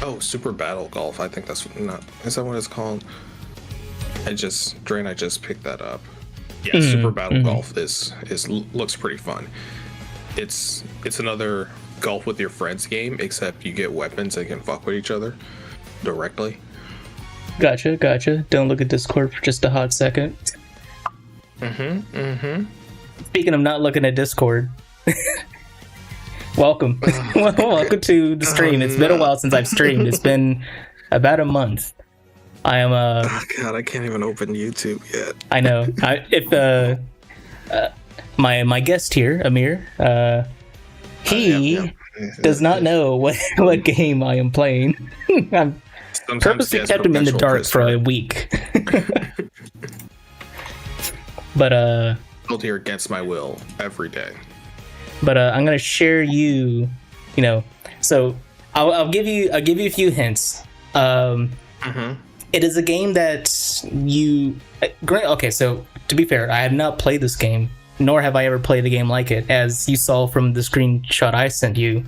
Oh, Super Battle Golf. I think that's not. Is that what it's called? I just picked that up. Yeah, Super Battle Golf is looks pretty fun. It's another golf with your friends game, except you get weapons and can fuck with each other directly. Gotcha. Don't look at Discord for just a hot second. Speaking of not looking at Discord, welcome to the stream. It's been a while since I've streamed. It's been about a month. I am Oh God, I can't even open YouTube yet. I know. My guest here, Amir, he does not know what game I am playing. I'm purposely kept him in the dark for a week. But held here against my will every day. But I'm gonna share you know. So I'll give you a few hints. It is a game that you. Okay, so to be fair, I have not played this game, nor have I ever played a game like it. As you saw from the screenshot I sent you,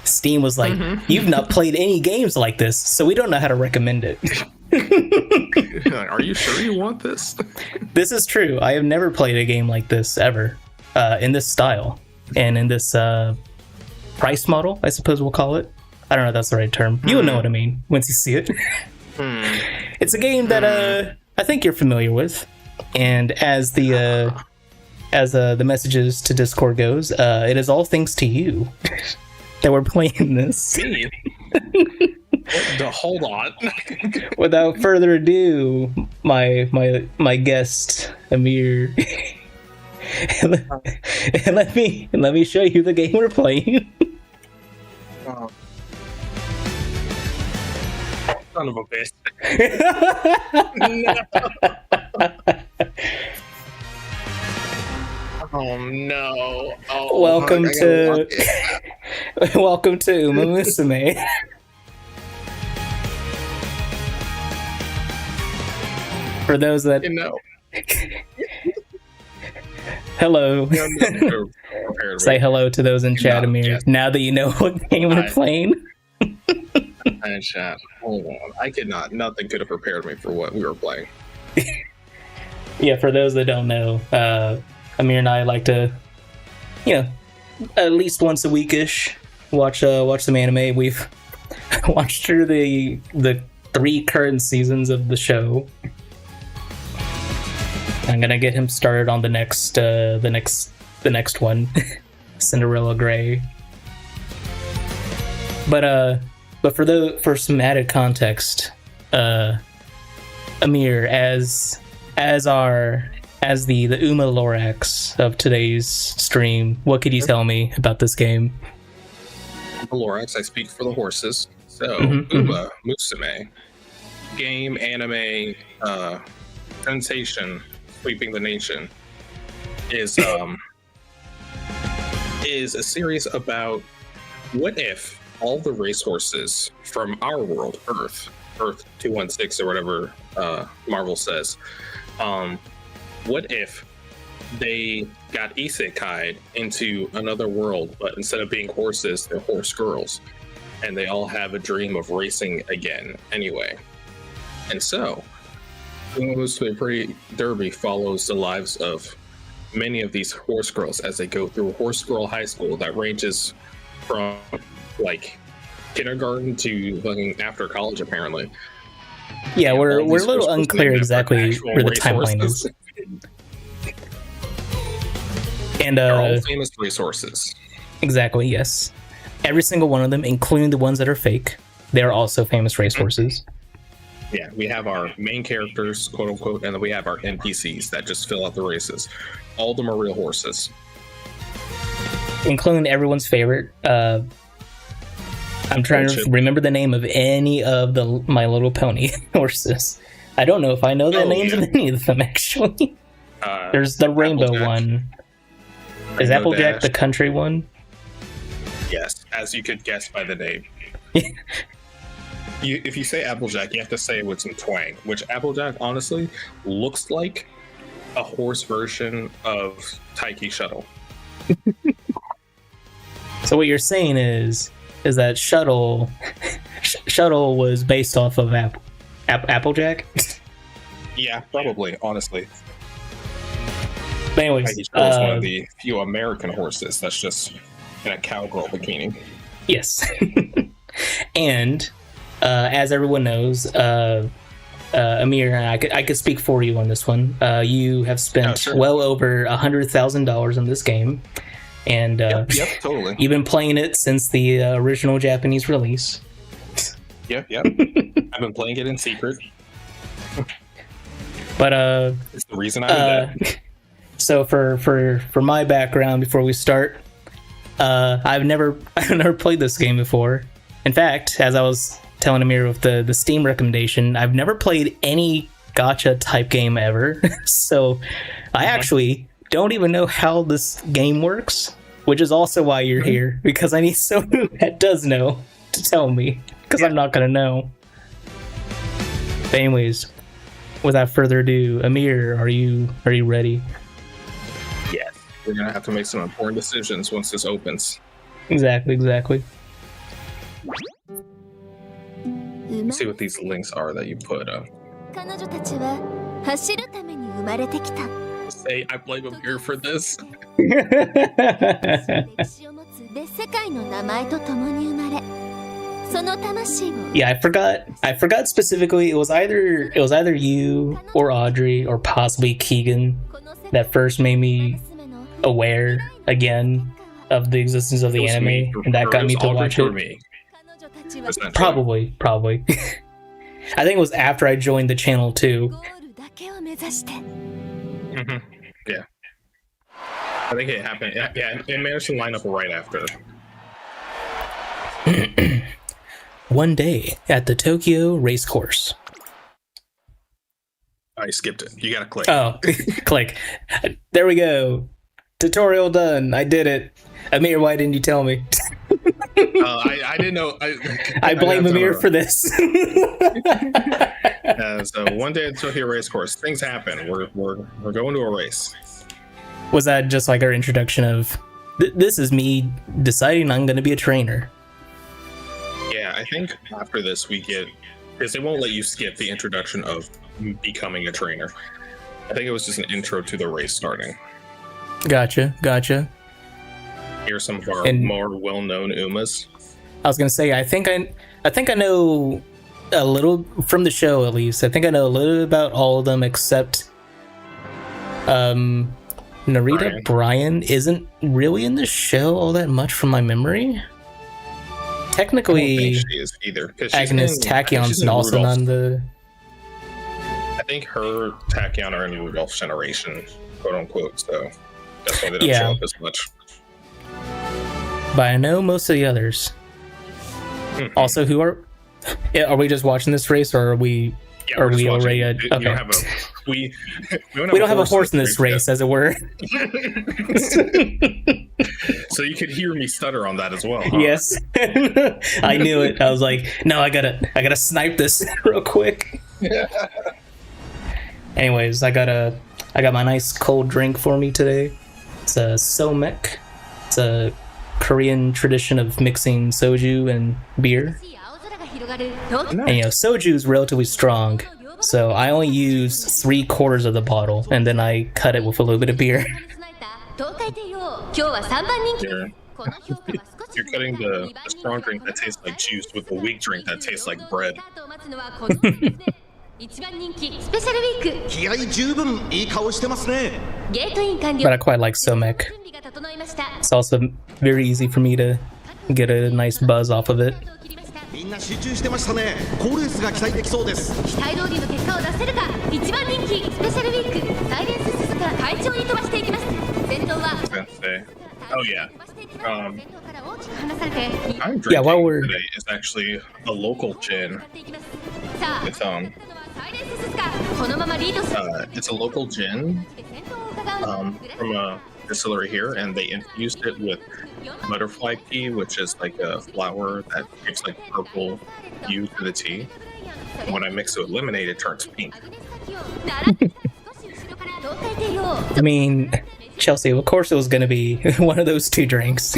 Steam was like, "You've not played any games like this, so we don't know how to recommend it." Are you sure you want this? This is true. I have never played a game like this ever, in this style and in this price model, I suppose we'll call it. I don't know if that's the right term. You will know what I mean once you see it. It's a game that I think you're familiar with, and as the messages to Discord goes, it is all thanks to you that we're playing this. Hold on. Without further ado, my guest Amir, and let me show you the game we're playing. Son of a bitch. Oh no. Oh, welcome to Musume. For those that hello. Say hello to those in chat, Amir. Now that you know what game we're playing. And chat. Hold on. Nothing could have prepared me for what we were playing. Yeah, for those that don't know, Amir and I like to, at least once a week-ish, watch some anime. We've watched through the 3 current seasons of the show. I'm gonna get him started on the next one, Cinderella Grey. But for some added context, Amir, as the Uma Lorax of today's stream, what could you tell me about this game? Lorax, I speak for the horses. So Uma Musume, game, anime, sensation, sweeping the nation, is a series about what if all the racehorses from our world, Earth 216 or whatever Marvel says, what if they got isekai'd into another world, but instead of being horses, they're horse girls, and they all have a dream of racing again anyway. And so Musume Pretty Derby follows the lives of many of these horse girls as they go through a horse girl high school that ranges from like kindergarten to fucking after college, apparently. Yeah, we're a little unclear exactly where the timeline is. And they're all famous racehorses. Exactly, yes. Every single one of them, including the ones that are fake, they're also famous racehorses. Yeah, we have our main characters, quote unquote, and then we have our NPCs that just fill out the races. All of them are real horses. Including everyone's favorite. I'm trying to remember the name of any of the My Little Pony horses. I don't know if I know the names of any of them, actually. There's the Rainbow one. Is Applejack the country one? Yes, as you could guess by the name. If you say Applejack, you have to say it with some twang, which Applejack, honestly, looks like a horse version of Taiki Shuttle. So what you're saying is that Shuttle Shuttle was based off of Applejack. Yeah, probably. Honestly, But anyways, he's one of the few American horses that's just in a cowgirl bikini. yes. And as everyone knows, Amir, and I could speak for you on this one. You have spent well over $100,000 on this game, and yep, totally. You've been playing it since the original Japanese release. Yep. I've been playing it in secret. But it's the reason I did that. So for my background, before we start, I've never played this game before. In fact, as I was telling Amir with the Steam recommendation, I've never played any gacha type game ever. So I actually don't even know how this game works, which is also why you're here, because I need someone that does know to tell me, because I'm not gonna know. But anyways, without further ado, Amir, are you ready? Yes. We're gonna have to make some important decisions once this opens. Exactly. Let's see what these links are that you put up. Say I blame Amir for this. Yeah, I forgot specifically. It was either you or Audrey or possibly Keegan that first made me aware again of the existence of the anime, and that got me to watch it. Probably. I think it was after I joined the channel too. Yeah. I think it happened. Yeah, it managed to line up right after. One day at the Tokyo racecourse. I skipped it. You gotta click. Oh, click. There we go. Tutorial done. I did it. Amir, why didn't you tell me? I didn't know. I blame Amir for this. So one day at Tokyo racecourse, things happen. We're going to a race. Was that just like our introduction of this is me deciding I'm going to be a trainer? Yeah, I think after this we get, because they won't let you skip the introduction of becoming a trainer. I think it was just an intro to the race starting. Gotcha. Here's some of our more well-known Umas. I was gonna say, I think I know a little from the show, at least. I think I know a little about all of them except Narita Brian isn't really in the show all that much from my memory. Technically, I don't think she is either. Agnes Tachyon's also on the. I think her Tachyon are in Rudolph's generation, quote unquote. So that's why they don't show up as much. But I know most of the others. Also, who are we just watching this race, or are we? Yeah, are we already? Okay. We don't have a horse in this race, as it were. So you could hear me stutter on that as well. Huh? Yes, I knew it. I was like, no, I gotta snipe this real quick. Anyways, I got my nice cold drink for me today. It's a somek. It's a Korean tradition of mixing soju and beer. And soju is relatively strong, so I only use 3/4 of the bottle, and then I cut it with a little bit of beer. You're cutting the strong drink that tastes like juice with the weak drink that tastes like bread. But I quite like somek. It's also very easy for me to get a nice buzz off of it. Oh yeah. I'm drinking today is actually a local gin. It's a local gin from a distillery here, and they infused it with butterfly pea, which is like a flower that gives like purple hue to the tea. And when I mix it with lemonade, it turns pink. I mean, Chelsea, of course it was going to be one of those two drinks.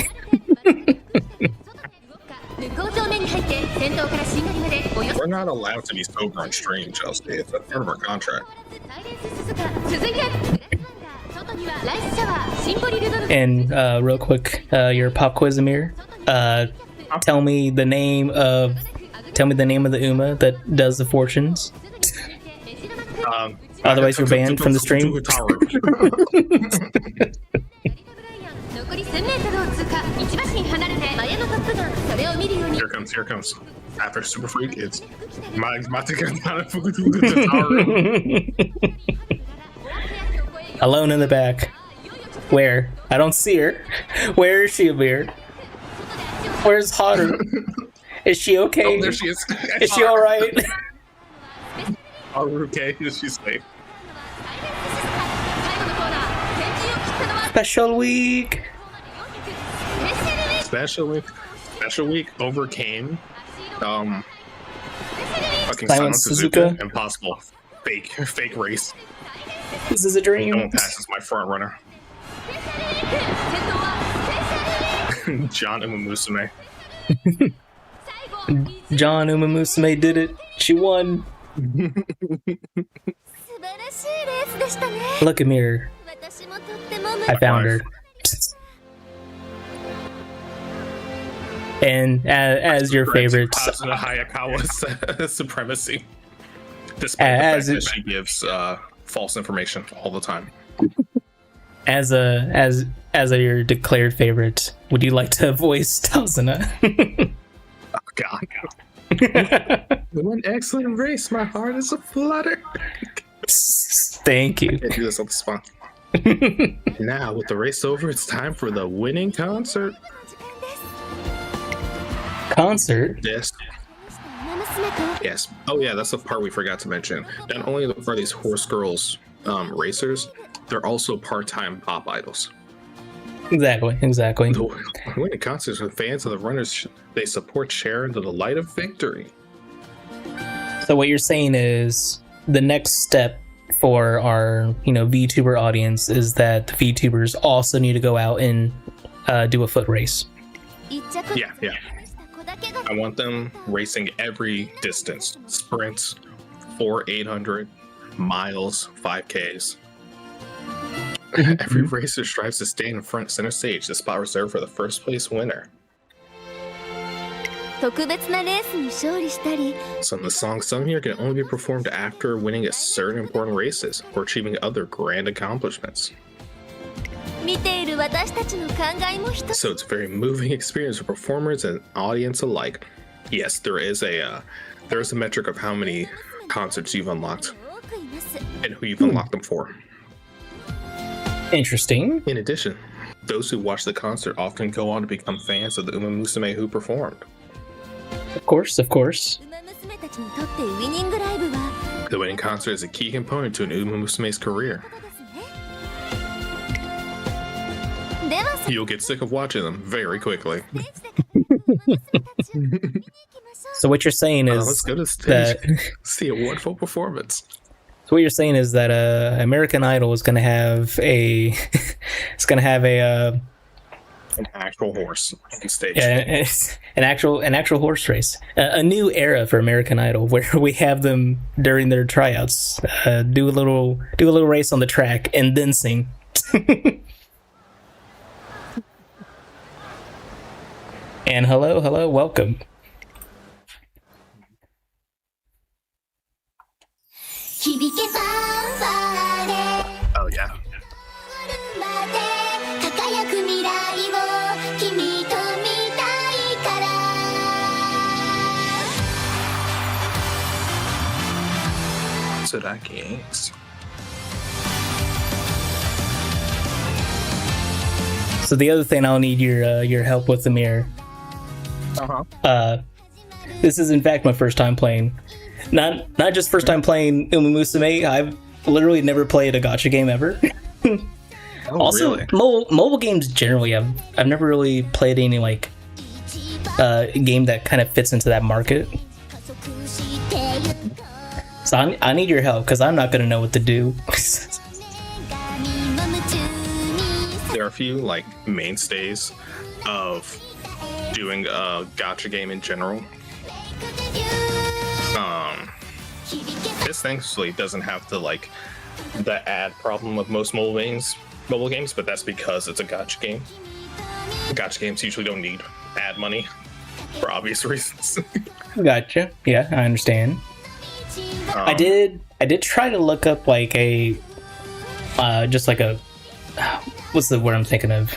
We're not allowed to be sober on stream, Chelsea. It's a part of our contract. And real quick, your pop quiz, Amir. Tell me the name of the Uma that does the fortunes. Otherwise, you're banned from the stream. Here comes. After Super Freak, it's my Alone in the back. Where? I don't see her. Where is she, Amir? Where's Haru? Is she okay? Oh, there she is. Is she alright? Haru, okay? Is she safe? Special week. Special week overcame fucking Silent Suzuka. Impossible fake race. This is a dream. No one passes my front runner. John Musume. John Musume did it. She won. Look, Amir. I found her. And as your favorite, Hayakawa supremacy. Despite the fact that she gives false information all the time. As your declared favorite, would you like to voice Talzana? Oh God. One excellent race. My heart is a flutter. Thank you. I can't do this on the spot. Now, with the race over, it's time for the winning concert. Concert? Yes. Yes. Oh yeah, that's the part we forgot to mention. Not only are these horse girls racers, they're also part-time pop idols. Exactly. The winning concerts with fans of the runners, they support Sharon to the light of victory. So what you're saying is the next step for our VTuber audience is that the VTubers also need to go out and do a foot race. Yeah. I want them racing every distance. Sprints, 800, miles, 5Ks. Every racer strives to stay in front center stage, the spot reserved for the first place winner. So the songs sung here can only be performed after winning at certain important races or achieving other grand accomplishments. So it's a very moving experience for performers and audience alike. Yes, there is a metric of how many concerts you've unlocked and who you've unlocked them for. Interesting. In addition, those who watch the concert often go on to become fans of the Uma Musume who performed. Of course. The winning concert is a key component to an Uma Musume's career. You'll get sick of watching them very quickly. So what you're saying is let's go to stage. See a wonderful performance. So what you're saying is that American Idol is going to have an actual horse on stage. Yeah, an actual horse race. A new era for American Idol where we have them during their tryouts do a little race on the track and then sing. And hello, welcome. Oh yeah. Cygames. So the other thing I'll need your help with, Amir. This is in fact my first time playing. Not just first time playing Uma Musume. I've literally never played a gacha game ever. Also, really? mobile games generally, I've never really played any like game that kind of fits into that market. So I need your help because I'm not gonna know what to do. There are a few like mainstays of doing a gacha game in general. This thankfully doesn't have the the ad problem of most mobile games, but that's because it's a gacha game. Gacha games usually don't need ad money for obvious reasons. Gotcha. Yeah, I understand. I did try to look up like a just like a what's the word I'm thinking of?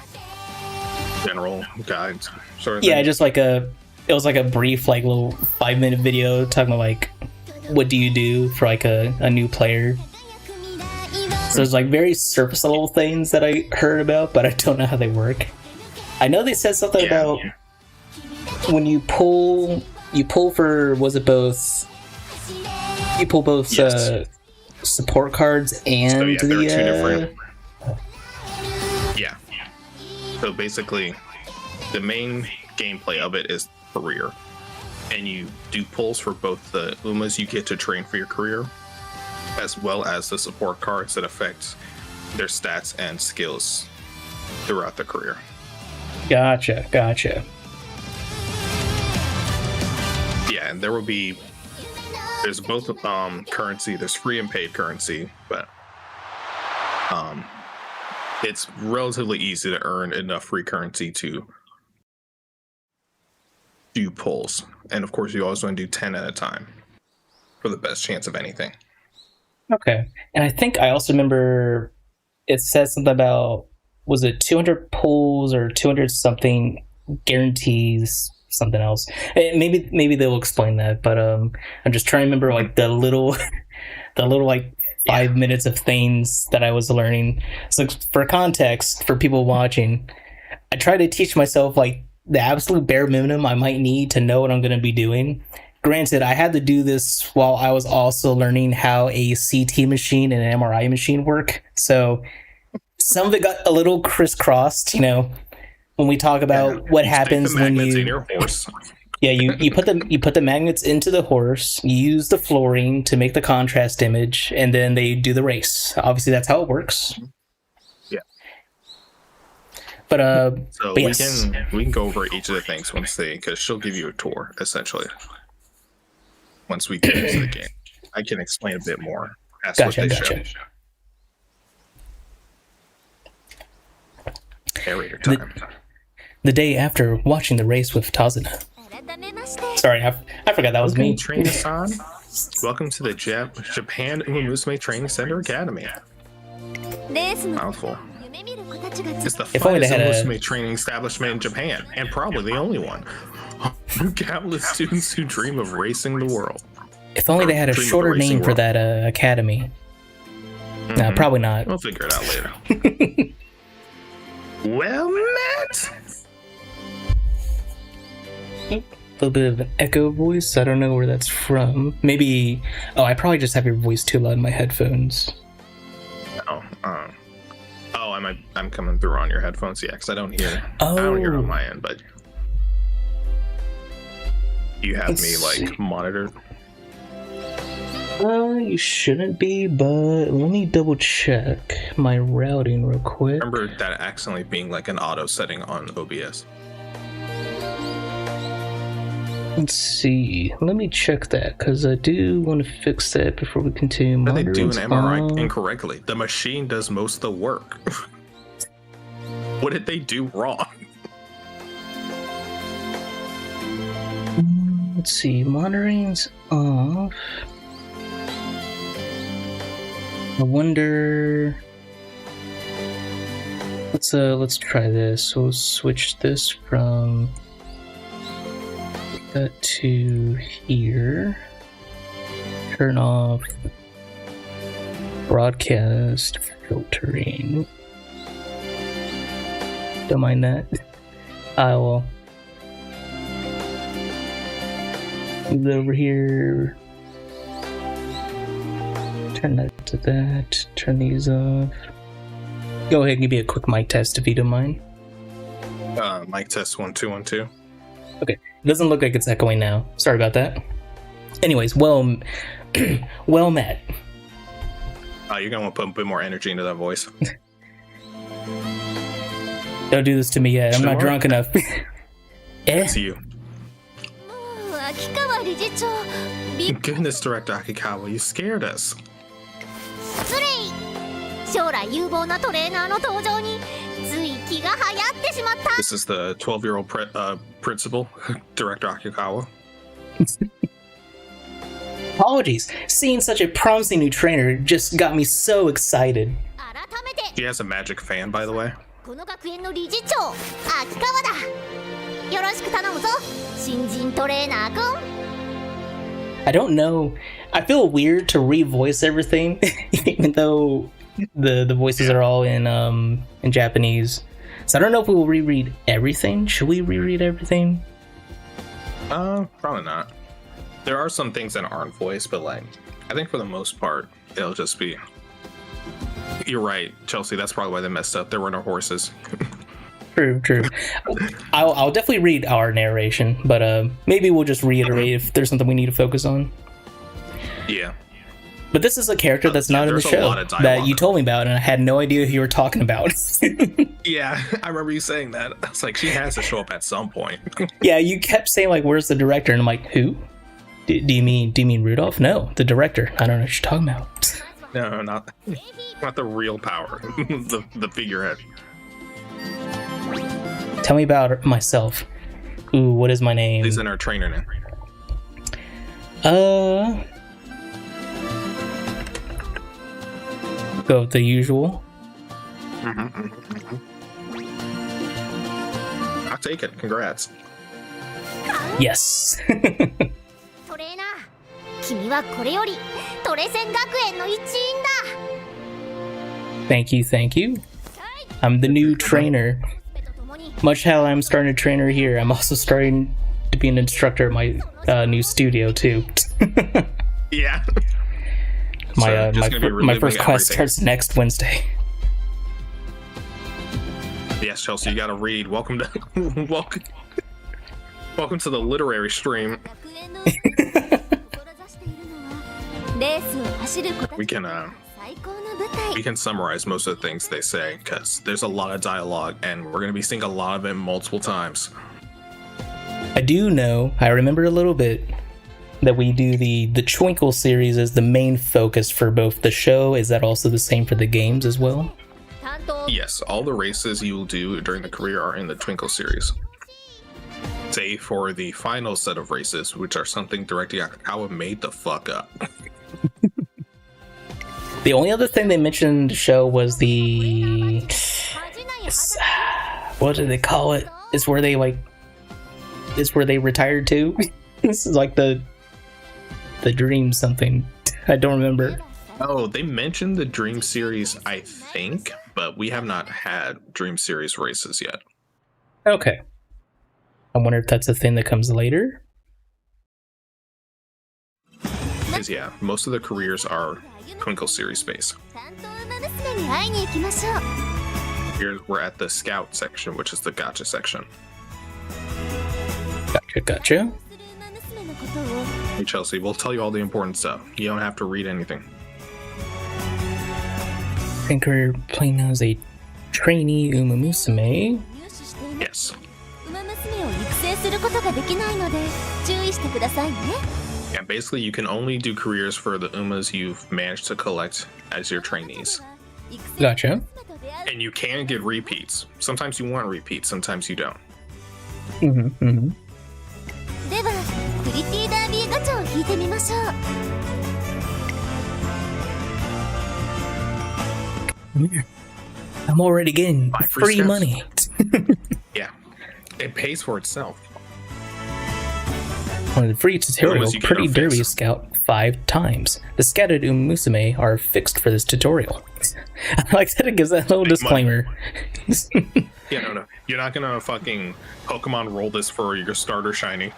General guide sort of Yeah, thing. just like it was like a brief like little 5-minute video talking about like what do you do for like a new player. So there's like very surface level things that I heard about, but I don't know how they work. I know they said something about when you pull for was it both? You pull both support cards and so, yeah, there are the two different. Yeah. So basically, the main gameplay of it is career, and you do pulls for both the Umas you get to train for your career, as well as the support cards that affect their stats and skills throughout the career. Gotcha. Yeah, and there's both currency, there's free and paid currency, but it's relatively easy to earn enough free currency to do pulls. And of course, you always want to do 10 at a time for the best chance of anything. Okay. And I think I also remember it says something about, was it 200 pulls or 200 something guarantees something else? Maybe they'll explain that, but I'm just trying to remember like the little like 5 minutes of things that I was learning. So for context, for people watching, I try to teach myself like the absolute bare minimum I might need to know what I'm going to be doing. Granted, I had to do this while I was also learning how a CT machine and an MRI machine work. So some of it got a little crisscrossed, when we talk about what happens when you in your horse. Yeah, you put the magnets into the horse, you use the flooring to make the contrast image, and then they do the race. Obviously that's how it works. Yeah. But so but yes. we can go over each of the things because she'll give you a tour essentially. Once we get into the game, I can explain a bit more. Gotcha. Narrator time. The day after watching the race with Tazuna. Sorry, I forgot that was me. Train-san. Welcome to the Japan Musume Training Center Academy. Mouthful. It's the finest Musume training establishment in Japan, and probably the only one. Countless students who dream of racing the world. If only they had a shorter name for that academy. Mm-hmm. No, probably not. We'll figure it out later. Well met! A little bit of an echo voice. I don't know where that's from. Maybe... Oh, I probably just have your voice too loud in my headphones. I'm coming through on your headphones, yeah, because I don't hear it on my end, but you have me monitored. You shouldn't be, but let me double check my routing real quick. Remember that accidentally being like an auto setting on OBS. Let's see. Let me check that because I do want to fix that before we continue. But they do an MRI incorrectly. The machine does most of the work. What did they do wrong? Let's see. Monitoring's off. I wonder. Let's try this. We'll switch this from that to here. Turn off broadcast filtering. Don't mind that. I will move it over here. Turn that to that. Turn these off. Go ahead and give me a quick mic test if you don't mind. Mic test 1 2 1 2. Okay, it doesn't look like it's echoing now. Sorry about that. Anyways, well met. You're gonna want to put a bit more energy into that voice. Don't do this to me yet. I'm not drunk enough. It's you. Goodness, Director Akikawa, you scared us. 失礼将来有望なトレーナーの登場につい気が流行ってしまった This is the 12-year-old principal, Director Akikawa. Apologies. Seeing such a promising new trainer just got me so excited. 改めて She has a magic fan, by the way. この学園の理事長秋川だよろしく頼むぞ新人トレーナーくん I don't know. I feel weird to revoice everything, even though the voices are all in Japanese. So I don't know if we will reread everything. Should we reread everything? Probably not. There are some things that aren't voiced, but like, I think for the most part, it'll just be. You're right, Chelsea. That's probably why they messed up. There were no horses. True. I'll definitely read our narration, but maybe we'll just reiterate if there's something we need to focus on. Yeah. But this is a character that's not in the show that you told me about, and I had no idea who you were talking about. Yeah, I remember you saying that. I was like, she has to show up at some point. Yeah, you kept saying like, "Where's the director?" And I'm like, "Who? Do you mean Rudolph? No, the director. I don't know what you're talking about." No, not the real power. the figurehead. Tell me about myself. Ooh, what is my name? He's in our trainer now. Go with the usual. I'll take it. Congrats. Yes. トレーナー君はこれよりトレセン学園の一員だ Thank you. I'm the new trainer. Much how I'm starting a trainer here, I'm also starting to be an instructor at my new studio too. Yeah. My first class starts next Wednesday. Yes, Chelsea, you gotta read. Welcome to welcome to the literary stream. We can summarize most of the things they say because there's a lot of dialogue and we're gonna be seeing a lot of it multiple times. I remember a little bit that we do the Twinkle series as the main focus for both the show. Is that also the same for the games as well? Yes, all the races you will do during the career are in the Twinkle series. Save for the final set of races, which are something Director Akikawa made the fuck up. The only other thing they mentioned in the show was the... what do they call it? It's where they retired to. This is like the Dream something. I don't remember. Oh, they mentioned the Dream series, I think, but we have not had Dream series races yet. Okay. I wonder if that's a thing that comes later. Because yeah, most of the careers are Twinkle series based. Here we're at the Scout section, which is the Gotcha section. Gotcha. Hey Chelsea, we'll tell you all the important stuff. You don't have to read anything. I think we're playing now as a trainee Musume. Yes. Yeah, basically you can only do careers for the Umas you've managed to collect as your trainees. Gotcha. And you can get repeats. Sometimes you want repeats, sometimes you don't. I'm already getting free money. Yeah, it pays for itself. On the free tutorial, Pretty Derby Scout 5 times. The scouted Musume are fixed for this tutorial. I like that it gives that little disclaimer. Yeah, no. You're not gonna fucking Pokemon roll this for your starter shiny.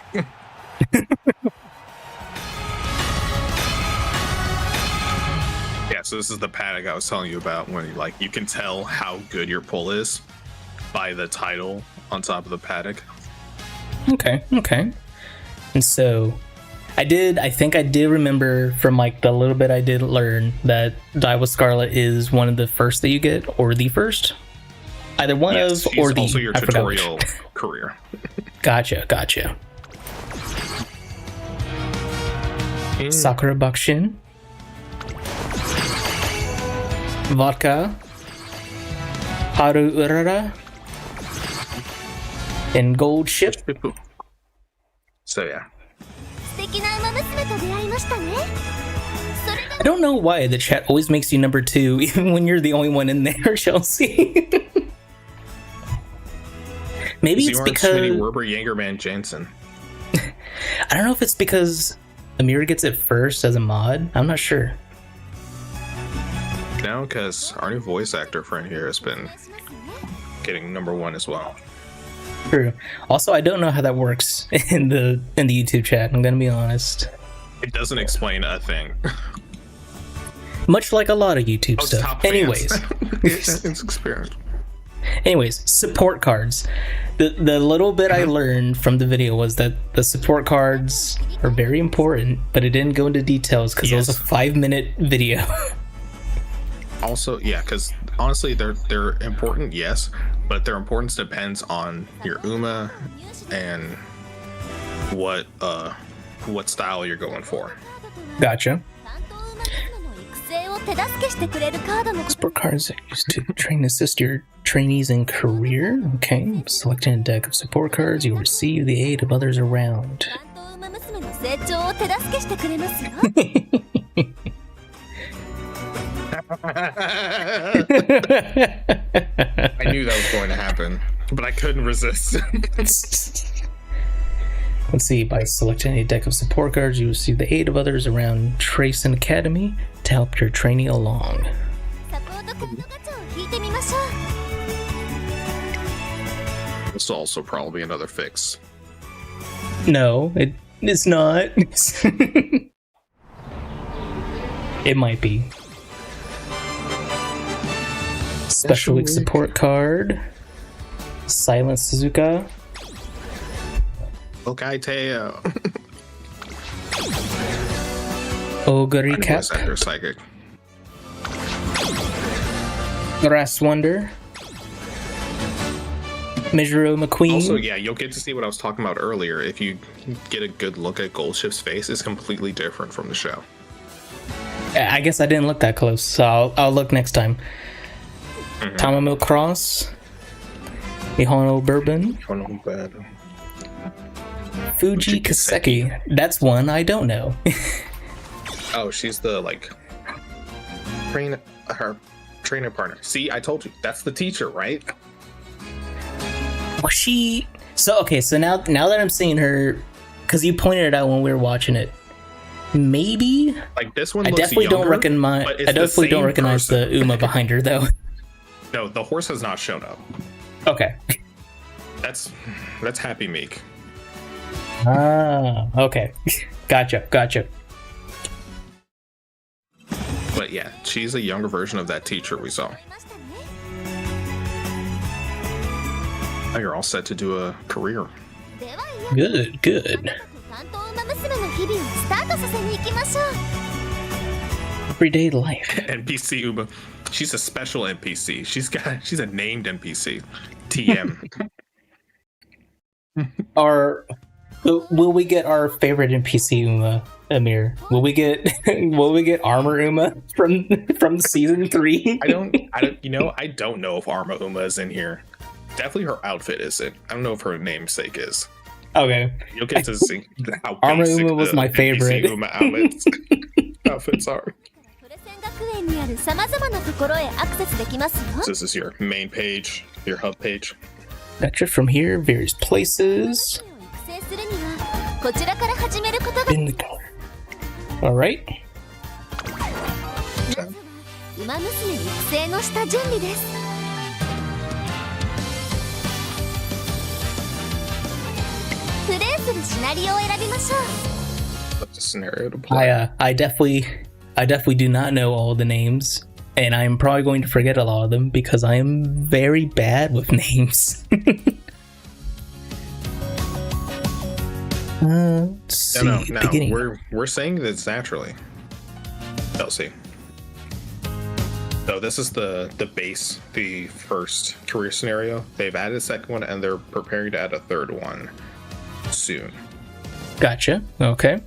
Yeah, so this is the paddock I was telling you about when you can tell how good your pull is by the title on top of the paddock. Okay. And so I think I did remember from the little bit I did learn that Daiwa Scarlet is one of the first that you get, or the first? Either one yes, of, or the... also your tutorial career. Gotcha. Sakura Bakushin, Vodka, Haru Urara, and Gold Ship. So yeah. 素敵な馬娘と出会いましたね。それ I don't know why the chat always makes you number 2, even when you're the only one in there, Chelsea. Maybe it's because Werber Jagerman Jansen. I don't know if it's because Amir gets it first as a mod. I'm not sure. No, because our new voice actor friend here has been getting number 1 as well. True. Also, I don't know how that works in the YouTube chat. I'm gonna be honest. It doesn't explain a thing. Much like a lot of YouTube It's stuff. top fans. Anyways, it's experience. anyways, support cards. The little bit I learned from the video was that the support cards are very important, but it didn't go into details because it was a 5-minute video. Also, yeah, because honestly, they're important, yes, but their importance depends on your Uma and what style you're going for. Gotcha. 担当馬娘の育成を手助けしてくれるカードの Support cards are used to train and assist your trainees in career. Okay. Selecting a deck of support cards, you'll receive the aid of others around. 担当馬娘の成長を手助けしてくれますよ。 I knew that was going to happen, but I couldn't resist. Let's see, by selecting a deck of support cards, you receive the aid of others around Trace and Academy to help your trainee along. サポートカードガチャを引いてみましょう。 This will also probably be another fix. No, it's not. It might be. Special Week support card. Silent Suzuka. Okay, Teo. Ogre Cap. Voice actor psychic. Grass Wonder. Mizuro McQueen. Also, yeah, you'll get to see what I was talking about earlier. If you get a good look at Goldship's face, it's completely different from the show. I guess I didn't look that close, so I'll look next time. Tamamo Cross. Mihono Bourbon. Fuji Kaseki. That's one I don't know. Oh, she's the her trainer partner. See, I told you, that's the teacher, right? Was she? So okay, so now that I'm seeing her, because you pointed it out when we were watching it, maybe Like this one. I looks definitely younger, don't recognize. but it's I definitely the don't same recognize person. the Uma behind her though. No, the horse has not shown up. Okay. That's Happy Meek. Ah, okay. Gotcha. But yeah, she's a younger version of that teacher we saw. ましたね。 Now you're all set to do a career. ではいよいよ Good. 担当馬娘の日々をスタートさせに行きましょう。 Everyday life. NPC Uma. She's a special NPC. She's a named NPC. TM. Will we get our favorite NPC Uma, Amir? Will we get Armor Uma from season 3? I don't know if Arma Uma is in here. Definitely her outfit isn't. I don't know if her namesake is. Okay. You'll get to see how Arma basic Uma was the my NPC favorite. Uma outfits are. プレセン学園にあるさまざまなところへアクセスできますよ。 So this is your main page, your hub page. Gotcha. From here, various places. 育成するにはこちらから始めることが。 In the color. All right. まずは馬娘育成の下準備です。プレイするシナリオを選びましょう。 What's the scenario to play? I definitely do not know all the names, and I'm probably going to forget a lot of them because I am very bad with names. Let's see. No, Beginning. we're saying this naturally. Chelsea. So this is the base, the first career scenario. They've added a second one, and they're preparing to add a third one soon. Gotcha. Okay.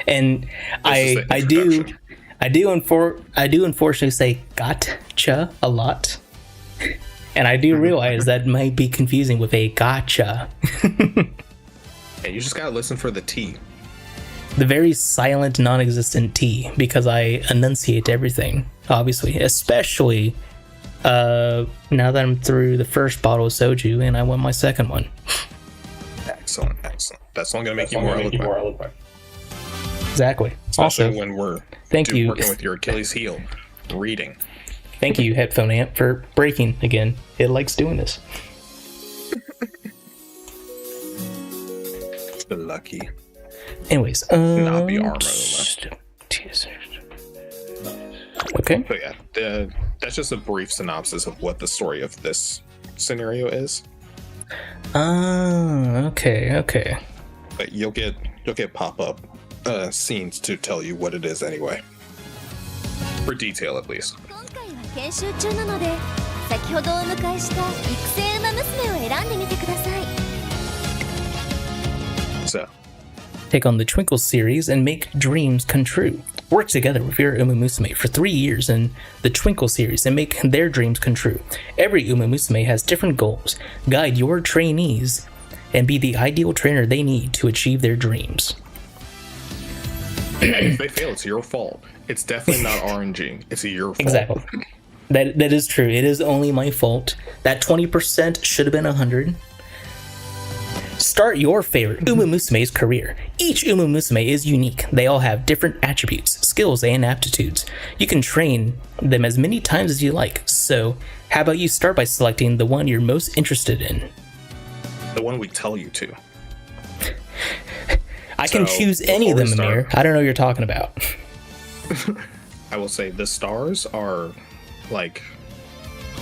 And I do unfortunately say gotcha a lot. And I do realize that might be confusing with a gotcha. Yeah, you just gotta listen for the T. The very silent, non-existent T, because I enunciate everything, obviously. Especially now that I'm through the first bottle of soju and I want my second one. Excellent. That's only gonna make you more eloquent. Exactly. Especially Also, when we're working with your Achilles heel, reading. Thank you, Headphone Amp, for breaking again. It likes doing this. Lucky. Anyways, Not the armor. Okay. But yeah, that's just a brief synopsis of what the story of this scenario is. Okay. But you'll get pop-up scenes to tell you what it is anyway. For detail, at least. 今回は研修中なので、先ほどお迎えした育成馬娘を選んでみてください。 So, Take on the Twinkle series and make dreams come true. Work together with your Musume for 3 years in the Twinkle series and make their dreams come true. Every Musume has different goals. Guide your trainees and be the ideal trainer they need to achieve their dreams. if they fail, it's your fault. It's definitely not RNG. It's your fault. Exactly. That is true. It is only my fault. That 20% should have been 100. Start your favorite Musume's career. Each Musume is unique. They all have different attributes, skills, and aptitudes. You can train them as many times as you like. So, how about you start by selecting the one you're most interested in? The one we tell you to. I can choose any of them, Amir. I don't know what you're talking about. I will say the stars are like,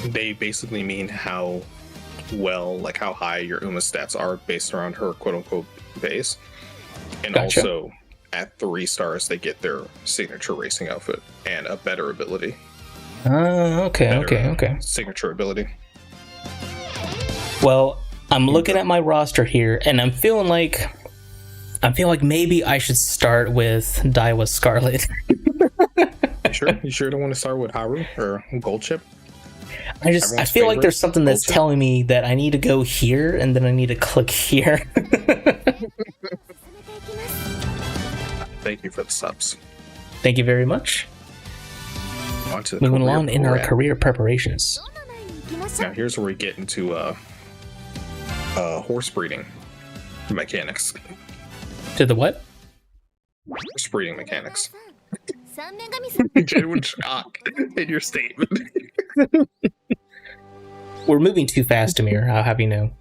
they basically mean how well, like how high your Uma stats are based around her quote-unquote base. And Gotcha. Also at 3 stars they get their signature racing outfit and a better ability. Okay. Signature ability. Well, I'm looking at my roster here and I'm feeling like maybe I should start with Daiwa Scarlet. You sure don't want to start with Haru or Gold Chip? I feel like there's something that's telling me that I need to go here and then I need to click here. Thank you for the subs. Thank you very much. On to the Moving career along in our program. career preparations. Now here's where we get into horse breeding mechanics. To the what? Horse breeding mechanics. 三女神さん Genuine shock in your statement. We're moving too fast, Amir. I'll have you know.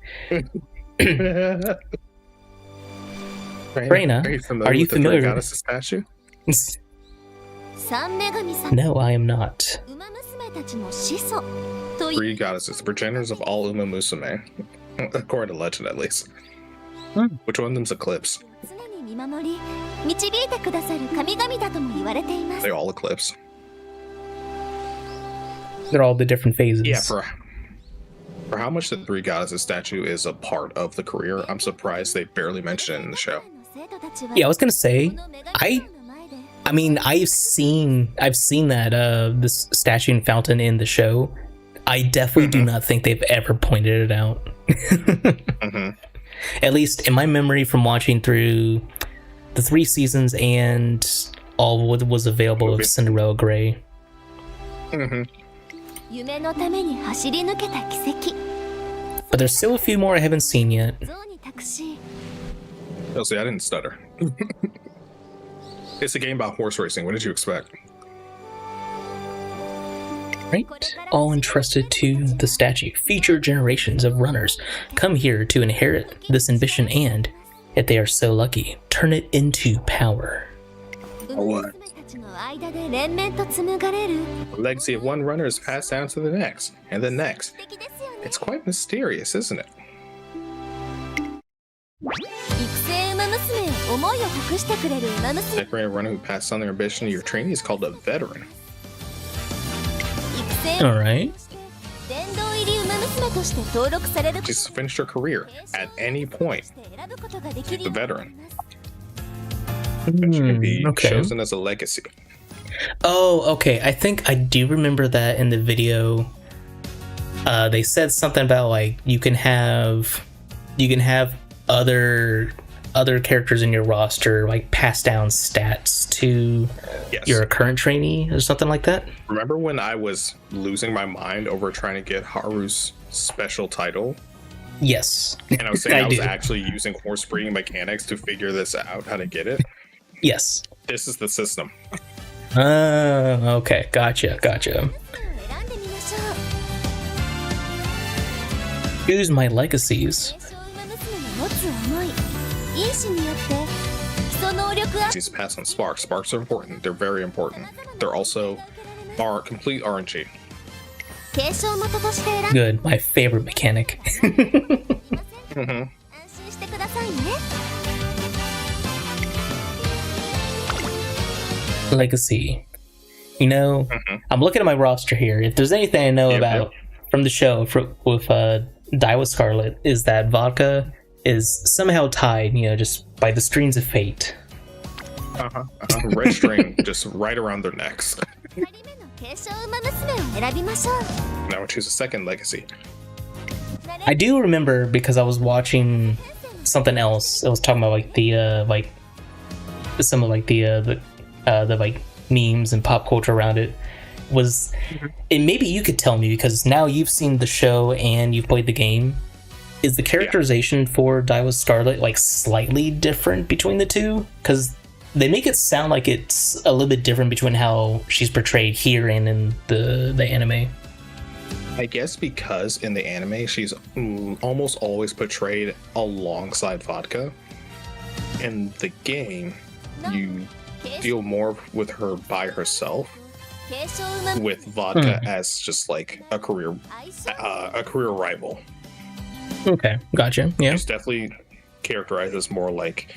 Reina, are you familiar? With the goddess statue? 三女神さん No, I am not. 馬娘たちの始祖という Three goddesses, the progenitors of all Uma Musume, according to legend at least. Which one of them's Eclipse? 常に見守り導いてくださる神々だとも言われています They all Eclipse. They're all the different phases. Yeah, for how much the Three Goddesses statue is a part of the career, I'm surprised they barely mention it in the show. Yeah, I was gonna say, I mean, I've seen that this statue and fountain in the show. I definitely do not think they've ever pointed it out. At least in my memory from watching through the 3 seasons and all what was available of Cinderella Grey. 夢のために走り抜けた奇跡 But there's still a few more I haven't seen yet. 象に託し Oh, see, I didn't stutter. It's a game about horse racing. What did you expect? Right? All entrusted to the statue. Future generations of runners come here to inherit this ambition and, if they are so lucky, turn it into power. 馬娘たちの間で連綿と紡がれる The legacy of one runner is passed down to the next, and the next. 素敵ですよね It's quite mysterious, isn't it? 育成馬娘へ思いを託してくれる馬娘 Decorated runner who passed on their ambition to your trainee is called a veteran. 育成 Alright. 殿堂入り馬娘として登録される She's finished her career at any point. 選ぶことができる The veteran. And she can be okay. chosen as a legacy. Oh, okay. I think I do remember that in the video. They said something about like you can have other characters in your roster like pass down stats to your current trainee or something like that. Remember when I was losing my mind over trying to get Haru's special title? Yes. And I was saying I was actually using horse breeding mechanics to figure this out, how to get it. Yes. This is the system. Okay. Gotcha. Choose my legacies. These pass on sparks. Sparks are important. They're very important. They're also complete RNG. Good. My favorite mechanic. Legacy. You know, I'm looking at my roster here. If there's anything I know about from the show with Die with Scarlet, is that vodka is somehow tied, just by the strings of fate. Red string just right around their necks. Now we'll choose a second legacy. I do remember because I was watching something else. I was talking about like the some of like the like memes and pop culture around it. And maybe you could tell me because now you've seen the show and you've played the game. Is the characterization for Die with Scarlet like slightly different between the two? Because they make it sound like it's a little bit different between how she's portrayed here and in the anime. I guess because in the anime she's almost always portrayed alongside vodka. In the game, you deal more with her by herself, with vodka as just like a career rival. Okay, gotcha. Yeah, she's definitely characterized as more like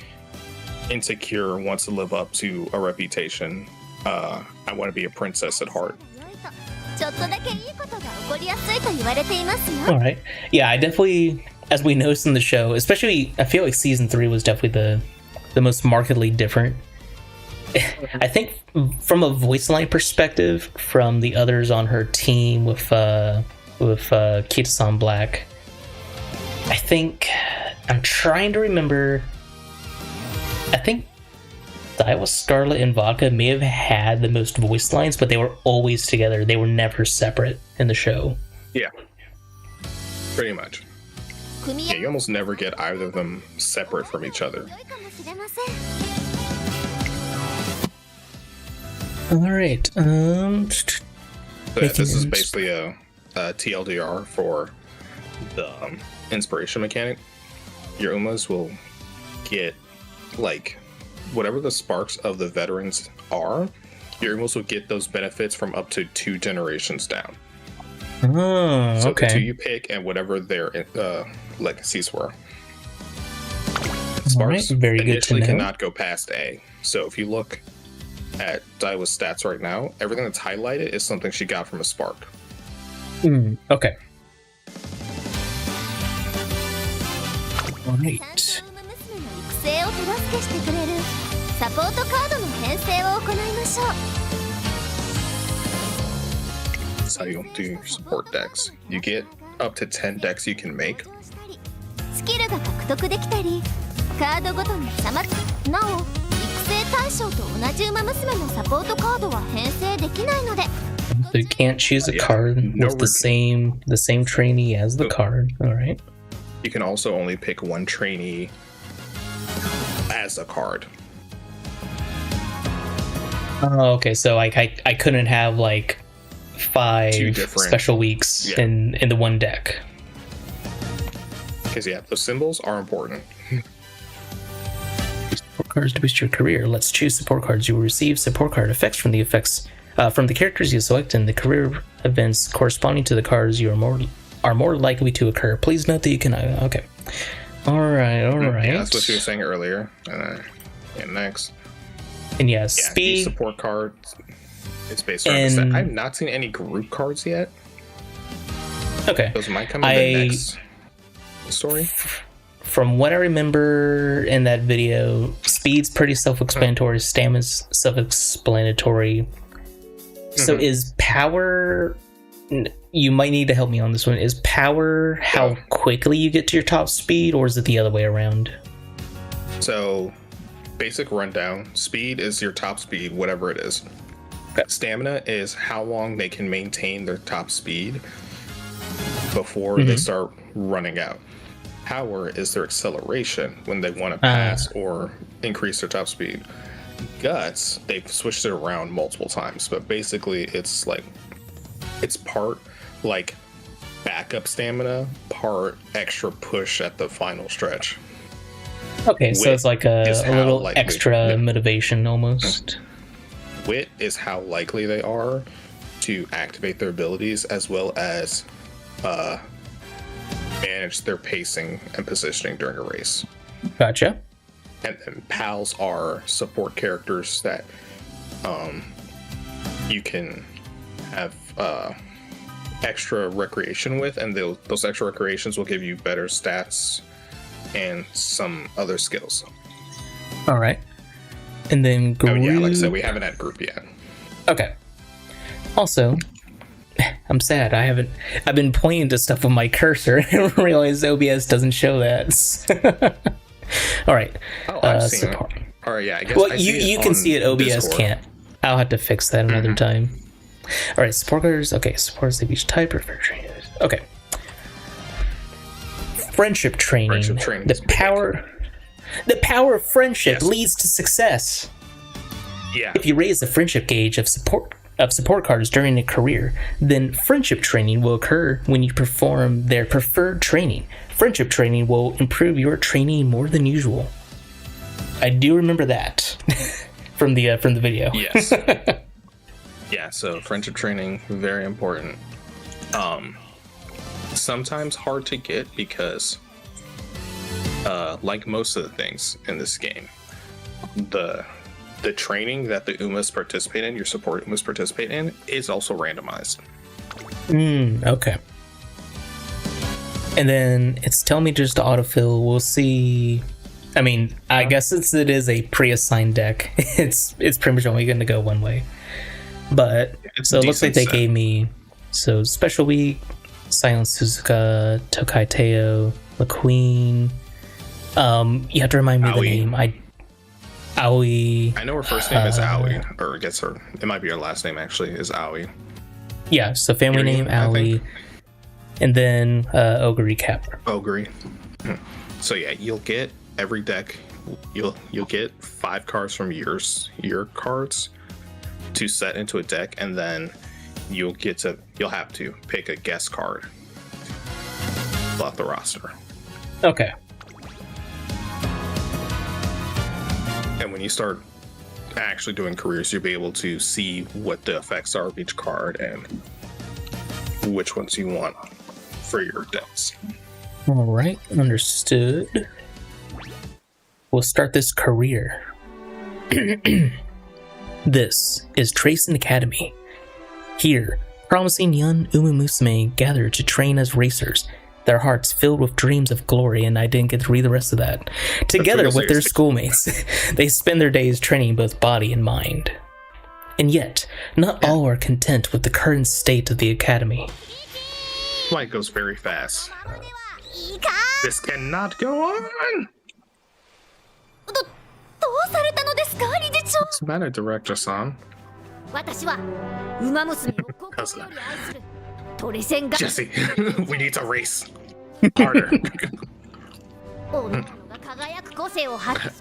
insecure, wants to live up to a reputation. I want to be a princess at heart. All right. Yeah, I definitely, as we noticed in the show, especially, I feel like season 3 was definitely the most markedly different. I think from a voice line perspective, from the others on her team with Kita-san Black, I think I'm trying to remember. I think Die with Scarlet and Vodka may have had the most voice lines, but they were always together. They were never separate in the show. Yeah, pretty much. Yeah, you almost never get either of them separate from each other. All right. So this is basically a TLDR for the inspiration mechanic. Your Umas will get like whatever the sparks of the veterans are. Your Umas will get those benefits from up to 2 generations down. Oh, so okay. The 2 you pick and whatever their legacies were. Sparks very good to know. Cannot go past A. So if you look at Daiwa's stats right now, everything that's highlighted is something she got from a spark. Okay. All right. That's how you do support decks. You get up to 10 decks you can make. So you can't choose a card with the same trainee as the card. All right. You can also only pick one trainee as a card. Oh, okay. So like I couldn't have like 5 special weeks in the one deck. Because those symbols are important. Support cards to boost your career. Let's choose support cards. You will receive support card effects from the characters you select in the career events corresponding to the cards you are more likely to occur. Please note that you can. Okay. All right. Yeah, that's what you were saying earlier. And next. And speed support cards. It's based on the set. I've not seen any group cards yet. Okay. Those might come in the next story. From what I remember in that video, speed's pretty self-explanatory. Stamina's self-explanatory. So is power... You might need to help me on this one. Is power how quickly you get to your top speed, or is it the other way around? So, basic rundown. Speed is your top speed, whatever it is. Okay. Stamina is how long they can maintain their top speed before they start running out. Power is their acceleration when they want to pass or increase their top speed. Guts, they've switched it around multiple times, but basically it's part like backup stamina, part extra push at the final stretch. Okay, so it's like a little likely, extra motivation almost. Wit is how likely they are to activate their abilities, as well as manage their pacing and positioning during a race. Gotcha. And then pals are support characters that you can have extra recreation with, and those extra recreations will give you better stats and some other skills. All right. And then group... yeah, like I said, we haven't had group yet. Okay. Also, I'm sad. I've been pointing to stuff with my cursor and I didn't realize OBS doesn't show that. All right. Oh, I've seen it. All right, yeah. I guess well, you can see it. OBS Discord. can't. I'll have to fix that another time. All right, supporters. Okay, supporters of each type prefer trainers. Okay. Friendship training. The power of friendship leads to success. Yeah. If you raise the friendship gauge of support cards during a career, then friendship training will occur when you perform their preferred training. Friendship training will improve your training more than usual. I do remember that from the video. Yes. Yeah, so friendship training, very important. Sometimes hard to get because like most of the things in this game, the training that the Umas participate in, your support Umas participate in, is also randomized. Okay. And then it's telling me just to autofill. We'll see. I mean, I guess since it is a pre-assigned deck, it's pretty much only going to go one way. But so it looks like they gave me Special Week, Silent Suzuka, Tokai Teo, McQueen. You have to remind me Aoi. the name. Aoi. I know her first name is Aoi, or I guess it might be her last name actually, is Aoi. Yeah, so family name Aoi. And then Ogre Capper. Ogre. So yeah, you'll get every deck. You'll get 5 cards from your cards to set into a deck, and then you'll have to pick a guest card off the roster. Okay. And when you start actually doing careers, you'll be able to see what the effects are of each card and which ones you want for your decks. All right, understood. We'll start this career. This is Tracing Academy. Here, promising young Musume gather to train as racers, their hearts filled with dreams of glory, and I didn't get to read the rest of that. Together with their schoolmates, they spend their days training both body and mind. And yet, not all are content with the current state of the academy. Light goes very fast. This cannot go on! What's the matter, Director-san? Jesse, we need to race harder.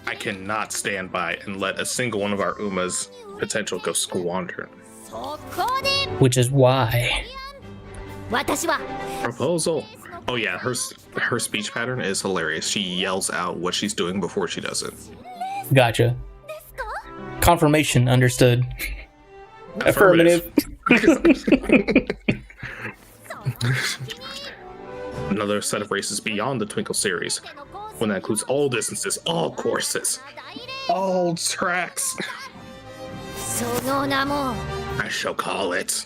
I cannot stand by and let a single one of our Uma's potential go squandered. Which is why. Proposal. Oh yeah, her speech pattern is hilarious. She yells out what she's doing before she does it. Gotcha. Confirmation, understood. Affirmative. Another set of races beyond the Twinkle series. One that includes all distances, all courses, all tracks. I shall call it.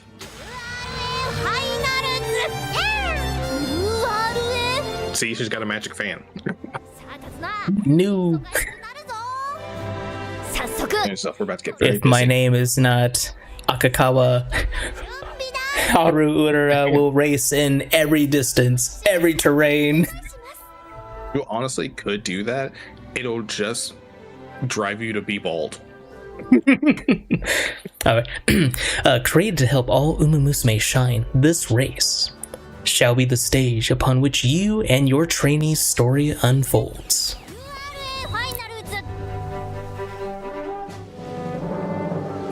See, she's got a magic fan. New. Yourself, we're about to get very If my busy. name is not Akakawa, Haru Urara will race in every distance, every terrain. You honestly could do that. It'll just drive you to be bald. Alright. Created to help all Musume shine, this race shall be the stage upon which you and your trainee's story unfolds. ファイナルズ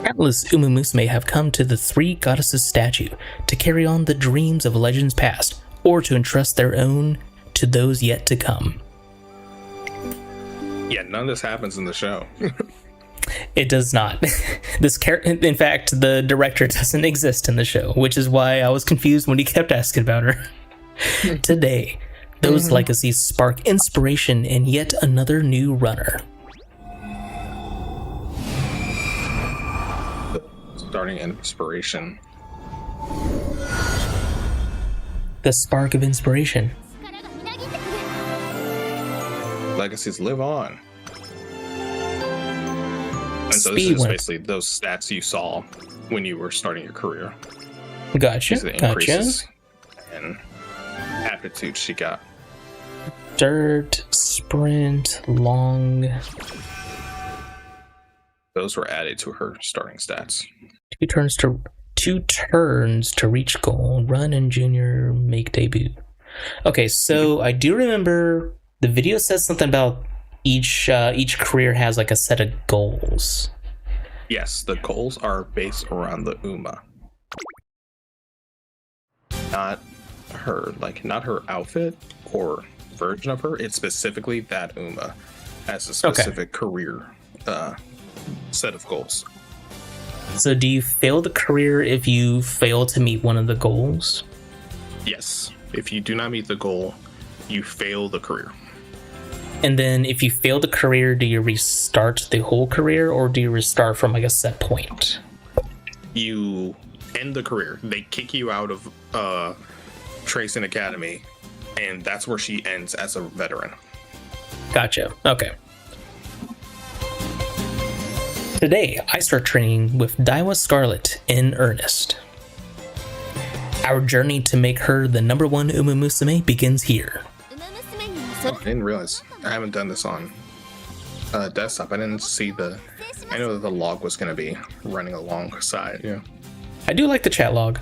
Countless Musume have come to the Three Goddesses statue to carry on the dreams of legends past, or to entrust their own to those yet to come. Yeah, none of this happens in the show. It does not. In fact, the director doesn't exist in the show, which is why I was confused when he kept asking about her. Today, those legacies spark inspiration in yet another new runner. Starting inspiration. The spark of inspiration. 力がみなぎってくる Legacies live on. And so Speed this is went. basically those stats you saw when you were starting your career. Gotcha, These are the gotcha. increases and aptitude she got. Dirt, sprint, long. Those were added to her starting stats. Two turns to reach goal. Run and junior make debut. Okay, so I do remember the video says something about each career has like a set of goals. Yes, the goals are based around the Uma. Not her outfit or version of her. It's specifically that Uma has a specific career set of goals. So do you fail the career if you fail to meet one of the goals? Yes. If you do not meet the goal, you fail the career. And then if you fail the career, do you restart the whole career or do you restart from like a set point? You end the career. They kick you out of Tracing Academy, and that's where she ends as a veteran. Gotcha. Okay. Today, I start training with Daiwa Scarlet in earnest. Our journey to make her the number one Musume begins here. ウマ娘にもそ I didn't realize. I haven't done this on desktop. I didn't see I know that the log was going to be running alongside. Yeah. I do like the chat log.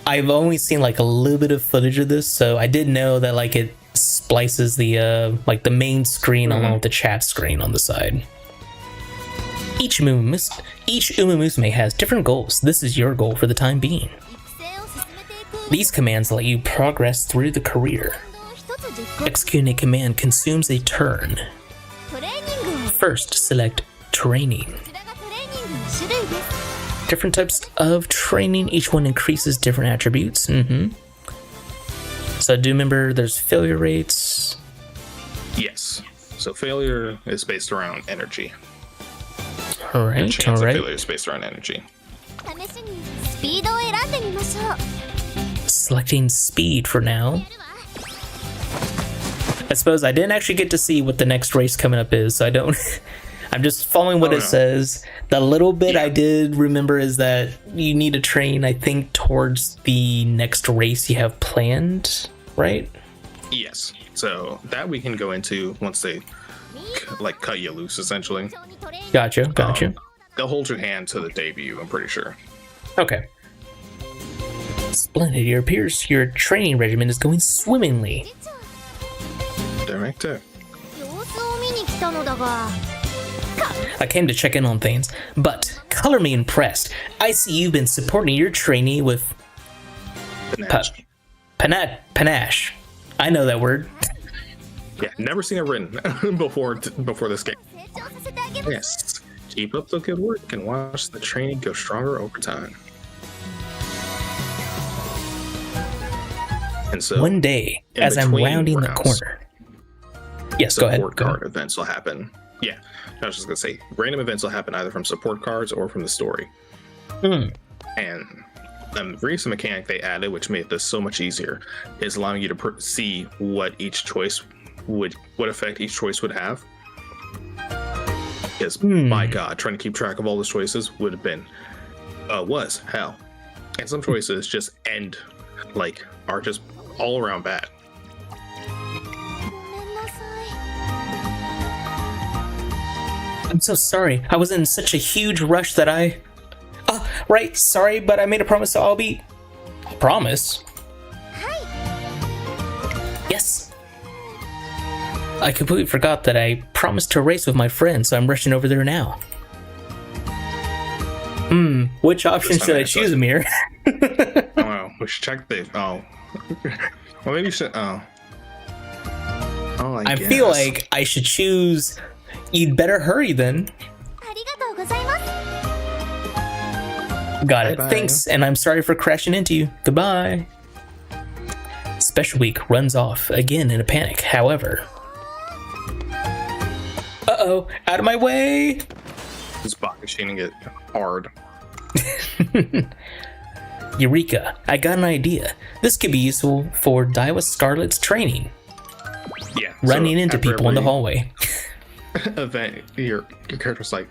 I've only seen like a little bit of footage of this, so I did know that like it splices the like the main screen along with the chat screen on the side. Each Musume has different goals. This is your goal for the time being. 育成を進めていく These commands let you progress through the career. を一つ実行 Executing a command consumes a turn. トレーニングを First, select training. こちらがトレーニングの種類です Different types of training, each one increases different attributes. So do remember there's failure rates. Yes. So failure is based around energy. All Your right, chance all of right. failure is based around energy. 試しにスピードを選んでみましょう Selecting speed for now. やるわ I suppose I didn't actually get to see what the next race coming up is, so I don't. I'm just following what Oh, it no. says. The little bit I did remember is that you need to train, I think, towards the next race you have planned, right? Yes. So that we can go into once they cut you loose, essentially. 一緒にトレーニング Gotcha. They'll hold your hand to the debut, I'm pretty sure. Okay. Splendid. It appears your training regimen is going swimmingly. 実は Director. 様子を見に来たのだが I came to check in on things, but color me impressed. I see you've been supporting your trainee with panache. I know that word. Yeah, never seen it written before this game. 成長させてあげます Yes. Keep up the good work and watch the training go stronger over time. And so One day, in as I'm between rounding the rounds, corner. Yes, go ahead. support card events will happen. Yeah, I was just gonna say random events will happen either from support cards or from the story. Hmm. And the recent mechanic they added, which made this so much easier, is allowing you to see what effect each choice would have. Because my God, trying to keep track of all the choices would have been was hell. And some choices just are just all around bad. ごめんなさい。 I'm so sorry. I was in such a huge rush that I... right, sorry, but I made a promise, so I'll be... Promise? Yes. I completely forgot that I promised to race with my friend, so I'm rushing over there now. Which option should I choose, Amir? Oh, we should check the... Oh. Well, maybe you should... Oh. Oh, I guess. feel like I should choose... You'd better hurry then. ありがとうございます。 Got it. Bye-bye. Thanks, and I'm sorry for crashing into you. Goodbye. Special Week runs off again in a panic, however. Uh-oh, out of my way! This bot machining it hard. Eureka, I got an idea. This could be useful for Daiwa Scarlet's training. Yeah. Running so into after people in the every hallway. event, your character's like,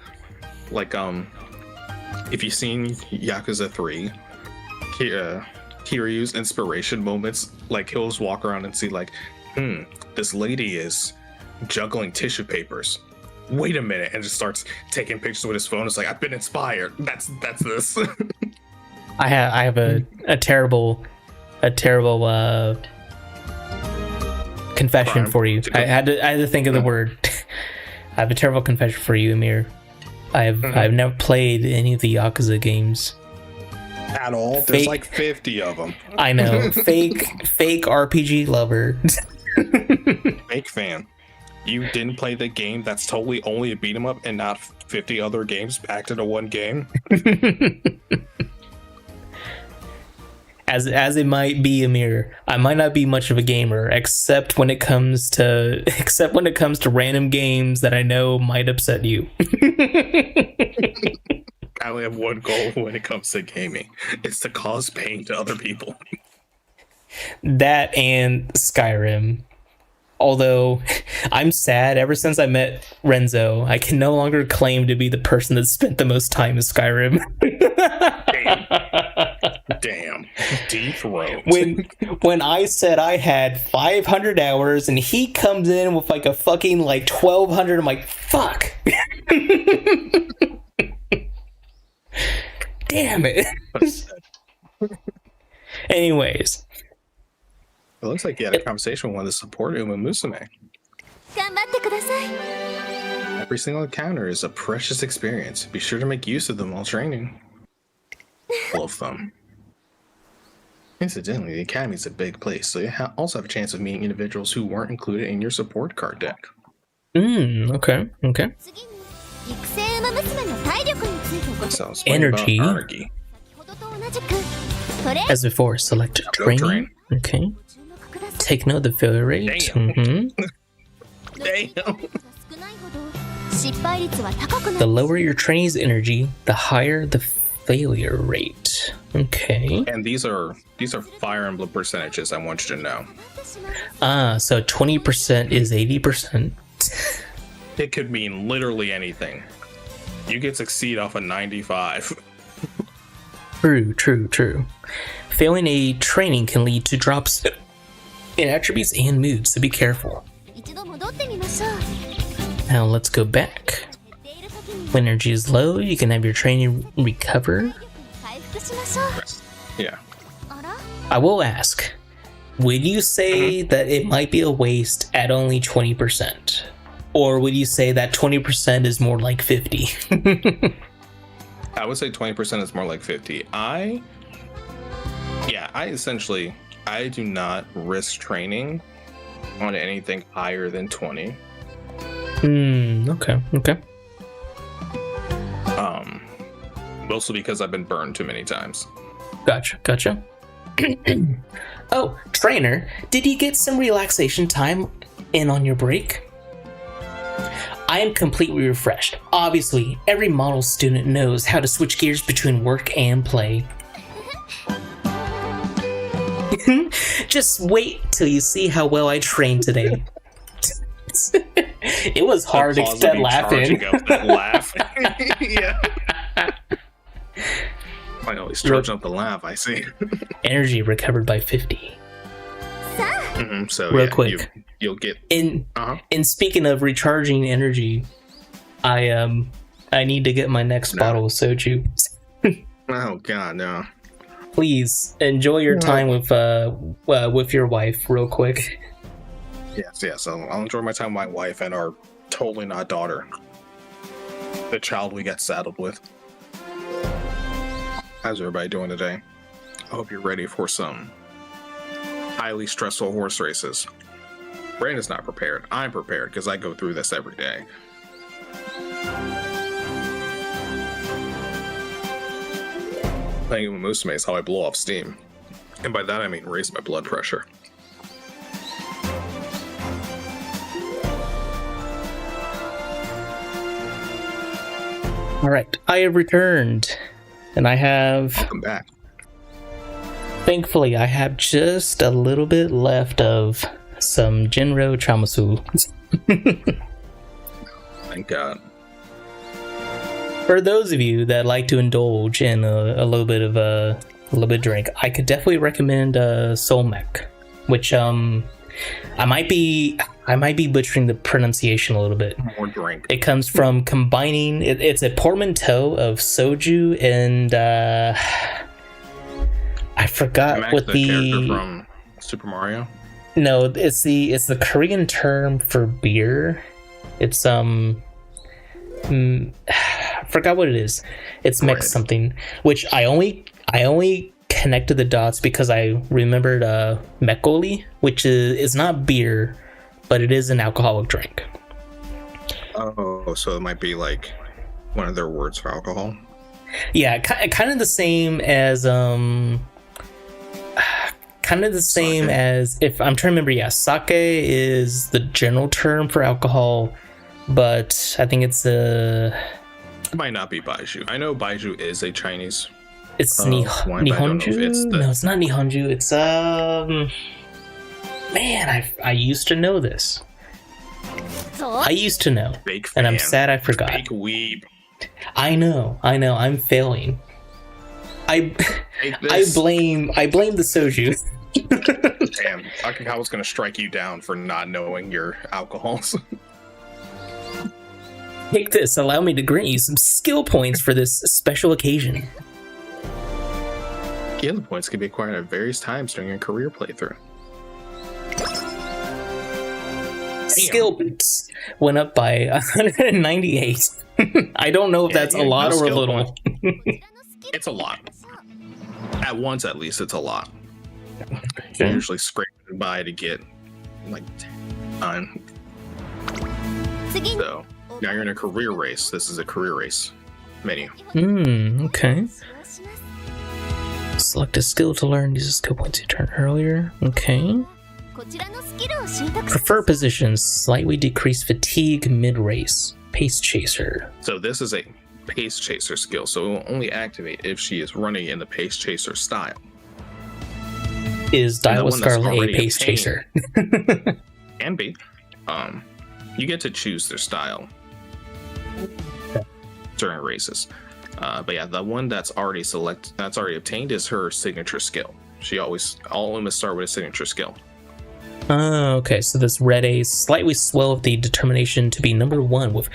if you've seen Yakuza 3, Kiryu's inspiration moments, like he'll just walk around and see like, this lady is juggling tissue papers. Wait a minute, and just starts taking pictures with his phone. It's like, I've been inspired. That's this. I have a terrible confession Crime. for you. I had to think of the word. I have a terrible confession for you, Amir. I've never played any of the Yakuza games. At all? There's like 50 of them. I know. Fake RPG lover. Fake fan. You didn't play the game that's totally only a beat 'em up and not 50 other games packed into one game? As it might be, Amir, I might not be much of a gamer, except when it comes to random games that I know might upset you. I only have one goal when it comes to gaming. It's to cause pain to other people. That and Skyrim. Although, I'm sad, ever since I met Renzo, I can no longer claim to be the person that spent the most time in Skyrim. Damn. Dethroned. When I said I had 500 hours and he comes in with like a fucking 1,200, I'm like, fuck. Damn it. Anyways. It looks like you had a conversation with one of the support Uma Musume. 頑張ってください。 Every single encounter is a precious experience. Be sure to make use of them while training. Love them. Incidentally, the Academy is a big place, so you also have a chance of meeting individuals who weren't included in your support card deck. Okay. 次に育成馬娘の体力についてご説 So, explain about Energy. Anarchy. ほどと同じくトレー As before, select Go training. train. Okay. ご注目ください。 Take note of the failure rate. Damn. Damn. 少ないほど失敗率は高くな The る。 lower your training's energy, the higher the failure rate. Okay. And these are Fire Emblem percentages I want you to know. So 20% is 80%. It could mean literally anything. You could succeed off a 95. True. Failing a training can lead to drops in attributes and moods, so be careful. 一度戻ってみましょう。 Now let's go back. 寝ている時に When energy is low, you can have your training recover. 回復しましょう。 Yeah. あら I will ask, would you say that it might be a waste at only 20%? Or would you say that 20% is more like 50? I would say 20% is more like 50. I do not risk training on anything higher than 20. Okay. Mostly because I've been burned too many times. Gotcha. Oh, trainer, did you get some relaxation time in on your break? I am completely refreshed. Obviously, every model student knows how to switch gears between work and play. Just wait till you see how well I trained today. It was hard to get that laugh in. That laugh. Yeah. I always charging up the laugh, I see. Energy recovered by 50. So real quick, you'll get in speaking of recharging energy, I need to get my next bottle of soju. Oh god, no. Please enjoy your time with your wife real quick. Yes. I'll enjoy my time with my wife and our totally not daughter. The child we got saddled with. How's everybody doing today? I hope you're ready for some highly stressful horse races. Brandon's not prepared. I'm prepared because I go through this every day. Playing with Musume is how I blow off steam. And by that I mean raise my blood pressure. Alright, I have returned. And I have... Welcome back. Thankfully, I have just a little bit left of some Jinro Chamasu. Thank God. For those of you that like to indulge in a little bit of drink, I could definitely recommend Solmec, which I might be butchering the pronunciation a little bit. More drink. It comes from combining. It's a portmanteau of soju and I forgot what the character from Super Mario. No, it's the Korean term for beer. It's I forgot what it is. It's mixed something, which I only connected the dots because I remembered Mekoli, which is not beer, but it is an alcoholic drink. Oh, so it might be like one of their words for alcohol. Yeah, kind of the same as as, if I'm trying to remember, yeah, sake is the general term for alcohol, but I think it's It might not be Baiju. I know Baiju is a Chinese. It's wine, Nihonju? No, it's not Nihonju. It's man, I used to know this. I used to know, and I'm sad I forgot. Fake weeb. I know. I'm failing. I blame the soju. Damn, I was gonna strike you down for not knowing your alcohols. Take this. Allow me to grant you some skill points for this special occasion. Skill points can be acquired at various times during your career playthrough. Skill points went up by 198. I don't know if that's a lot or a little. It's a lot. At once, at least, it's a lot. Okay. You usually scrape by to get like 10. So now you're in a career race. This is a career race menu. Okay. Select a skill to learn. Use a skill points you turned earlier. Okay. Prefer positions. Slightly decrease fatigue mid-race. Pace chaser. So this is a pace chaser skill. So it will only activate if she is running in the pace chaser style. Is Daiwa Scarlet a pace chaser? Can be. You get to choose their style during races. But yeah, the one that's already obtained is her signature skill. All Umas start with a signature skill. Okay, so this red A slightly swell with the determination to be number one with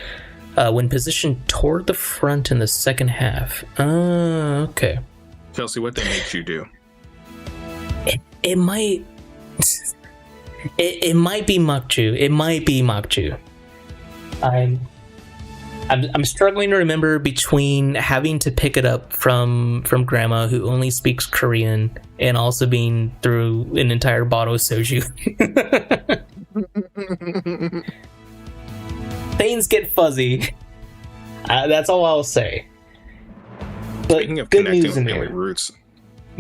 when positioned toward the front in the second half. Okay. Kelsey, what that makes you do? It might it might be Makju. It might be Makju. I'm struggling to remember between having to pick it up from grandma who only speaks Korean and also being through an entire bottle of soju. Things get fuzzy. That's all I'll say. But Speaking of good connecting news with in family here. roots.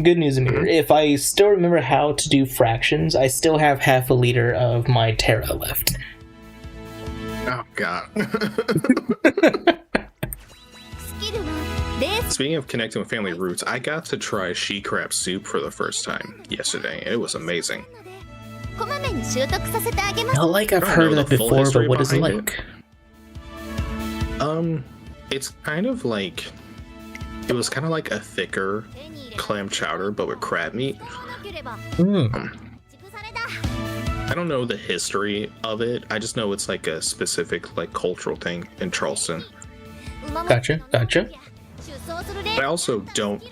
Good news in here. If I still remember how to do fractions, I still have half a liter of my Terra left. Oh god. Speaking of connecting with family roots, I got to try she crab soup for the first time yesterday. It was amazing. こまめに習得させてあげます。 Not like I've I don't heard know of the that full before, history but what is it behind like? It's kind of like, it was kind of like a thicker clam chowder, but with crab meat. I don't know the history of it. I just know it's like a specific like cultural thing in Charleston. Gotcha. But I also don't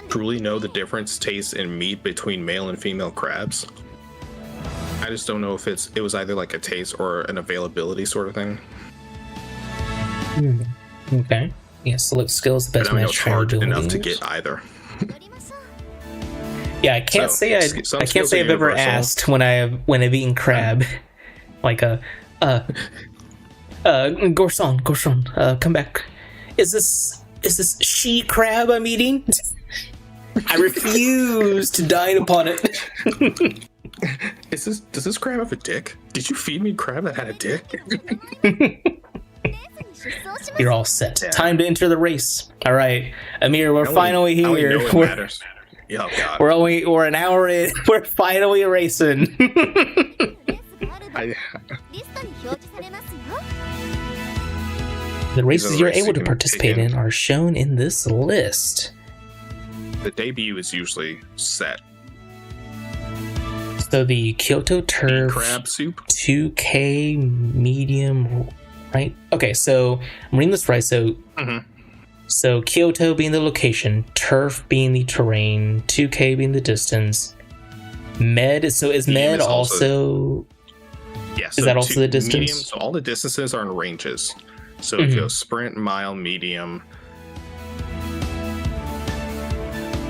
truly know the difference taste in meat between male and female crabs. I just don't know if it was either like a taste or an availability sort of thing. Okay. Yeah, select skills, the best But I know match it's hard trainability. enough to get either. Yeah, I can't say I can't say I've ever asked when I've eaten crab, like Gorson, come back. Is this she crab I'm eating? I refuse to dine upon it. Does this crab have a dick? Did you feed me crab that had a dick? You're all set. Yeah. Time to enter the race. All right, Amir, we're finally here. I know it matters. Oh God. We're an hour in. We're finally racing. The races you're able to participate in are shown in this list. The debut is usually set. So the Kyoto Turf crab soup 2K medium, right? Okay, so I'm reading this right. So, So Kyoto being the location, Turf being the terrain, 2K being the distance. Med. So is Med also? Yes. Is that also the distance? Medium, so all the distances are in ranges. So if you go sprint, mile, medium.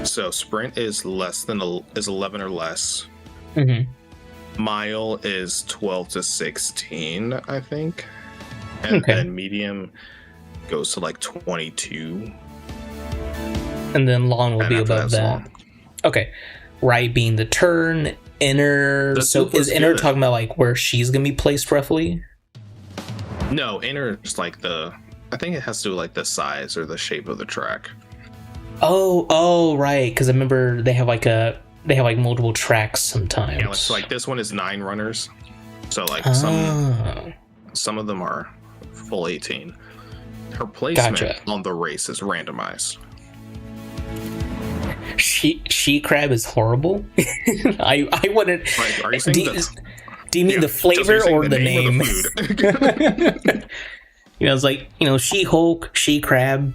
So sprint is less than 11 or less. Mile is 12 to 16, I think, and then medium goes to like 22, and then long will be above that. Long. Okay, right being the turn, inner. So is inner talking about like where she's gonna be placed roughly? No, inner is like I think it has to do with like the size or the shape of the track. Oh, right. Because I remember they have like multiple tracks sometimes. Yeah, so like this one is 9 runners, so like some of them are full 18. Her placement on the race is randomized. She crab is horrible. I wouldn't. Like, are you saying do you mean the flavor or the name? Or the food? It's like, She-Hulk, She-Crab.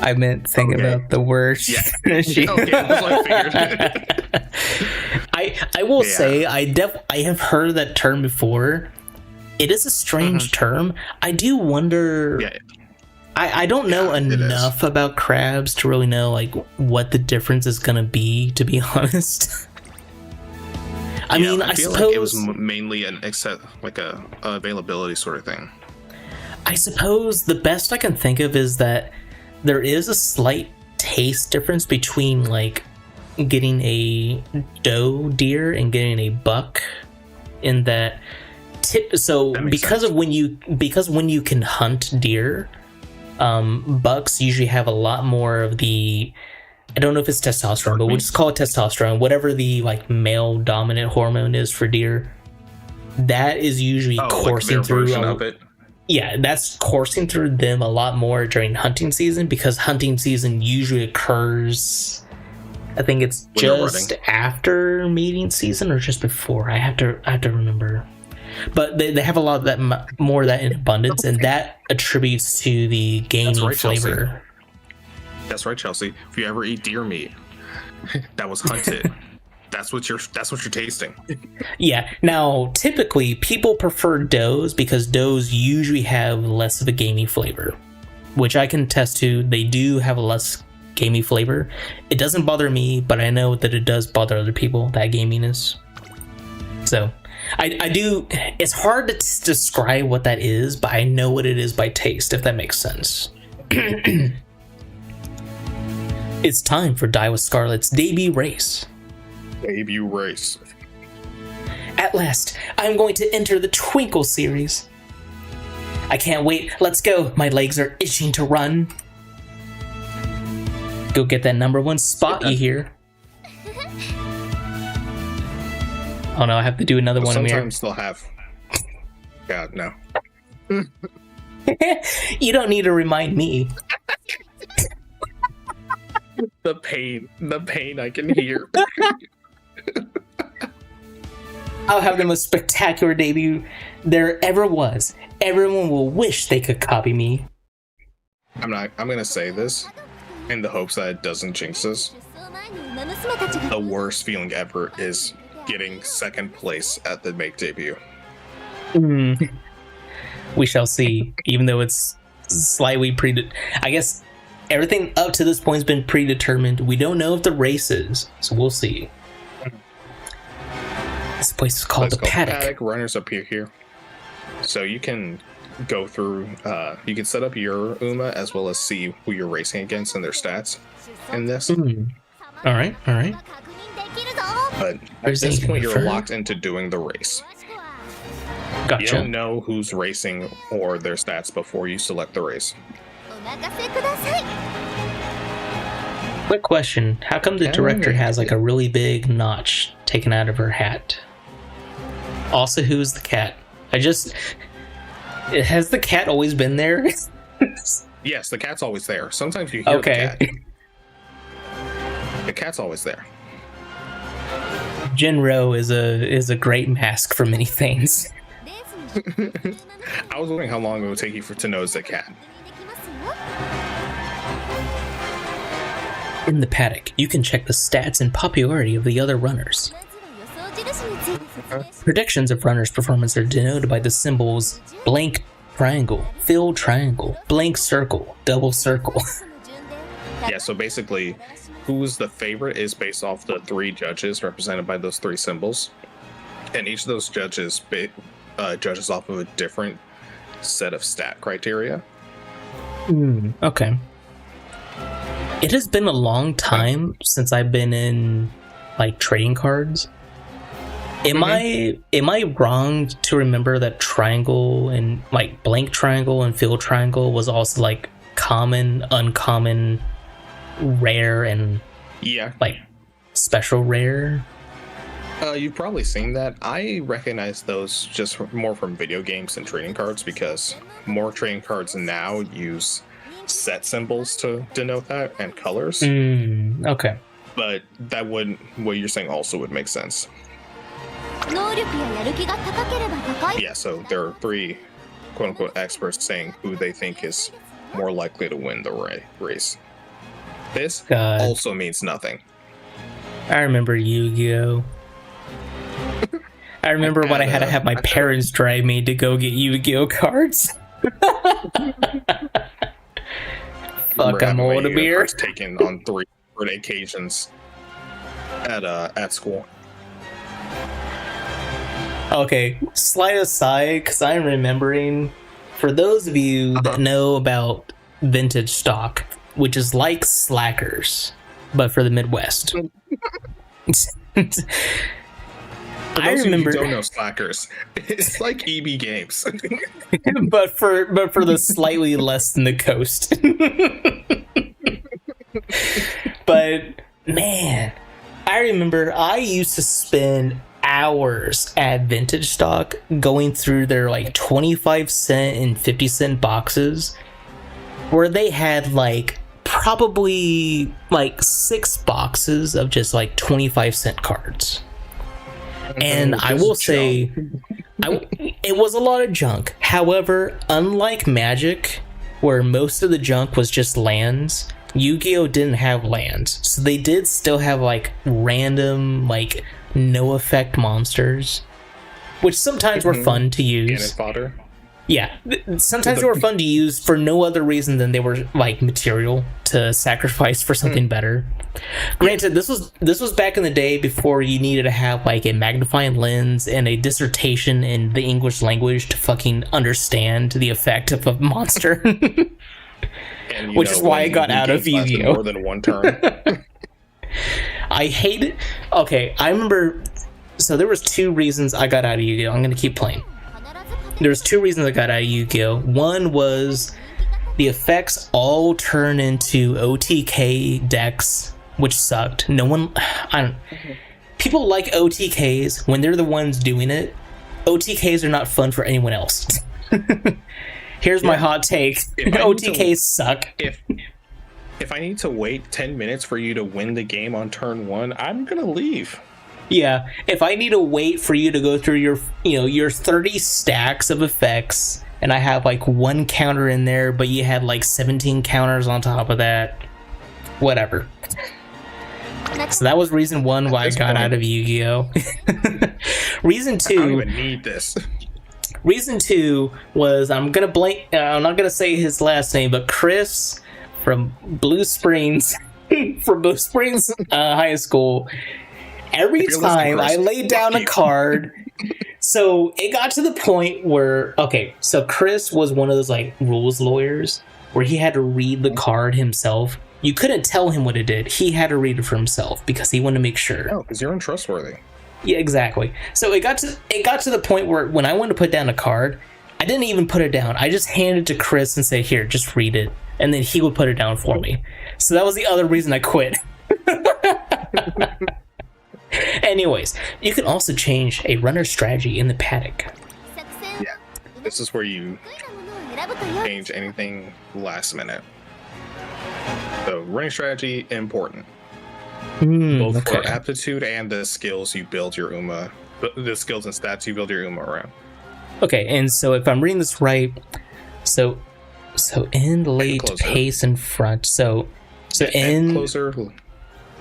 I meant thinking about the word. Yeah. I will say I have heard that term before. It is a strange term. I do wonder. Yeah. I don't know enough about crabs to really know like what the difference is gonna be. To be honest. I mean, I suppose like it was mainly a availability sort of thing. I suppose the best I can think of is that there is a slight taste difference between like getting a doe deer and getting a buck, in that because when you can hunt deer, bucks usually have a lot more of the, I don't know if it's testosterone, but we'll just call it testosterone, whatever the like male dominant hormone is for deer, that is usually coursing through of it. Yeah, that's coursing through them a lot more during hunting season, because hunting season usually occurs, I think it's just after mating season or just before. I have to remember. But they have a lot of that, more of that in abundance, and that attributes to the gamey flavor. Chelsea. That's right, Chelsea. If you ever eat deer meat that was hunted, that's what you're tasting. Yeah. Now, typically, people prefer does because does usually have less of a gamey flavor, which I can attest to. They do have a less gamey flavor. It doesn't bother me, but I know that it does bother other people, that gaminess. So, I do. It's hard to describe what that is, but I know what it is by taste, if that makes sense. It's time for Die with Scarlet's debut race. At last, I'm going to enter the Twinkle series. I can't wait. Let's go. My legs are itching to run. Go get that number one spot, you hear? Oh no, I have to do another one. Sometimes they'll have. God, no. You don't need to remind me. The pain I can hear. I'll have the most spectacular debut there ever was. Everyone will wish they could copy me. I'm gonna say this in the hopes that it doesn't jinx us. The worst feeling ever is getting second place at the make debut. We shall see. Even though it's slightly I guess everything up to this point has been predetermined. We don't know if the race is, so we'll see. This place is called the Paddock. Runners appear here, so you can go through. You can set up your Uma as well as see who you're racing against and their stats in this. All right. But at this point, you're locked into doing the race. Gotcha. You don't know who's racing or their stats before you select the race. Quick question: how come the director has like a really big notch taken out of her hat? Also, who's the cat? Has the cat always been there? Yes, the cat's always there. Sometimes you hear the cat. The cat's always there. Jinro is a great mask for many things. I was wondering how long it would take you to notice the cat. In the paddock, you can check the stats and popularity of the other runners. Predictions of runners' performance are denoted by the symbols blank triangle, filled triangle, blank circle, double circle. Yeah, so basically, who's the favorite is based off the three judges represented by those three symbols. And each of those judges judges off of a different set of stat criteria. Okay. It has been a long time since I've been in like trading cards. Am I wrong to remember that triangle and like blank triangle and filled triangle was also like common, uncommon, rare, and like special rare? You've probably seen that. I recognize those just more from video games and trading cards because more trading cards now use set symbols to denote that and colors. Okay. But that would, what you're saying also would make sense. Yeah, so there are three quote-unquote experts saying who they think is more likely to win the race. This also means nothing. I remember Yu-Gi-Oh! I remember when I had to have my parents drive me to go get Yu-Gi-Oh! Cards. Fuck, I'm old a beer. Taken on 3 different occasions at school. Okay, slight aside, because I'm remembering, for those of you that know about vintage stock, which is like Slackers, but for the Midwest. I remember. Don't know Slackers. It's like EB Games, but for the slightly less than the coast. But man, I remember I used to spend hours at vintage stock going through their like 25-cent and 50-cent boxes, where they had like probably like 6 boxes of just like 25-cent cards. And I will say, it was a lot of junk. However, unlike Magic, where most of the junk was just lands, Yu-Gi-Oh! Didn't have lands. So they did still have like random, like no effect monsters, which sometimes were fun to use. Cannon fodder. Yeah, sometimes they were fun to use for no other reason than they were like material to sacrifice for something better. Granted, this was back in the day before you needed to have like a magnifying lens and a dissertation in the English language to fucking understand the effect of a monster. And, which is why I got out of Yu-Gi-Oh! More than one turn. I hate it. Okay, I remember. So there was 2 reasons I got out of Yu-Gi-Oh! I'm gonna keep playing. There's 2 reasons I got out of Yu-Gi-Oh! One was the effects all turn into OTK decks, which sucked. No one, people like OTKs when they're the ones doing it. OTKs are not fun for anyone else. Here's my hot take. OTKs suck. If I need to wait 10 minutes for you to win the game on turn 1, I'm gonna leave. Yeah, if I need to wait for you to go through your 30 stacks of effects, and I have like 1 counter in there, but you had like 17 counters on top of that, whatever. So that was reason 1 why I got out of Yu-Gi-Oh. Reason 2. I don't even need this. Reason 2 was I'm not gonna say his last name, but Chris from Blue Springs, High School. Every time I laid down a card, so it got to the point where, okay, so Chris was one of those like rules lawyers where he had to read the card himself. You couldn't tell him what it did. He had to read it for himself because he wanted to make sure. Oh, because you're untrustworthy. Yeah, exactly. So it got to the point where when I wanted to put down a card, I didn't even put it down. I just handed it to Chris and said, "Here, just read it," and then he would put it down for me. So that was the other reason I quit. Anyways, you can also change a runner strategy in the paddock. Yeah, this is where you change anything last minute. So running strategy, important. Both for aptitude and the skills you build your Uma, the skills and stats you build your Uma around. Okay, and so if I'm reading this right, so in late pace and front. So in closer,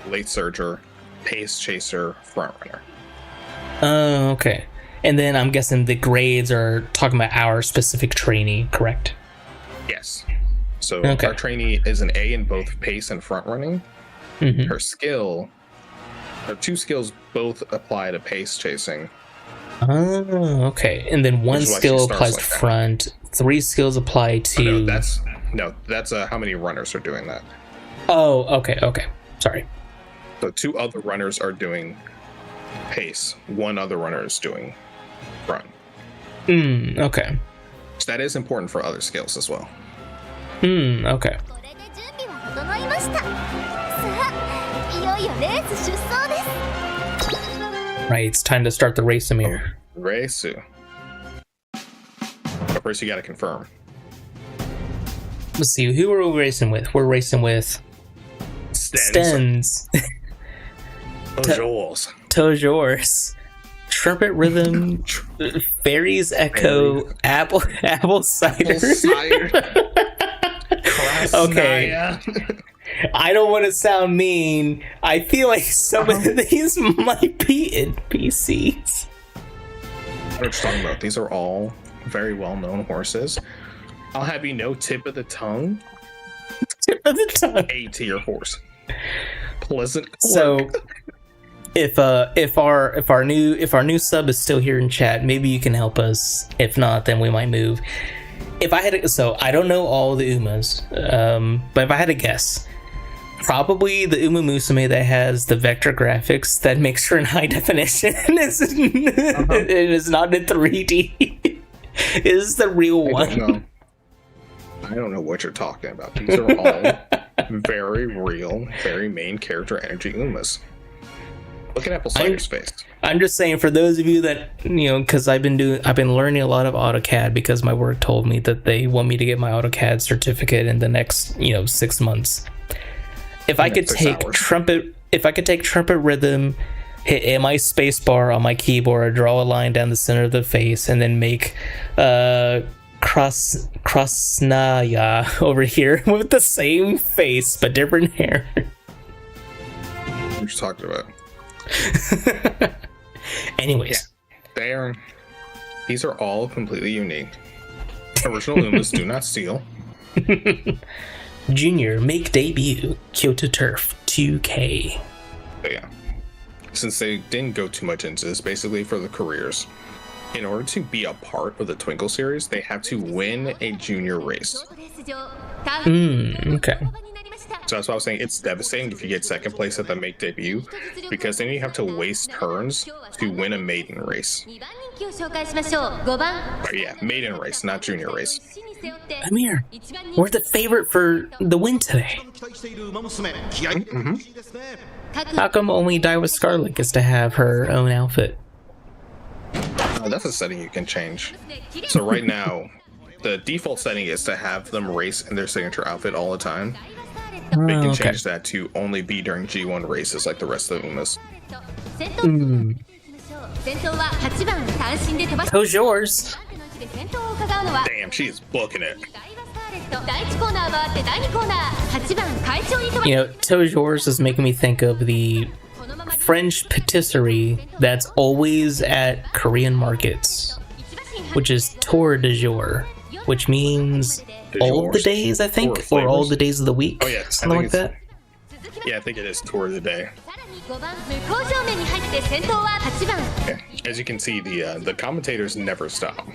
late surger, pace chaser, front runner. Oh, okay. And then I'm guessing the grades are talking about our specific trainee, correct? Yes. So our trainee is an A in both pace and front running. Mm-hmm. Her 2 skills both apply to pace chasing. Oh, okay. And then 1 skill applies to front. 3 skills apply to. That's how many runners are doing that. Oh, okay. Sorry. So 2 other runners are doing pace. 1 other runner is doing front. Okay. So that is important for other skills as well. Okay. Right, it's time to start the race, Amir. Race. But first you gotta confirm. Let's see, who are we racing with? We're racing with Stens. Tojors. Trumpet Rhythm, Fairies Echo, Apple Cider. Okay. I don't want to sound mean. I feel like some of these might be NPCs. What are you talking about? These are all very well-known horses. I'll have you know, tip of the tongue. A tier horse. Pleasant Quirk. So, if our new sub is still here in chat, maybe you can help us. If not, then we might move. If I had so I don't know all the Umas, but if I had to guess, probably the Uma Musume that has the vector graphics that makes her in high definition it is not in 3D. Is the real one? I don't know what you're talking about. These are all very real, very main character energy Umas. Look at Apple Cider's face. I'm just saying, for those of you that, because I've been learning a lot of AutoCAD because my work told me that they want me to get my AutoCAD certificate in the next 6 months. If I could take trumpet rhythm, hit MI spacebar on my keyboard, draw a line down the center of the face, and then make Krasnaya over here with the same face but different hair. What are you talking about? Anyways, these are all completely unique. Original Umas do not steal. Junior make debut Kyoto Turf 2K. But yeah, since they didn't go too much into this, basically for the careers, in order to be a part of the Twinkle series, they have to win a junior race. Okay. So that's why I was saying it's devastating if you get second place at the make debut, because then you have to waste turns to win a maiden race. But yeah, maiden race, not junior race. Amir, we're the favorite for the win today. How come only Daiwa Scarlet gets to have her own outfit? That's a setting you can change. So right now, the default setting is to have them race in their signature outfit all the time. They can change that to only be during G1 races like the rest of the Umas. How's yours? Damn, she's booking it. You know, Toes Yours is making me think of the French patisserie that's always at Korean markets, which is Tour de Jour, which means all the days, I think, or all the days of the week, something like that. Yeah, I think it is Tour of the Day. Okay. As you can see, the commentators never stop.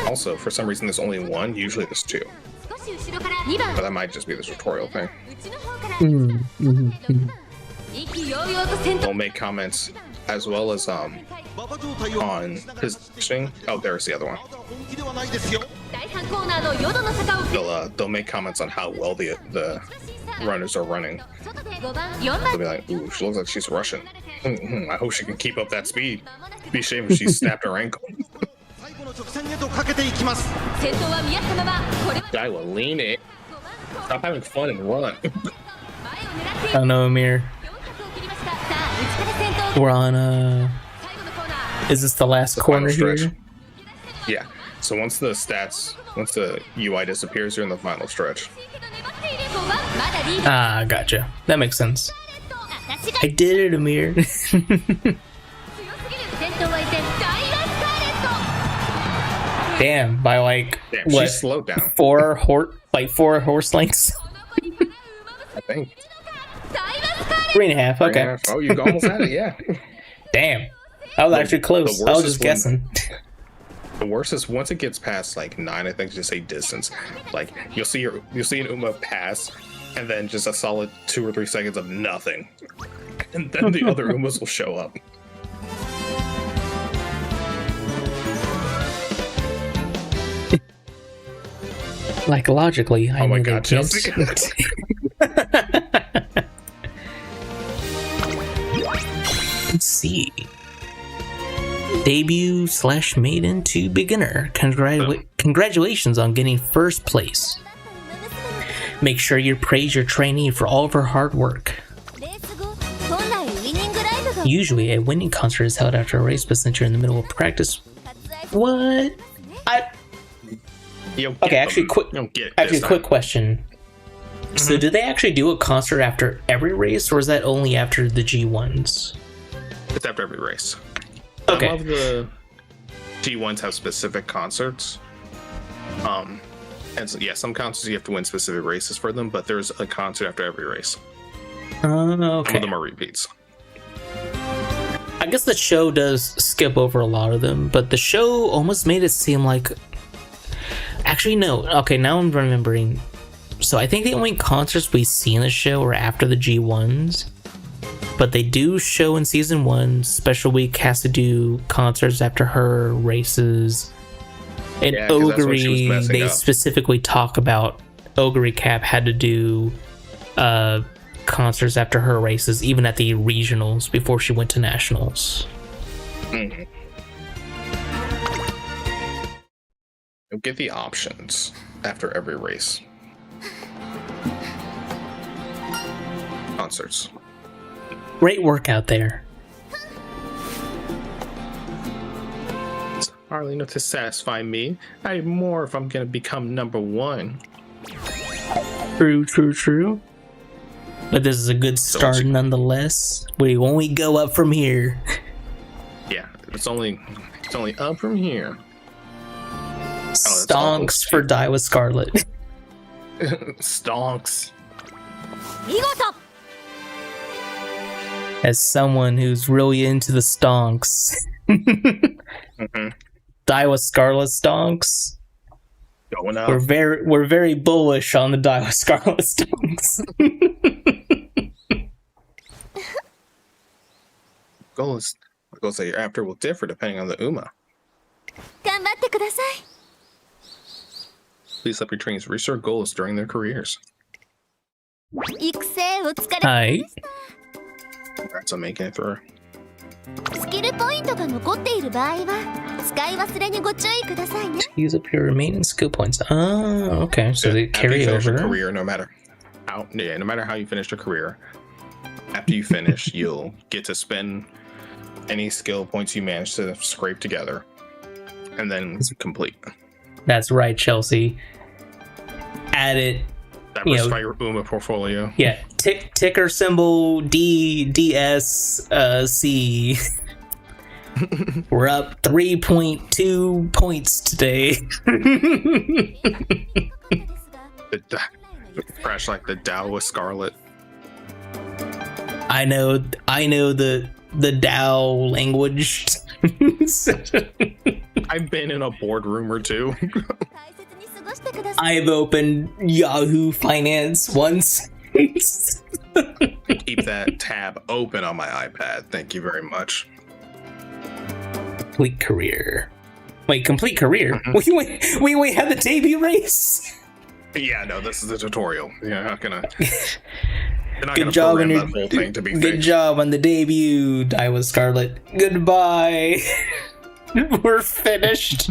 Also, for some reason, there's only one. Usually there's two. But that might just be the tutorial thing. They'll make comments as well as on positioning. Oh, there's the other one. They'll make comments on how well the runners are running. They'll be like, "Ooh, she looks like she's Russian. I hope she can keep up that speed. It'd be a shame if she snapped her ankle." Daiwa, lean it. Stop having fun and run. I don't know, Amir. We're on, is this the last corner here? Yeah. So once the UI disappears, you're in the final stretch. Ah, gotcha. That makes sense. I did it, Amir. Damn, by what? She slowed down. Four horse lengths. I think 3.5. Okay. 3.5. Oh, you almost had it. Yeah. Damn, I was actually close. I was just guessing. The worst is once it gets past like 9, I think, just say distance. Like you'll see an Uma pass, and then just a solid 2 or 3 seconds of nothing, and then the other Umas will show up. Like logically, I my knew God, they Chelsea. Let's see. Debut / maiden to beginner. Congratulations on getting first place. Make sure you praise your trainee for all of her hard work. Usually, a winning concert is held after a race, but since you're in the middle of practice, what? Okay, actually, quick question. So, do they actually do a concert after every race, or is that only after the G1s? It's after every race. Okay. Some of the G1s have specific concerts. And so, yeah, some concerts you have to win specific races for them, but there's a concert after every race. Okay. Some of them are repeats. I guess the show does skip over a lot of them, but the show almost made it seem like... Actually, no. Okay, now I'm remembering. So I think the only concerts we see in the show are after the G1s. But they do show in season 1, Special Week has to do concerts after her races. In Ogre, they specifically talk about Ogre Cap had to do concerts after her races, even at the regionals before she went to nationals. Mm-hmm. You'll get the options after every race. Concerts. Great work out there. It's hardly enough to satisfy me. I need more if I'm gonna become number 1. True. But this is a good start nonetheless. When we go up from here. Yeah, it's only up from here. Stonks for Daiwa Scarlet. Stonks. As someone who's really into the stonks. Daiwa Scarlet stonks. Going up. We're very bullish on the Daiwa Scarlet stonks. Goals that you're after will differ depending on the Uma. Please help your trainees reach their goals during their careers. 育成お疲れ Hi. Congrats on making it through. スキルポイントが残っている場合は使い忘れにご注意くださいね Use up your remaining skill points. Oh, okay. So they After you carry finish your over. career, no matter how you finish your career, after you finish, you'll get to spend any skill points you manage to scrape together, and then complete. That's right, Chelsea. Add it. Diversify your Uma portfolio. Yeah. Ticker symbol DSC. We're up 3.2 points today. Fresh like the Dow with Scarlet. I know the Dow language. I've been in a boardroom or two. 大切に過ごしてください I've opened Yahoo Finance once. Keep that tab open on my iPad. Thank you very much. Complete career. Wait, complete career? Mhm. We had the debut race. Yeah, no, this is a tutorial. You're not gonna. You're not Good gonna job program on that whole thing to be Good fake. job on the debut, I was Scarlet. Goodbye. We're finished.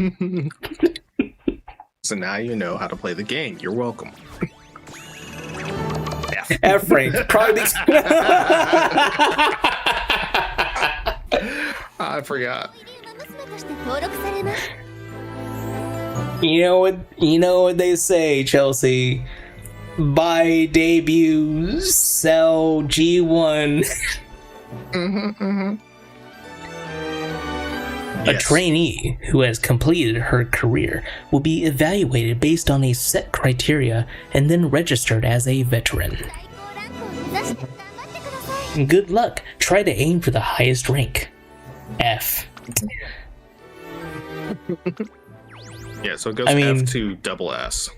So now you know how to play the game. You're welcome. F rank. Probably. I forgot. 娘として登録されます You know what they say, Chelsea. Buy debuts, sell G1. A Yes. trainee who has completed her career will be evaluated based on a set criteria and then registered as a veteran. 最高ランクを目指して頑張ってください Good luck. Try to aim for the highest rank. F. Yeah, so it goes I mean- F to double S.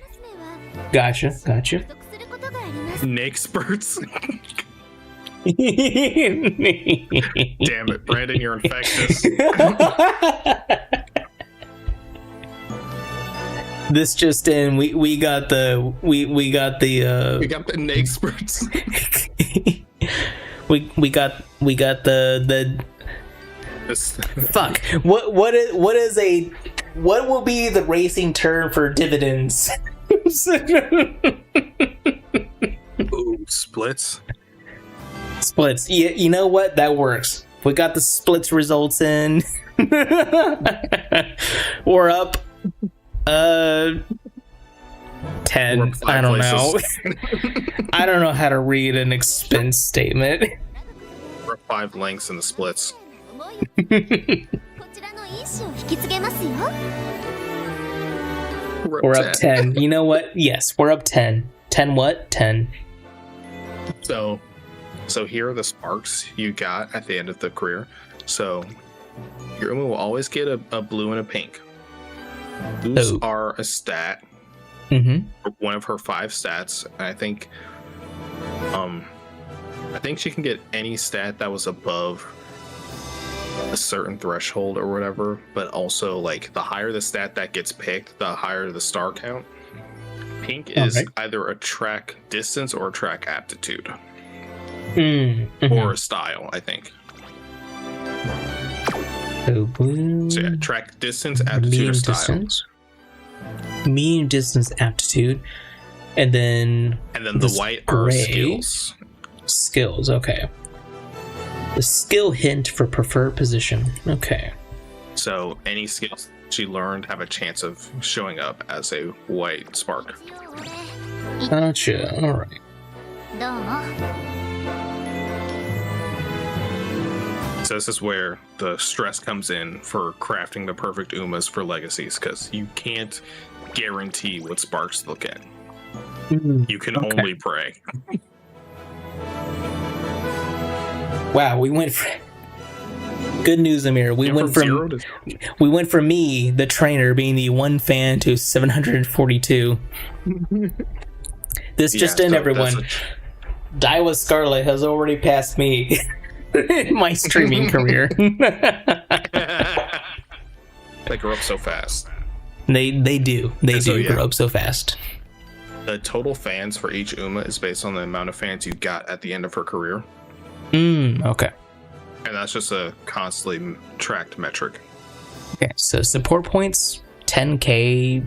娘は Gotcha. 取得することがあります Nexperts. Damn Damn it, Brandon, you're infectious. This just in, we got the We got the Nexperts. we got the This- fuck. What will be the racing term for dividends? Ooh, splits. Splits. Yeah, you know what? That works. We got the splits results in. We're up 10. We're up 5 I don't know. places. I don't know how to read an expense statement. We're up 5 lengths in the splits. 思いこちらの因子を引き継げますよ We're up 10. You know what? Yes, we're up 10. 10 what? 10. So here are the sparks you got at the end of the career. So your Uma will always get a blue and a pink. Blues Oh. are a stat, Mm-hmm. one of her 5 stats. And I think she can get any stat that was above a certain threshold or whatever, but also like the higher the stat that gets picked, the higher the star count. Pink is Okay. either a track distance or a track aptitude. Mm-hmm. Or a style, I think. So blue. So yeah, track distance, aptitude, Medium or style. distance. Medium distance aptitude. And then And then the This white are gray. skills. skills. Okay. The skill hint for preferred position. Okay. So any skills she learned have a chance of showing up as a white spark. 俺 Gotcha. Alright. どうも So this is where the stress comes in for crafting the perfect Umas for legacies, because you can't guarantee what sparks they'll get. You can Okay. only pray. Wow, we went for good news, Amir. We Yeah, went from 0 to we went from me, the trainer, being the one fan to 742. This just Yeah, in, so everyone. that's Daiwa Scarlet has already passed me in my streaming career. They grow up so fast. They do So, grow up so fast. The total fans for each Uma is based on the amount of fans you got at the end of her career. Okay. And that's just a constantly tracked metric. Okay, so support points, 10k.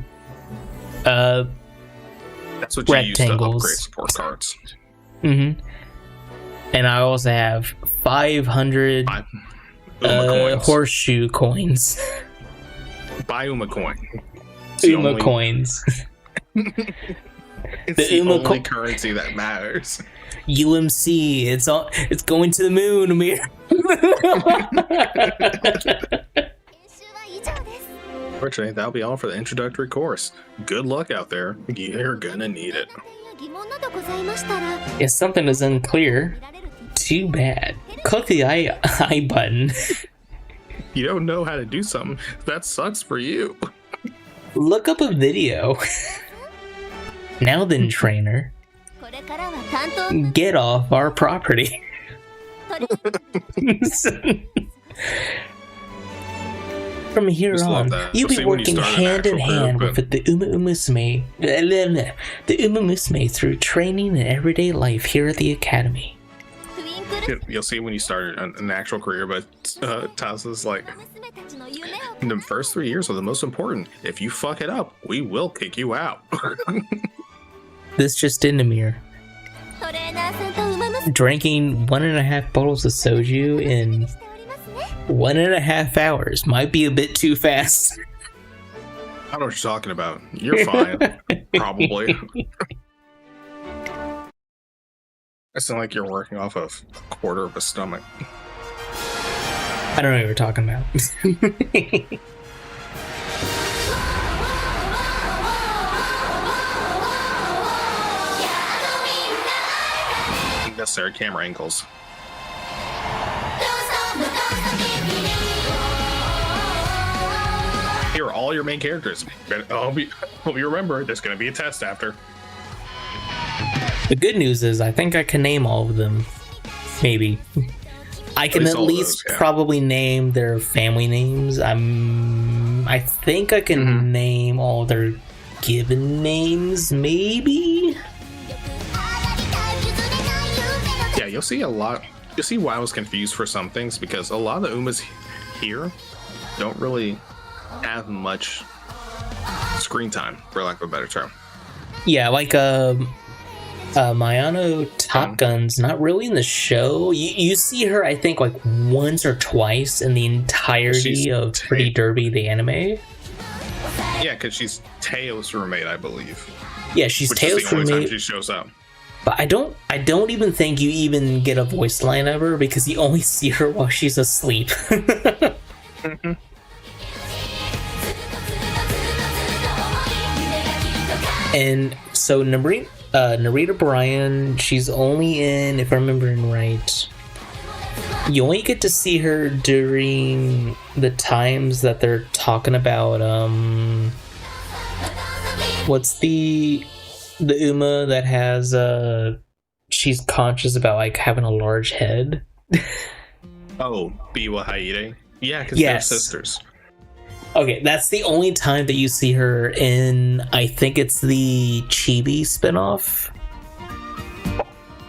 That's what you use to rectangles. upgrade support cards. And I also have 500 Uma coins. horseshoe coins. Buy Uma coin. It's the Uma only- coins. It's The the Uma only currency that matters. UMC. It's going to the moon, Amir. 練習は以上です Fortunately, that'll be all for the introductory course. Good luck out there. You're gonna need it. 疑問などございましたら If something is unclear, 見られる too bad. Click the I button. You don't know how to do something. That sucks for you. Look up a video. Now then, trainer, これからは担当 get off our property. 取り From here Just love on, that. you'll So be see when you working start an hand in actual hand group, with the Musume, the Musume through training and everyday life here at the academy. トゥインクル You'll see when you start an actual career, but Tasa's like, 娘たちの夢を the first 3 years are the most important. If you fuck it up, we will kick you out. This just in, Amir. トレーナーさんと馬娘 Drinking 1.5 bottles of soju in しておりますね 1.5 hours might be a bit too fast. I don't know what you're talking about. You're fine. Probably. I sound like you're working off of a quarter of a stomach. I don't know what you're talking about. Necessary camera angles. Here are all your main characters. Hope you remember, there's going to be a test after. The good news is I think I can name all of them. Maybe. I can least at all of least those, yeah. probably name their family names. I think I can name all their given names, maybe? Yeah, you'll see a lot. You'll see why I was confused for some things, because a lot of the Umas here don't really have much screen time, for lack of a better term. Yeah, like Mayano Top Gun's not really in the show. You see her, I think, like once or twice in the entirety She's of Pretty Derby, the anime. Yeah, because she's Teo's roommate, I believe. Yeah, she's Which Teo's is the only time roommate. she shows up. But I don't even think you even get a voice line of her because you only see her while she's asleep. And so Narita Bryan, she's only in, if I'm remembering right, you only get to see her during the times that they're talking about what's the Uma that has she's conscious about like having a large head. Oh, Biwa Haide? Yeah, because Yes. they're sisters. Okay, that's the only time that you see her in, I think it's the Chibi spinoff.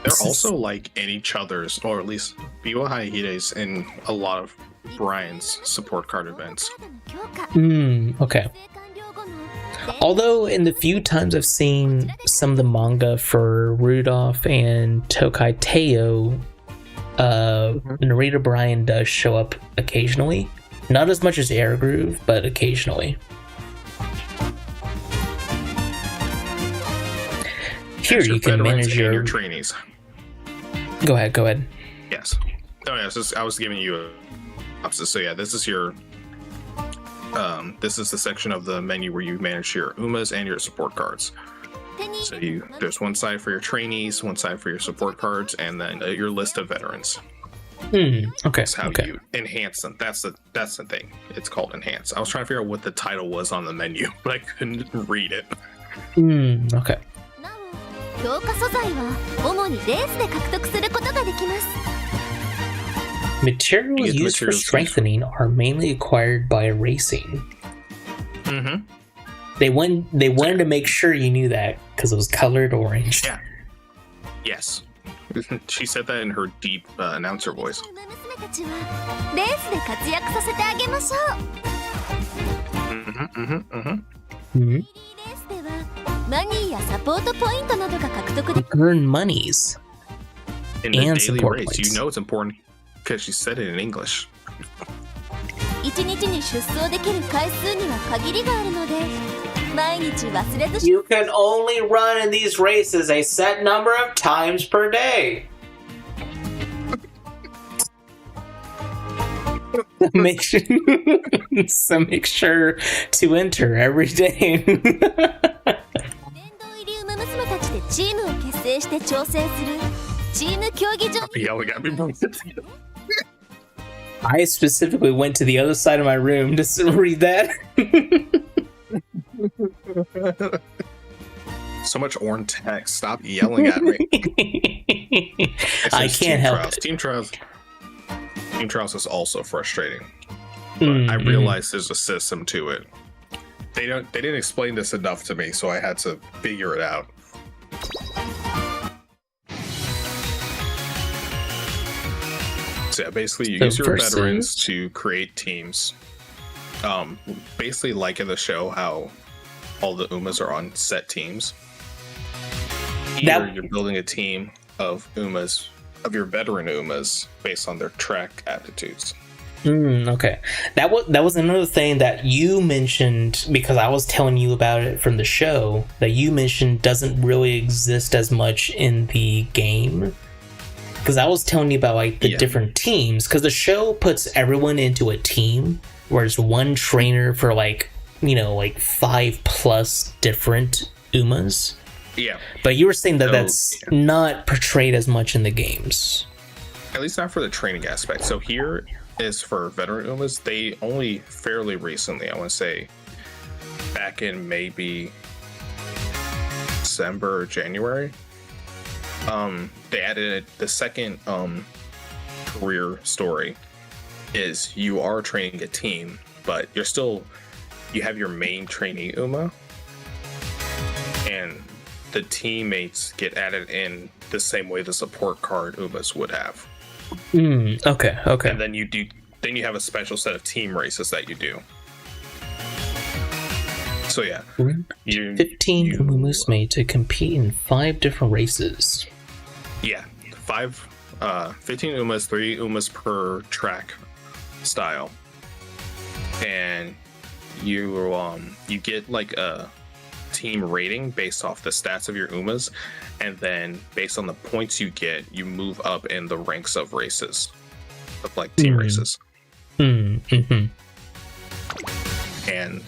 They're also like in each other's, or at least Biwa Haide's in a lot of Brian's support card events. 強化 Okay. 生完了後の Although in the few times I've seen some of the manga for Rudolph and Tokai Teo, Narita Bryan does show up occasionally. Not as much as Air Groove, but occasionally. Here As you can veterans manage and your... trainees. Go ahead. Yes. Oh, yes. I was giving you a opposite. So yeah, this is your. This is the section of the menu where you manage your Umas and your support cards. 手に So 入れた there's one side for your trainees, one side for your support cards, and then your list of veterans. Okay. That's how Okay. you enhance them. That's the thing. It's called enhance. I was trying to figure out what the title was on the menu, but I couldn't read it. Okay. なお強化素材は主にレースで獲得することができます Materials You get used for materials used- strengthening are mainly acquired by racing. Mm-hmm. They wanted to make sure you knew that because it was colored orange. Yeah. Yes. She said that in her deep announcer voice. 馬娘たちはレースで活躍させてあげましょう。Mm-hmm. レースではマニーやサポートポイントなどが獲得でき Earn monies. In the And daily support race, points. you know it's important because she said it in English. 1日に出走できる回数には限りがあるので毎日忘れずし You can only run in these races a set number of times per day. make sure to enter every day. 殿堂入り馬娘たちでチームを結成して調整するチーム競技場 Yelling at me. I specifically went to the other side of my room to read that. So much orange text. Stop yelling at me. I can't help it. Team trials is also frustrating. But I realize there's a system to it. They didn't explain this enough to me, so I had to figure it out. So yeah, basically you use your veterans to create teams. Basically like in the show how all the Umas are on set teams. Here you're building a team of Umas, of your veteran Umas, based on their track aptitudes. Okay. That was another thing that you mentioned, because I was telling you about it from the show, that you mentioned doesn't really exist as much in the game. Because I was telling you about like the different teams, because the show puts everyone into a team, where it's one trainer for like 5+ different Umas. Yeah. But you were saying that that's not portrayed as much in the games. At least not for the training aspect. So here is for veteran Umas. They only fairly recently, I want to say, back in maybe December or January, they added the second career story is you are training a team, but you have your main trainee Uma, and the teammates get added in the same way the support card Umas would have. Okay. And then you have a special set of team races that you do. So yeah, 15 Uma Musume to compete in 5 different races. Yeah, 15 Umas, 3 Umas per track style, and you get like a team rating based off the stats of your Umas, and then based on the points you get, you move up in the ranks of races, of like team races. Mm-hmm. And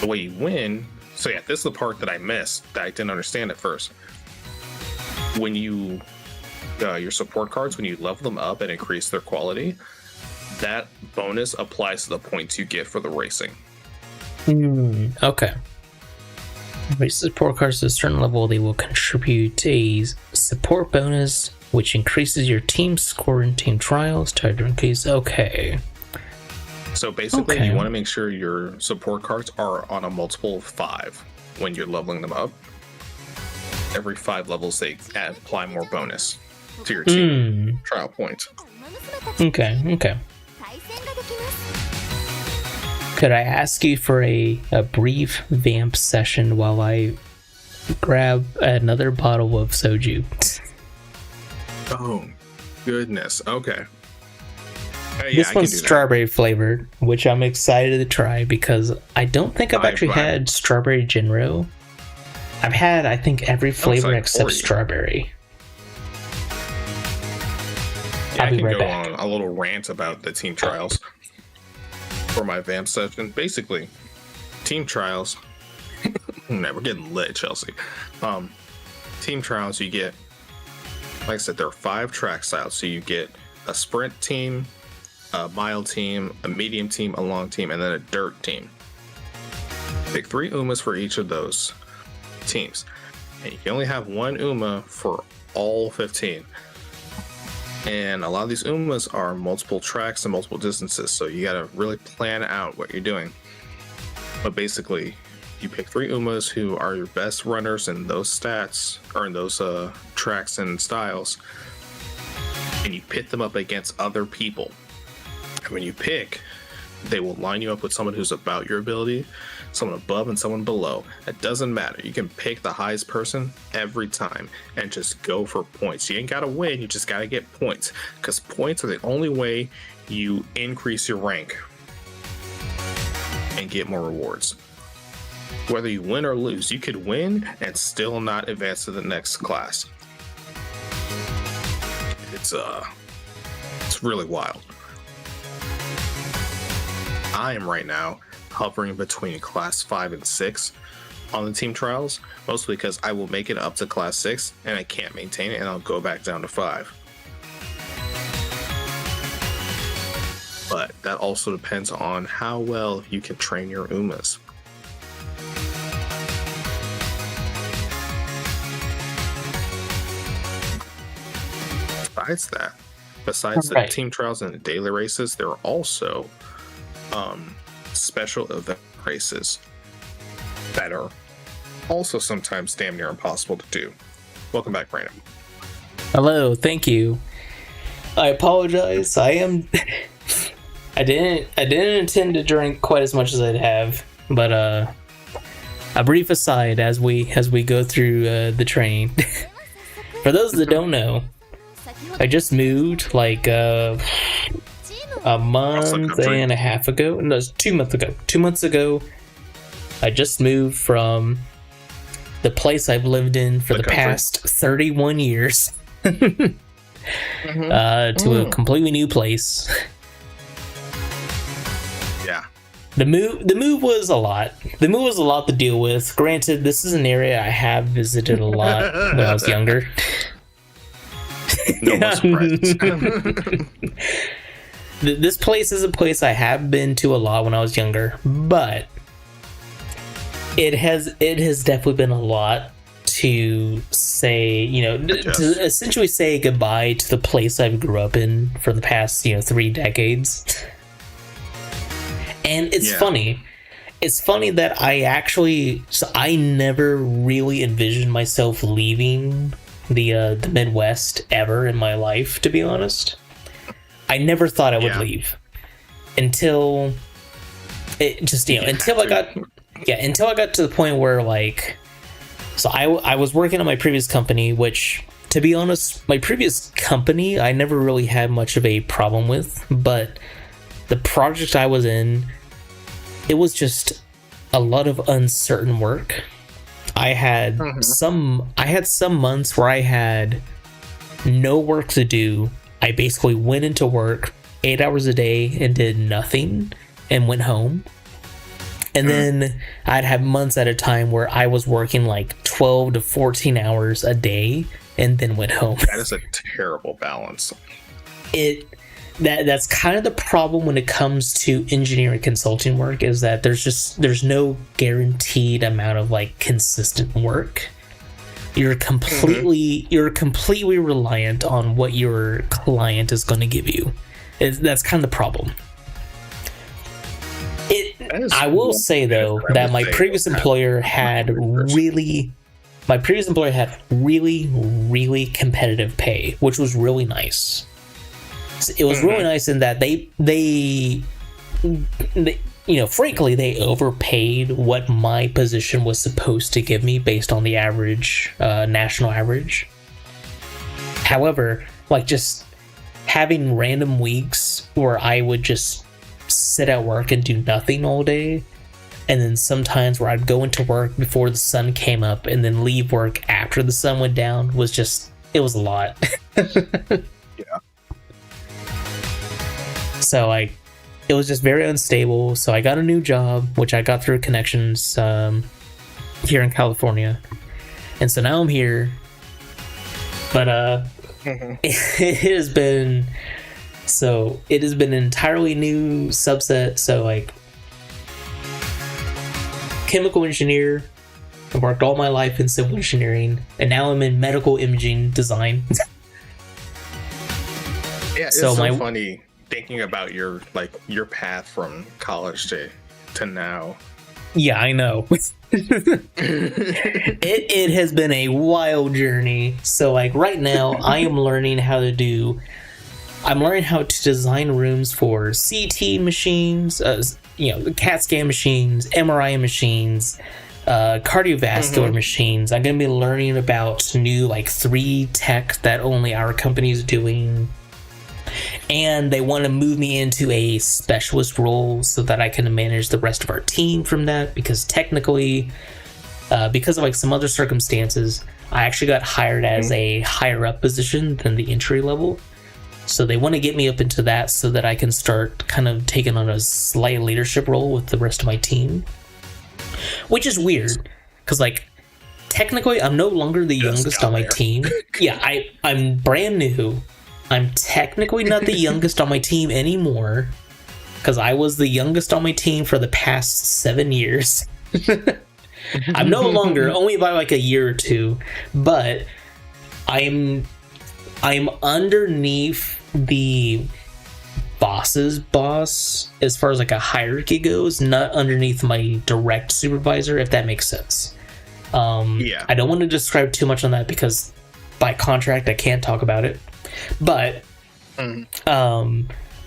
the way you win. So yeah, this is the part that I missed, that I didn't understand at first. When you your support cards, when you level them up and increase their quality, that bonus applies to the points you get for the racing. Okay. Race support cards to a certain level, they will contribute a support bonus, which increases your team score in team trials. Okay. So basically, you want to make sure your support cards are on a multiple of 5 when you're leveling them up. Every 5 levels, they apply more bonus to your team trial points. Okay. Could I ask you for a brief vamp session while I grab another bottle of soju? Oh, goodness. Okay. This one's strawberry flavored, which I'm excited to try because I don't think I've actually had strawberry Jinro. I've had, I think, every flavor except strawberry. Yeah, I can go on a little rant about the team trials for my vamp session. Basically, team trials. We're getting lit, Chelsea. Team trials, you get, like I said, there are 5 track styles. So you get a sprint team, a mile team, a medium team, a long team, and then a dirt team. Pick 3 Umas for each of those teams. And you can only have 1 Uma for all 15. And a lot of these Umas are multiple tracks and multiple distances, so you gotta really plan out what you're doing. But basically, You pick 3 Umas who are your best runners in those stats, or in those tracks and styles, and you pit them up against other people. And when you pick, they will line you up with someone who's about your ability, someone above and someone below. It doesn't matter. You can pick the highest person every time and just go for points. You ain't gotta win, you just gotta get points, because points are the only way you increase your rank and get more rewards. Whether you win or lose, you could win and still not advance to the next class. It's really wild. I am right now hovering between class 5 and 6 on the team trials, mostly because I will make it up to class 6 and I can't maintain it, and I'll go back down to 5. But that also depends on how well you can train your Umas. Besides the team trials and the daily races, there are also special event races that are also sometimes damn near impossible to do. Welcome back, Brandon. Hello, thank you. I apologize. I didn't intend to drink quite as much as I'd have, but a brief aside as we go through the training. For those that don't know, I just moved like a month and a half ago. No, it was 2 months ago. 2 months ago, I just moved from the place I've lived in for the past 31 years to a completely new place. Yeah. The move was a lot. The move was a lot to deal with. Granted, this is an area I have visited a lot when I was younger. No more surprises. This place is a place I have been to a lot when I was younger, but it has definitely been a lot to say, to essentially say goodbye to the place I grew up in for the past, 3 decades. And it's funny. It's funny that I never really envisioned myself leaving the Midwest ever in my life, to be honest. I never thought I would leave until it just, until I got to the point where I was working on my previous company, which, to be honest, my previous company I never really had much of a problem with, but the project I was in, it was just a lot of uncertain work. I had some months where I had no work to do. I basically went into work 8 hours a day and did nothing and went home. And then I'd have months at a time where I was working like 12 to 14 hours a day and then went home. That is a terrible balance. That's kind of the problem when it comes to engineering consulting work, is that there's no guaranteed amount of consistent work. You're completely reliant on what your client is going to give you. That's kind of the problem. I will say though that my previous employer had really competitive pay, which was really nice. It was really nice in that they frankly, they overpaid what my position was supposed to give me based on the average, national average. However, just having random weeks where I would just sit at work and do nothing all day, and then sometimes where I'd go into work before the sun came up and then leave work after the sun went down, it was a lot. Yeah. So it was just very unstable. So I got a new job, which I got through connections here in California, and so now I'm here. But it has been an entirely new subset. So chemical engineer. I worked all my life in civil engineering, and now I'm in medical imaging design. Yeah, it's so funny thinking about your path from college to now. Yeah, I know. it has been a wild journey. So like right now, I'm learning how to design rooms for CT machines, CAT scan machines, MRI machines, cardiovascular machines. I'm going to be learning about new like 3 tech that only our company is doing. And they want to move me into a specialist role so that I can manage the rest of our team from that, because technically, because of like some other circumstances, I actually got hired as a higher up position than the entry level. So they want to get me up into that so that I can start kind of taking on a slight leadership role with the rest of my team. Which is weird, because like technically I'm no longer the youngest on my team. Yeah, I'm brand new. I'm technically not the youngest on my team anymore, because I was the youngest on my team for the past 7 years. I'm no longer, only by like a year or two, but I'm underneath the boss's boss as far as like a hierarchy goes, not underneath my direct supervisor, if that makes sense. I don't want to describe too much on that because by contract I can't talk about it. But I'm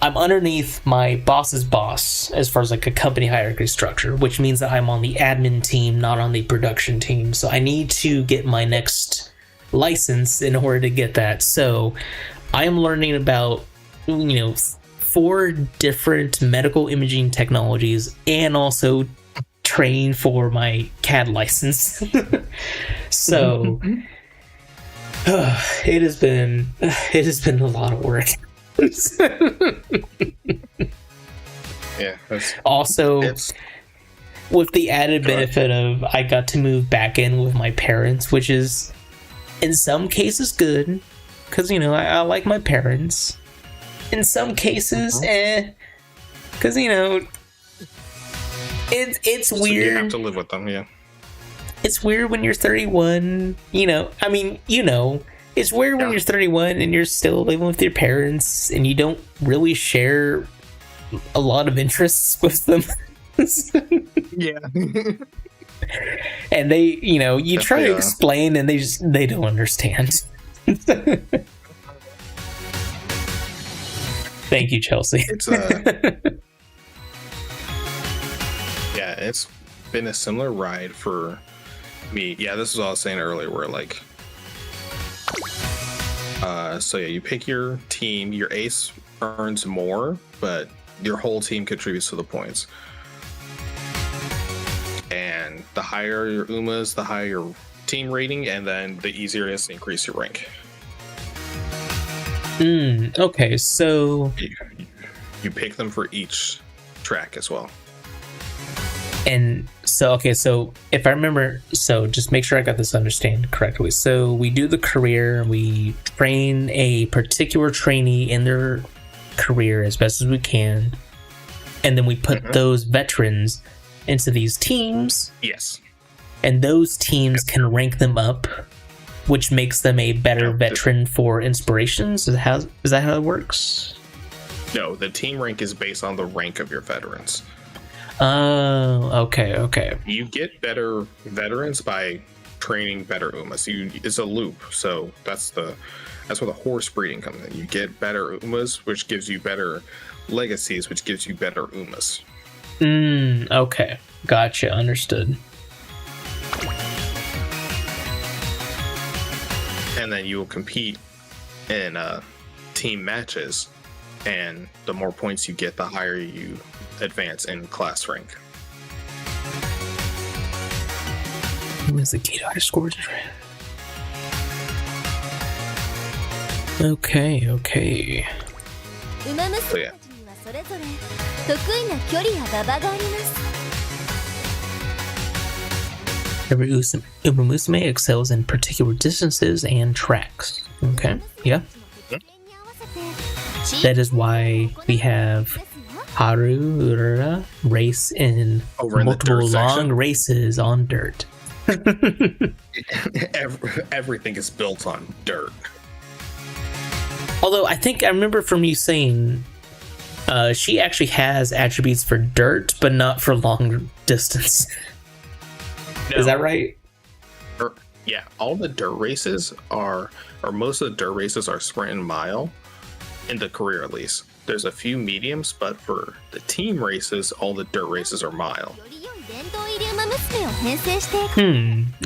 underneath my boss's boss as far as like a company hierarchy structure, which means that I'm on the admin team, not on the production team. So I need to get my next license in order to get that. So I am learning about 4 different medical imaging technologies and also train for my CAD license. So it has been a lot of work. Yeah. Also, with the added benefit of I got to move back in with my parents, which is in some cases good, because I like my parents. In some cases, because it's weird. So you have to live with them, yeah. It's weird when you're 31, it's weird when you're 31 and you're still living with your parents and you don't really share a lot of interests with them. Yeah. And they, you try to explain and they don't understand. Thank you, Chelsea. It's it's been a similar ride for me. Yeah, this is what I was saying earlier, where like you pick your team, your ace earns more, but your whole team contributes to the points. And the higher your UMAs, the higher your team rating, and then the easier it is to increase your rank. Okay, so you pick them for each track as well. And so, okay, so if I remember, so just make sure I got this understand correctly. So we do the career, we train a particular trainee in their career as best as we can, and then we put those veterans into these teams. Yes. And those teams can rank them up, which makes them a better veteran for inspirations. Is that how it works? No, the team rank is based on the rank of your veterans. Oh, okay. You get better veterans by training better UMAs. It's a loop, so that's where the horse breeding comes in. You get better UMAs, which gives you better legacies, which gives you better UMAs. Okay, gotcha, understood. And then you will compete in team matches, and the more points you get, the higher you advance in class rank. What is the key to higher scores? Okay. So yeah. Every Musume excels in particular distances and tracks. Okay, yeah. That is why we have Haru Urara race in multiple long races on dirt. Everything is built on dirt. Although I think I remember from you saying She actually has attributes for dirt, but not for long distance. No. Is that right? Yeah, all the dirt races are, or most of the dirt races are sprint and mile, in the career at least. There's a few mediums, but for the team races, all the dirt races are mile. より良い伝統入り馬娘を編成していく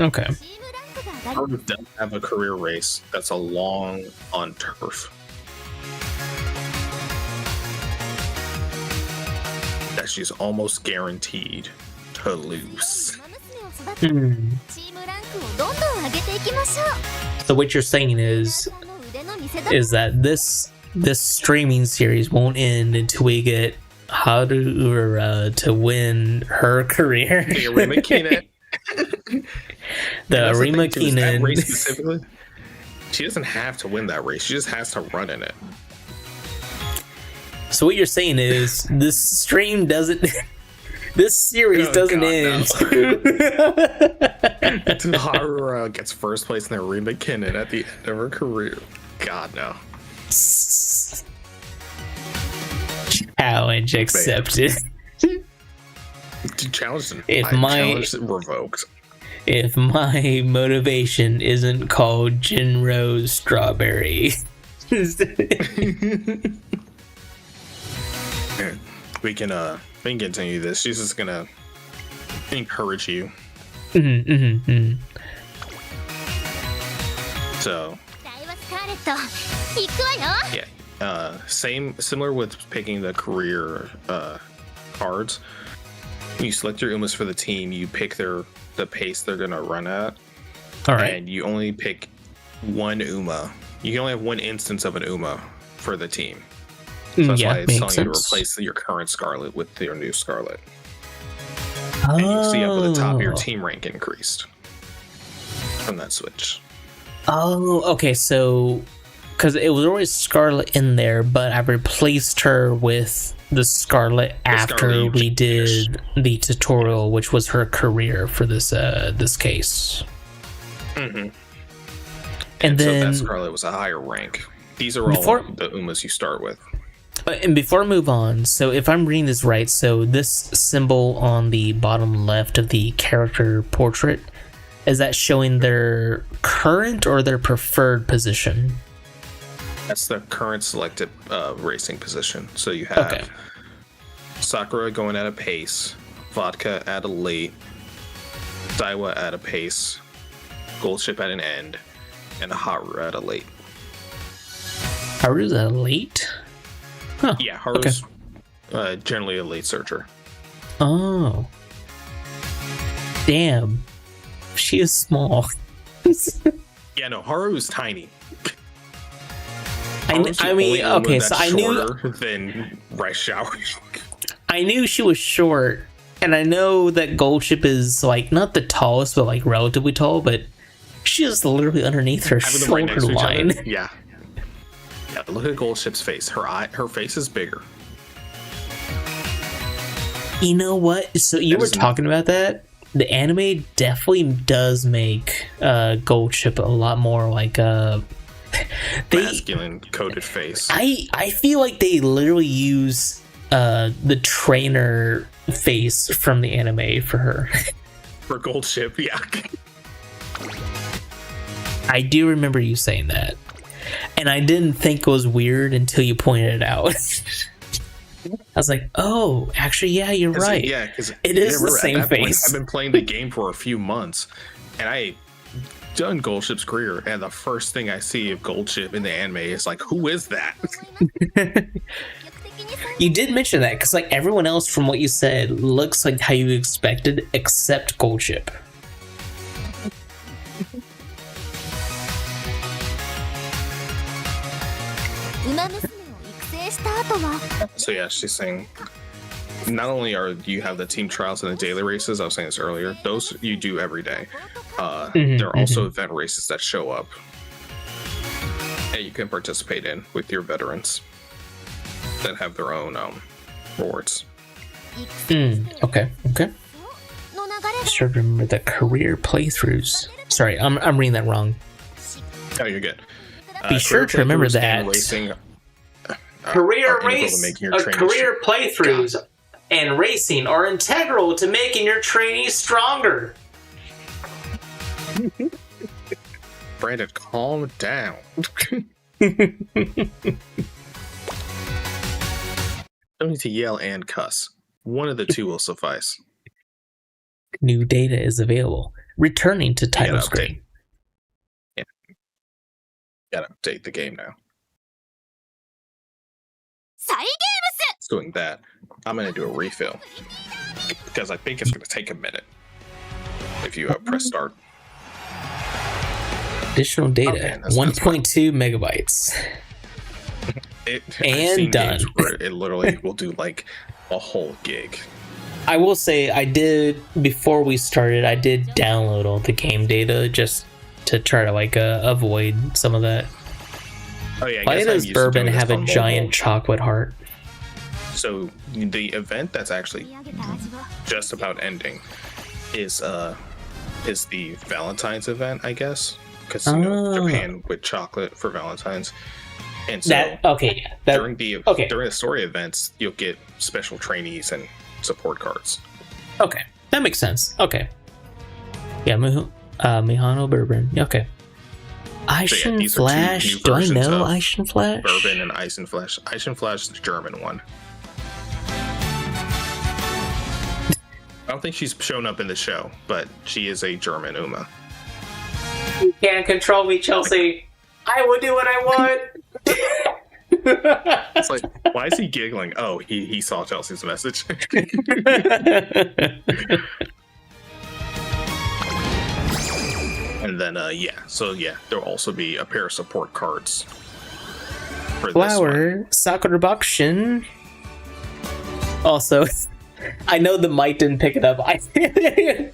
Okay. チームランクが上がる Haru does have a career race that's a long on turf. That she's almost guaranteed to lose. 馬娘を育てチームランクをどんどん上げていきましょう So what you're saying is 皆さんの腕の見せ所 is that this streaming series won't end until we get Haru to win her career. The Arima Keenan. The That's the Arima thing, too, is that Keenan. race specifically, she doesn't have to win that race. She just has to run in it. So what you're saying is this stream doesn't. This series Oh, doesn't God, end. Haru gets first place in the Arima Keenan at the end of her career. God, no. Challenge accepted. Challenge If my- challenge revoked. If my motivation isn't called Jinro Strawberry. We can continue this. She's just gonna encourage you. So 期待はスカーレット行くわよ yeah, similar with picking the career cards. You select your Umas for the team. You pick the pace they're gonna run at, All right. and you only pick one Uma. You can only have one instance of an Uma for the team. So that's why it's telling you to replace your current Scarlet with your new Scarlet. And you see up at the top your team rank increased from that switch. Oh, okay. So, because it was always Scarlet in there, but I replaced her with the Scarlet after Scarlet you we did finished. the tutorial, which was her career for this case. Mm-hmm. And So then, that Scarlet was a higher rank. These are all Before- the Umas you start with. and before I move on, so if I'm reading this right, so this symbol on the bottom left of the character portrait, is that showing their current or their preferred position? That's the current selected racing position. So you have Okay. Sakura going at a pace, Vodka at a late, Daiwa at a pace, Goldship at an end, and Haru at a late. Haru's a late? Huh. Yeah, Haru's generally a late searcher. Oh. Damn. She is small. Yeah, no, Haru's tiny. I Haru's the mean, only Uma okay, so that's I knew shorter than Rice Shower. I knew she was short, and I know that Goldship is like not the tallest, but like relatively tall, but she is literally underneath her Having them right shoulder next to each line. other. Yeah. Yeah, look at Goldship's face. Her face is bigger. You know what? So you were is- talking about that. The anime definitely does make Goldship a lot more like they. Masculine coated face. I feel like they literally use the trainer face from the anime for her. For Goldship, yeah. I do remember you saying that, and I didn't think it was weird until you pointed it out. I was like, "Oh, actually, yeah, you're right. Yeah, because It is the same face." I've been playing the game for a few months, and I done Goldship's career, and the first thing I see of Goldship in the anime is like, who is that? 積極的に参 You did mention that because, like, everyone else from what you said looks like how you expected, except Goldship. 馬娘を育成した後は So yeah, she's saying not only do you have the team trials and the daily races, I was saying this earlier, those you do every day. There are also event races that show up and you can participate in with your veterans that have their own rewards. 育成して Okay. の流れ Sure, remember the career playthroughs. Sorry, I'm reading that wrong. Oh, you're good. Be sure Career to remember playthroughs and that. Racing, Career are integral race, to making your trainees career playthroughs and racing are integral to making your trainees stronger. Brandon, calm down. Don't need to yell and cuss. One of the two will suffice. New data is available. Returning to title screen. Yeah. Gotta update the game now. Cygames! It's doing that. I'm gonna do a refill. Because I think it's gonna take a minute. If you press start. Additional data. Okay, 1.2 megabytes. I've seen done. games where it literally will do like a whole gig. I will say I did, before we started, I did download all the game data just to try to like avoid some of that. Oh yeah, Why does Bourbon have a giant chocolate heart? So the event that's actually just about ending is the Valentine's event, I guess, because Japan with chocolate for Valentine's, and so during the story events, you'll get special trainees and support cards. Okay, that makes sense. Okay, yeah, Mihano Bourbon. Okay. Eisen Flash. Do I know Eisen Flash? Bourbon and Eisen Flash. Eisen Flash is the German one. I don't think she's shown up in the show, but she is a German Uma. You can't control me, Chelsea. I will do what I want. It's like, why is he giggling? Oh, he saw Chelsea's message. And then, there'll also be a pair of support cards. For Flower, Sakura Bakushin. Also, I know the mic didn't pick it up. I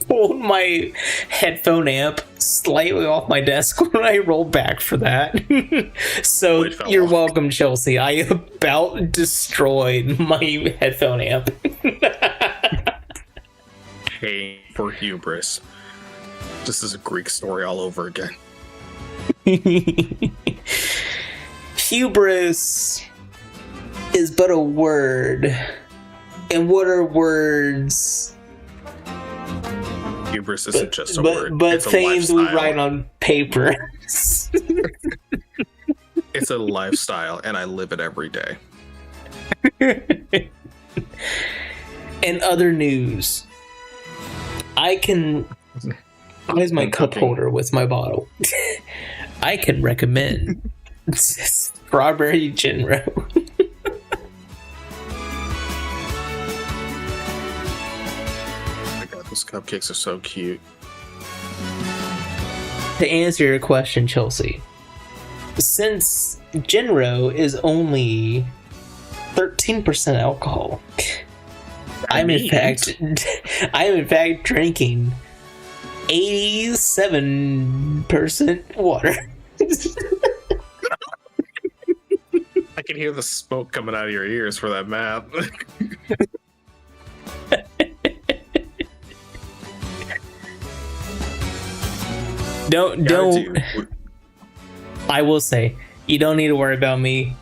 pulled my headphone amp slightly off my desk when I rolled back for that. So you're welcome, Chelsea. I about destroyed my headphone amp. Hey, for hubris. This is a Greek story all over again. Hubris is but a word. And what are words? Hubris isn't just a word. But it's things we write on paper. It's a lifestyle, and I live it every day. In other news, I can... Where's my cup holder with my bottle? I can recommend Strawberry Jinro. Oh my god, those cupcakes are so cute. To answer your question, Chelsea, since Jinro is only 13% alcohol, I'm in fact drinking 87% water. I can hear the smoke coming out of your ears for that math. Don't. I will say, you don't need to worry about me.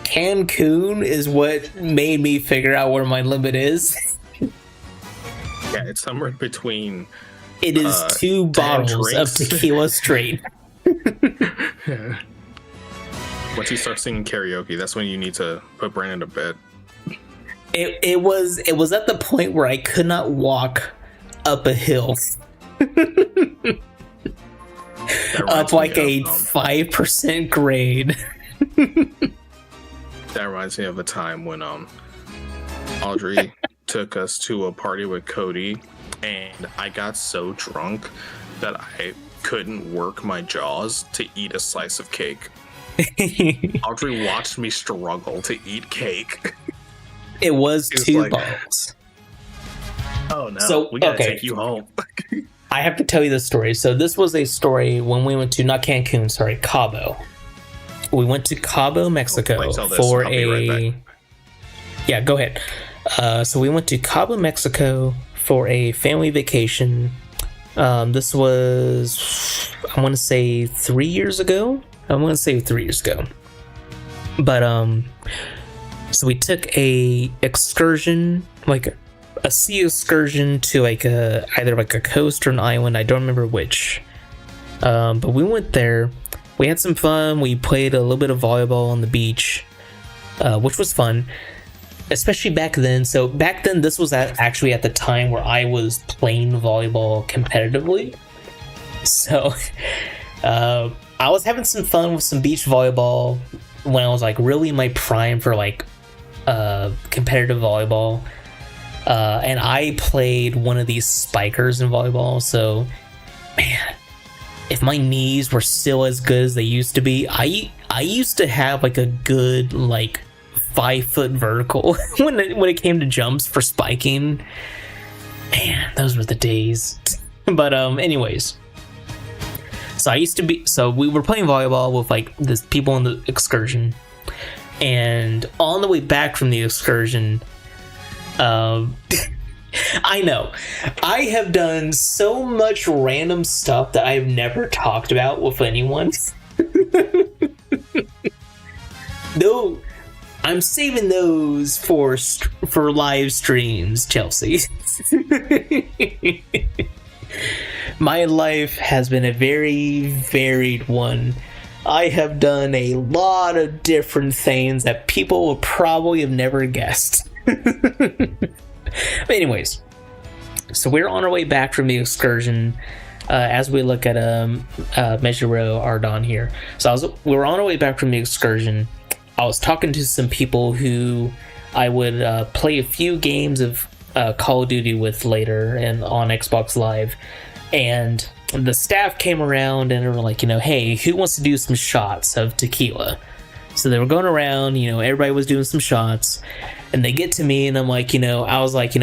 Cancun is what made me figure out where my limit is. Yeah, it's somewhere between. It is 2 bottles of tequila straight. Once you start singing karaoke, that's when you need to put Brandon to bed. It was at the point where I could not walk up a hill. Up like a 5% grade. That reminds me of a time when Audrey took us to a party with Cody, and I got so drunk that I couldn't work my jaws to eat a slice of cake. Audrey watched me struggle to eat cake. It was 2 bottles. Oh no, so, we gotta take you home. I have to tell you this story. So this was a story when we went to, not Cancun, sorry, Cabo. We went to Cabo, Mexico for a... Yeah, go ahead. So we went to Cabo, Mexico for a family vacation. This was, I want to say 3 years ago. But so we took a excursion, like a sea excursion to like either like a coast or an island. I don't remember which. But we went there. We had some fun. We played a little bit of volleyball on the beach, which was fun, especially back then. So back then, this was actually at the time where I was playing volleyball competitively. So I was having some fun with some beach volleyball when I was like really in my prime for like competitive volleyball. And I played one of these spikers in volleyball. So, man, if my knees were still as good as they used to be, I used to have like a good like 5-foot vertical when it came to jumps for spiking. Man, those were the days. But anyways, so we were playing volleyball with like this people on the excursion, and on the way back from the excursion, I know I have done so much random stuff that I've never talked about with anyone. Though I'm saving those for live streams, Chelsea. My life has been a very varied one. I have done a lot of different things that people would probably have never guessed. But anyways, so we're on our way back from the excursion as we look at Mejiro Ardon here. So we were on our way back from the excursion. I was talking to some people who I would play a few games of Call of Duty with later and on Xbox Live. And the staff came around and they were like, hey, who wants to do some shots of tequila? So they were going around, everybody was doing some shots. And they get to me and I'm like, I was like,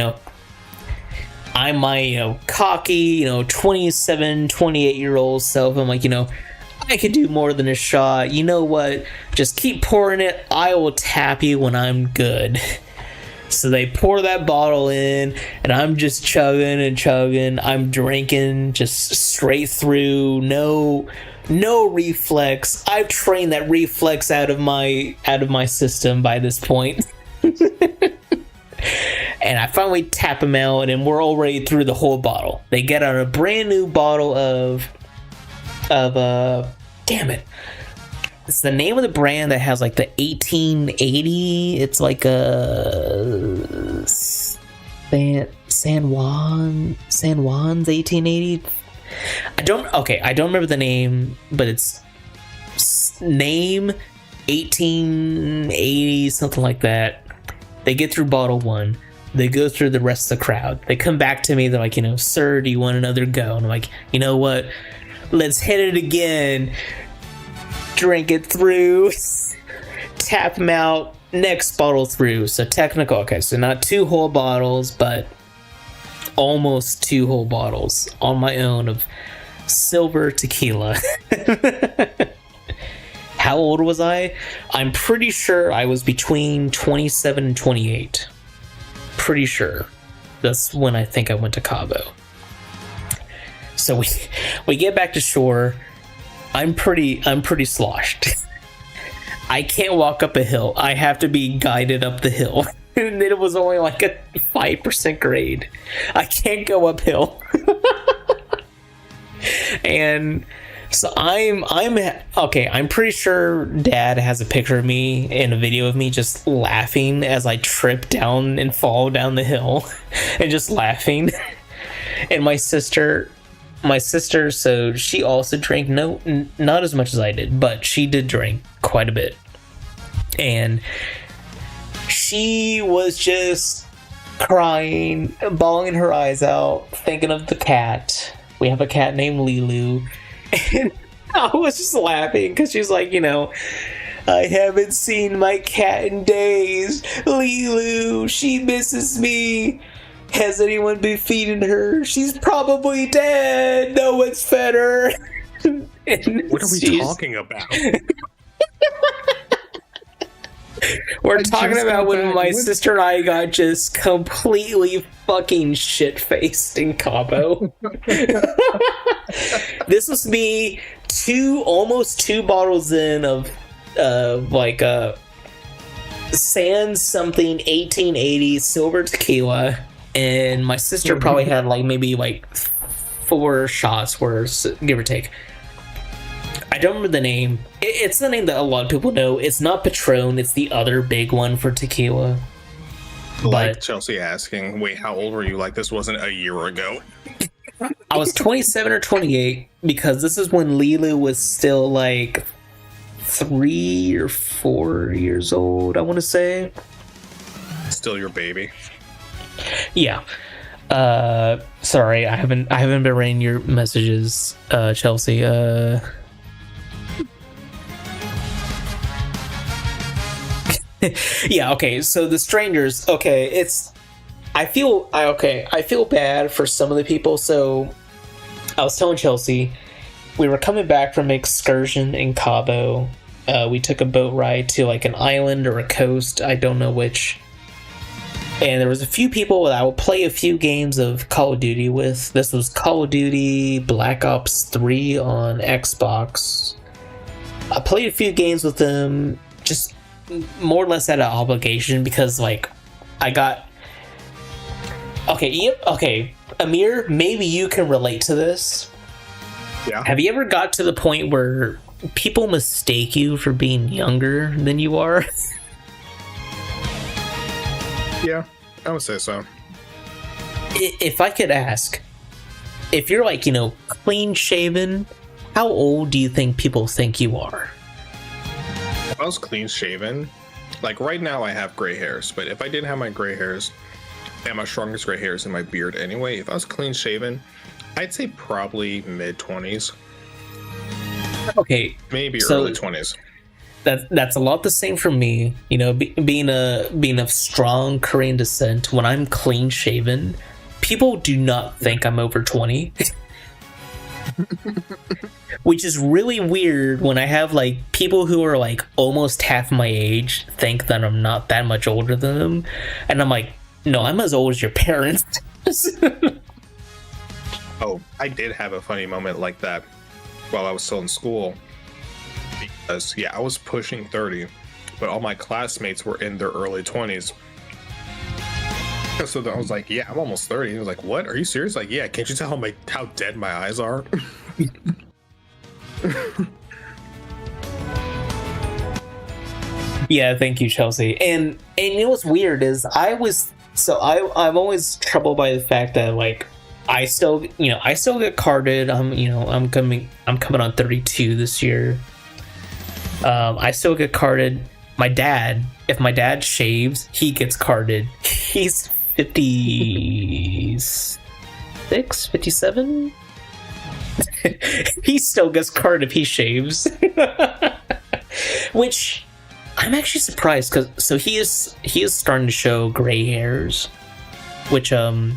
I'm my, cocky, 27, 28-year-old self. I'm like, I could do more than a shot. You know what? Just keep pouring it. I will tap you when I'm good. So they pour that bottle in, and I'm just chugging and chugging. I'm drinking just straight through. No reflex. I've trained that reflex out of my system by this point. And I finally tap him out, and we're already through the whole bottle. They get out a brand new bottle of damn it. It's the name of the brand that has like the 1880. It's like a San Juan's 1880. I don't remember the name, but it's name 1880, something like that. They get through bottle one. They go through the rest of the crowd. They come back to me. They're like, sir, do you want another go? And I'm like, you know what? Let's hit it again. Drink it through. Tap them out. Next bottle through. So technical. Okay, so not 2 whole bottles, but almost 2 whole bottles on my own of silver tequila. How old was I? I'm pretty sure I was between 27 and 28. Pretty sure. That's when I think I went to Cabo. So we get back to shore. I'm pretty sloshed. I can't walk up a hill. I have to be guided up the hill. And it was only like a 5% grade. I can't go uphill. And so I'm okay. I'm pretty sure Dad has a picture of me and a video of me just laughing as I trip down and fall down the hill, and just laughing. And my sister, so she also drank, not as much as I did, but she did drink quite a bit, and she was just crying, bawling her eyes out, thinking of the cat. We have a cat named Lilu. And I was just laughing because she's like, I haven't seen my cat in days. Lilu, she misses me. Has anyone been feeding her? She's probably dead. No one's fed her. What are we talking about? We're talking about when my sister and I got just completely fucking shit-faced in Cabo. This was me almost 2 bottles in of Sans something 1880 silver tequila, and my sister probably had like maybe like 4 shots worth, give or take. I don't remember the name. It's the name that a lot of people know. It's not Patron, it's the other big one for tequila. Like But Chelsea asking, wait, how old were you? Like this wasn't a year ago. I was 27 or 28 because this is when Lilu was still like 3 or 4 years old, I want to say. Still your baby. Yeah. Sorry, I haven't been reading your messages, Chelsea. Yeah, okay. So the strangers, okay, I feel bad for some of the people. So I was telling Chelsea, we were coming back from an excursion in Cabo. We took a boat ride to like an island or a coast, I don't know which. And there was a few people that I would play a few games of Call of Duty with. This was Call of Duty Black Ops 3 on Xbox. I played a few games with them, just more or less out of obligation because like I got... Okay, Amir, maybe you can relate to this. Yeah. Have you ever got to the point where people mistake you for being younger than you are? Yeah, I would say so. If I could ask, if you're like, clean shaven, how old do you think people think you are? If I was clean shaven, like right now I have gray hairs, but if I didn't have my gray hairs, and my strongest gray hairs in my beard anyway, if I was clean shaven, I'd say probably mid-20s. Okay. Maybe so early 20s. That's a lot the same for me. Being of strong Korean descent, when I'm clean shaven, people do not think I'm over 20. Which is really weird when I have like people who are like almost half my age think that I'm not that much older than them. And I'm like, no, I'm as old as your parents. Oh, I did have a funny moment like that while I was still in school. Because, yeah, I was pushing 30, but all my classmates were in their early 20s. So I was like, yeah, I'm almost 30. He was like, what? Are you serious? Like, yeah, can't you tell how dead my eyes are? Yeah, thank you, Chelsea. And what's weird is I'm always troubled by the fact that like I still get carded. I'm coming on 32 this year. I still get carded. If my dad shaves, he gets carded. He's 56, 57. He still gets carded if he shaves. Which I'm actually surprised because he is starting to show gray hairs, which so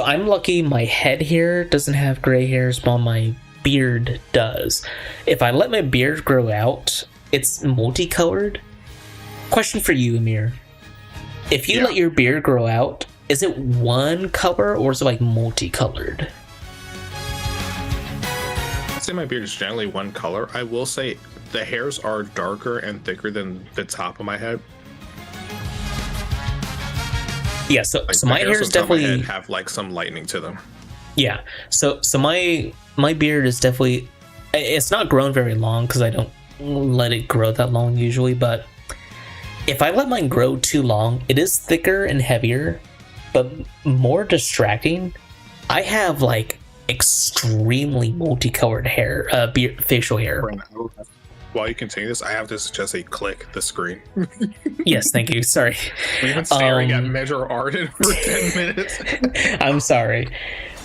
I'm lucky my head hair doesn't have gray hairs while my beard does. If I let my beard grow out, it's multicolored. Question for you, Amir. If you let your beard grow out, is it one color or is it like multicolored? I'd say my beard is generally one color. I will say the hairs are darker and thicker than the top of my head. Yeah, so my hair is definitely have like some lightning to them. Yeah, so my beard is definitely, it's not grown very long because I don't let it grow that long usually, but if I let mine grow too long, it is thicker and heavier, but more distracting. I have like extremely multicolored hair, facial hair. While you continue this, I have to suggest a click the screen. Yes, thank you. Sorry. We've been staring at Measure Arden for 10 minutes. I'm sorry.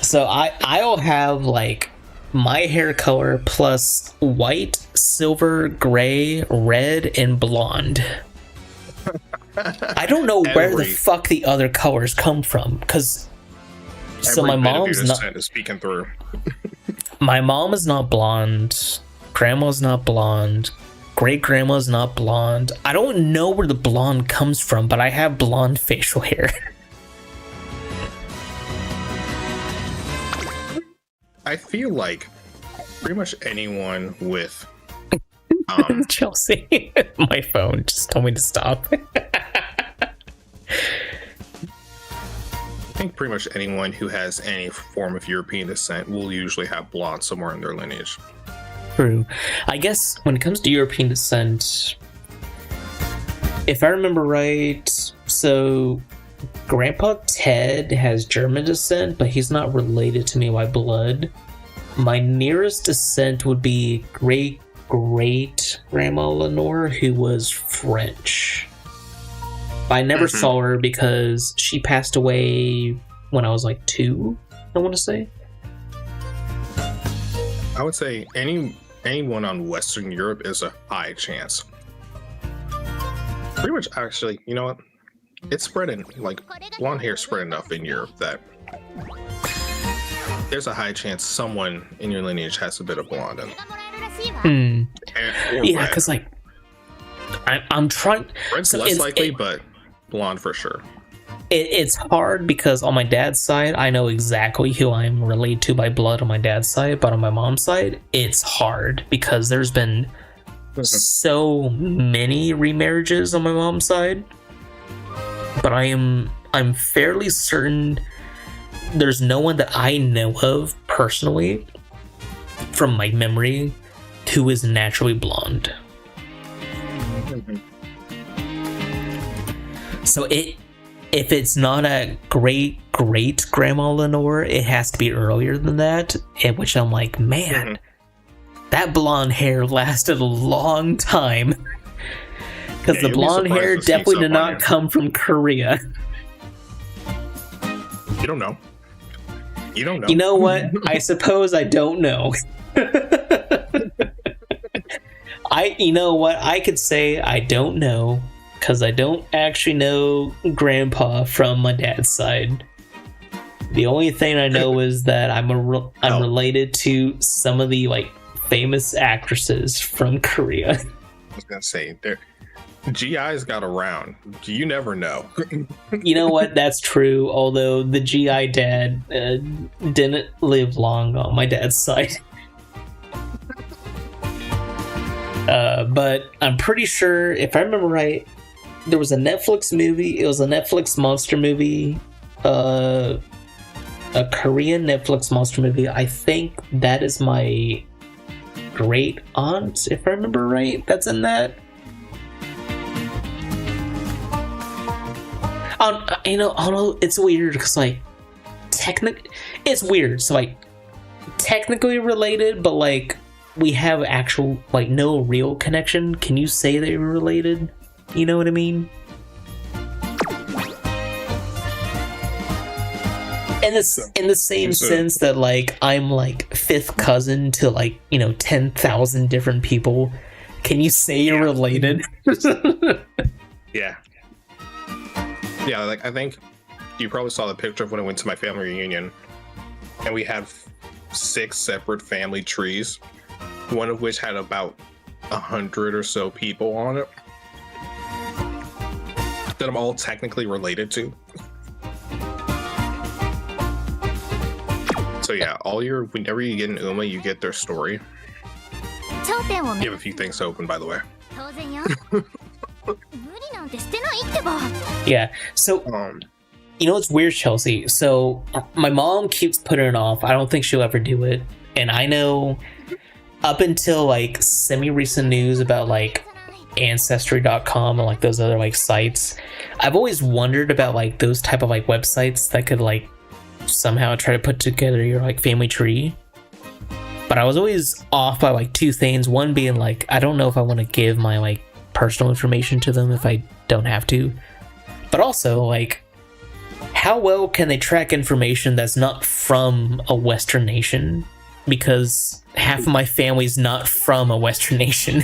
So I'll have like my hair color plus white, silver, gray, red, and blonde. I don't know where the fuck the other colors come from, because my mom's not speaking through. My mom is not blonde. Grandma's not blonde. Great grandma's not blonde. I don't know where the blonde comes from, but I have blonde facial hair. I feel like pretty much anyone with Chelsea. My phone just told me to stop. I think pretty much anyone who has any form of European descent will usually have blonde somewhere in their lineage. True. I guess when it comes to European descent, if I remember right, so Grandpa Ted has German descent, but he's not related to me by blood. My nearest descent would be great grandma Lenore, who was French. I never saw her because she passed away when I was like 2, I want to say. I would say anyone on Western Europe is a high chance. Pretty much, actually, you know what? It's spreading, like, blonde hair spread enough in Europe that there's a high chance someone in your lineage has a bit of blonde in it. Yeah, because, like, I'm trying... Red's so less likely, but blonde for sure. It's hard because on my dad's side, I know exactly who I'm related to by blood on my dad's side, but on my mom's side, it's hard because there's been so many remarriages on my mom's side. But I'm fairly certain there's no one that I know of personally from my memory who is naturally blonde. So if it's not a great grandma Lenore, it has to be earlier than that. At which I'm like, man, that blonde hair lasted a long time. Because the blonde hair definitely did not come from Korea. You don't know. You don't know. You know what? I suppose I don't know. You know what? I could say I don't know. Because I don't actually know Grandpa from my dad's side. The only thing I know is that I'm related to some of the like famous actresses from Korea. I was gonna say, GIs got around. You never know. You know what? That's true. Although the GI dad didn't live long on my dad's side. But I'm pretty sure, if I remember right, there was a Netflix movie. It was a Netflix monster movie. A Korean Netflix monster movie. I think that is my great aunt, if I remember right. That's in that. I don't know. It's weird because like, it's weird. So like, technically related, but like, we have actual like no real connection. Can you say they were related? You know what I mean? In the same sense that like I'm like 5th cousin to like 10,000 different people. Can you say you're related? Yeah. Yeah, like I think you probably saw the picture of when I went to my family reunion, and we had 6 separate family trees, one of which had about 100 or so people on it that I'm all technically related to. So yeah, whenever you get an Uma, you get their story. You have a few things open, by the way. Yeah, so you know what's weird, Chelsea? So my mom keeps putting it off. I don't think she'll ever do it. And I know up until like semi-recent news about like Ancestry.com and like those other like sites, I've always wondered about like those type of like websites that could like somehow try to put together your like family tree. But I was always off by like 2 things. One being like, I don't know if I want to give my like personal information to them if I don't have to. But also like, how well can they track information that's not from a Western nation? Because half of my family's not from a Western nation.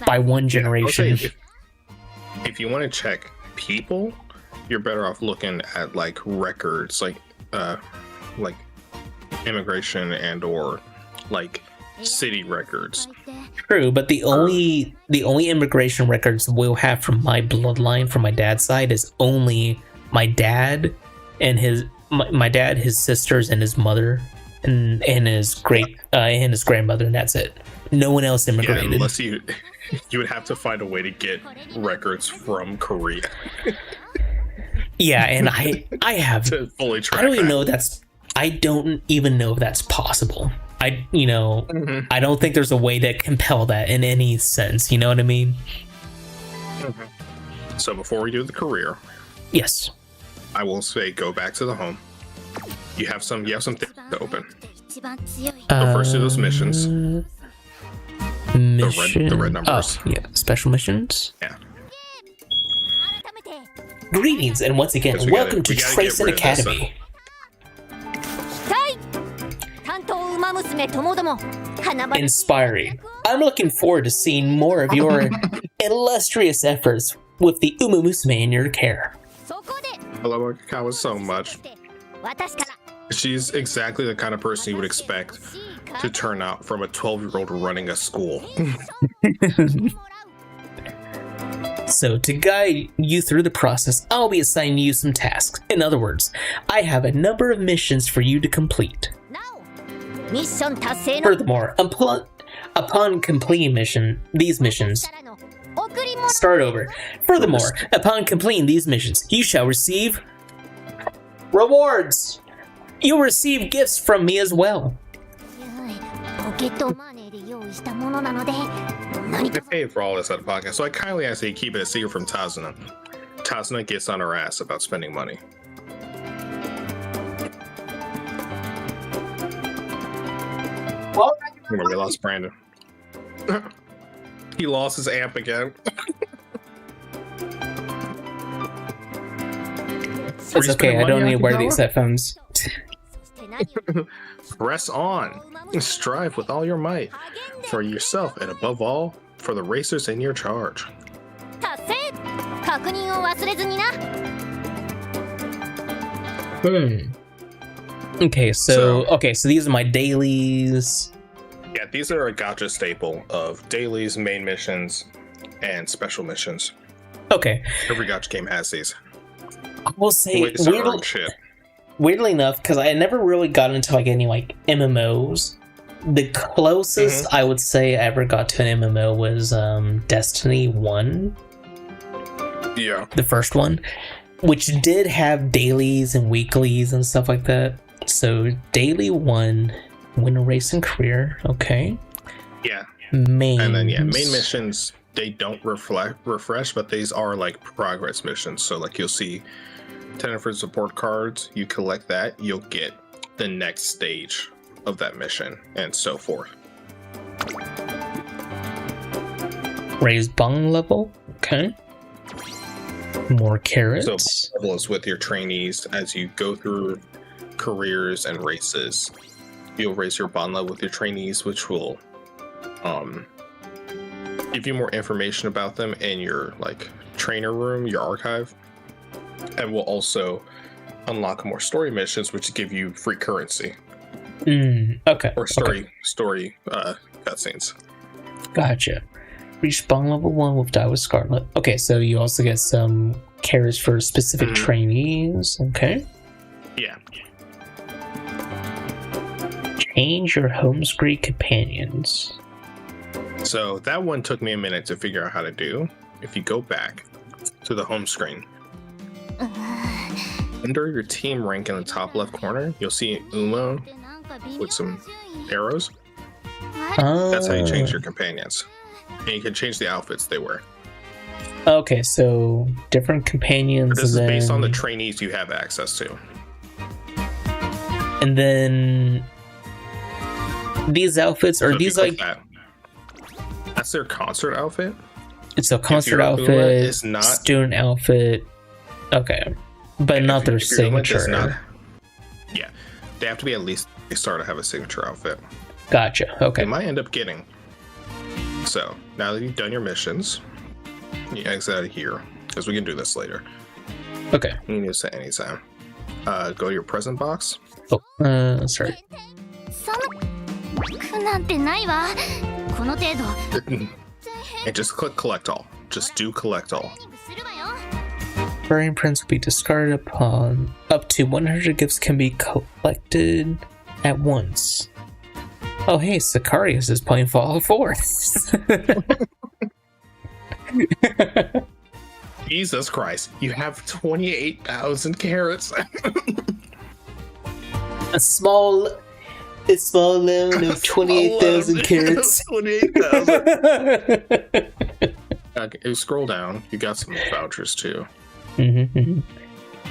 By one generation. If you want to check people, you're better off looking at like records, like immigration and or like city records. True, but the only immigration records we'll have from my bloodline from my dad's side is only my dad and his sisters and his mother. and his grandmother, and that's it. No one else Yeah, immigrated. unless you would have to find a way to get records from Korea Yeah, and I have to fully track I don't even that. know if that's possible. I don't think there's a way to compel that in any sense. You know what I mean? So before we do the career, Yes. I will say go back to the home. You have some things to open. Go first do those missions. The red numbers. Oh, yeah. Special missions. Yeah. Greetings, and once again, 'Cause we welcome gotta to get Tracing rid of this, Academy. 担当馬娘ともども花々 Inspiring. I'm looking forward to seeing more of your illustrious efforts with the Musume in your care. そこで I love Akakawa so much. 私から She's exactly the kind of person you would expect to turn out from a 12-year-old running a school. So, to guide you through the process, I'll be assigning you some tasks. In other words, I have a number of missions for you to complete. なおミッション達成の Furthermore, upon completing these missions, からの贈り物 start over. Furthermore, upon completing these missions, you shall receive rewards. You'll receive gifts from me as well. ポケットマネーで用意したものなので何 I か paid for all this at the podcast, so I kindly ask that you keep it a secret from Tazuna. Tazuna gets on her ass about spending money. Well, Remember, we lost Brandon. He lost his amp again. it's okay. I don't need to wear these headphones. そして何よ Press on. Strive with all your might. For yourself and above all, for the racers in your charge. 達成確認を忘れずにな Okay, so these are my dailies. Yeah, these are a gacha staple of dailies, main missions, and special missions. Okay, Every gacha game has these. I will say Ways to earn shit. weirdly enough, because I never really got into like any like MMOs. The closest I would say I ever got to an MMO was Destiny 1, Yeah. the first one, which did have dailies and weeklies and stuff like that. So daily 1, win a race and career, okay. Yeah. Main And then main missions, they don't refresh, but these are like progress missions. So like you'll see 10 for support cards, you collect that, you'll get the next stage of that mission, and so forth. Raise bong level, okay. More carrots. So level is with your trainees as you go through careers and races. You'll raise your bond level with your trainees, which will give you more information about them in your like trainer room, your archive, and will also unlock more story missions, which give you free currency Okay. or story cutscenes. Gotcha. Reach bond level 1 with Die with Scarlet. Okay, so you also get some carrots for specific trainees. Okay. Yeah. Change your home screen companions. So that one took me a minute to figure out how to do. If you go back to the home screen, under your team rank in the top left corner, you'll see Umo with some arrows. That's how you change your companions. And you can change the outfits they wear. Okay, so different companions. This is and based on the then- trainees you have access to. And then these outfits So are if you these click like that's their concert outfit. it's a concert your Uma outfit, is not- student outfit. Okay, but not their If your Uma does signature. not- yeah, they have to be at least they start to have a signature outfit. Gotcha. They Okay. might end up getting. So now that you've done your missions, you exit out of here because we can do this later. Okay. You can use it anytime. Go to your present box. Oh, sorry. 寒くなんてないわこの程度 And just click collect all. Just do collect all. するわよ Burning prints will be discarded upon up to 100 gifts can be collected. at once. Oh, hey, Sicarius is playing Fallout 4. Jesus Christ, you have 28,000 carrots. A small loan of 28,000 carrots. 28,000. Okay, scroll down. You got some vouchers too.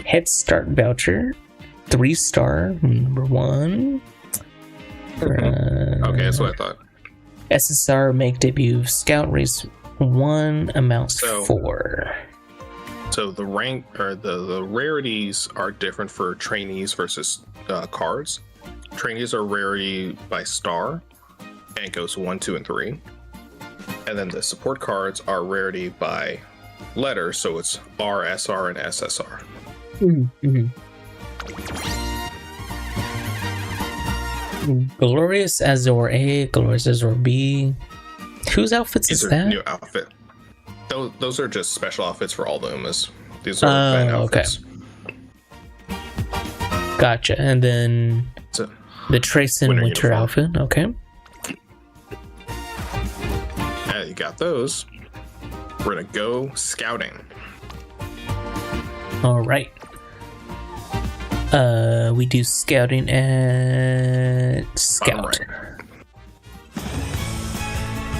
Head Start voucher, 3-star, number 1. Okay, that's what I thought. SSR make debut Scout Race 1 amounts 4. So the rank or the rarities are different for trainees versus cards. Trainees are rarity by star, and it goes 1, 2, and 3. And then the support cards are rarity by letter, so it's R, SR, and SSR. Glorious Azor A, Glorious Azor B. Whose outfits is that? New outfit. Those are just special outfits for all the Umas. These are event outfits. Okay. Gotcha. And then the Trace and Winter outfit. Okay. Yeah, you got those. We're gonna go scouting. All right. We do scouting at Scout. Right.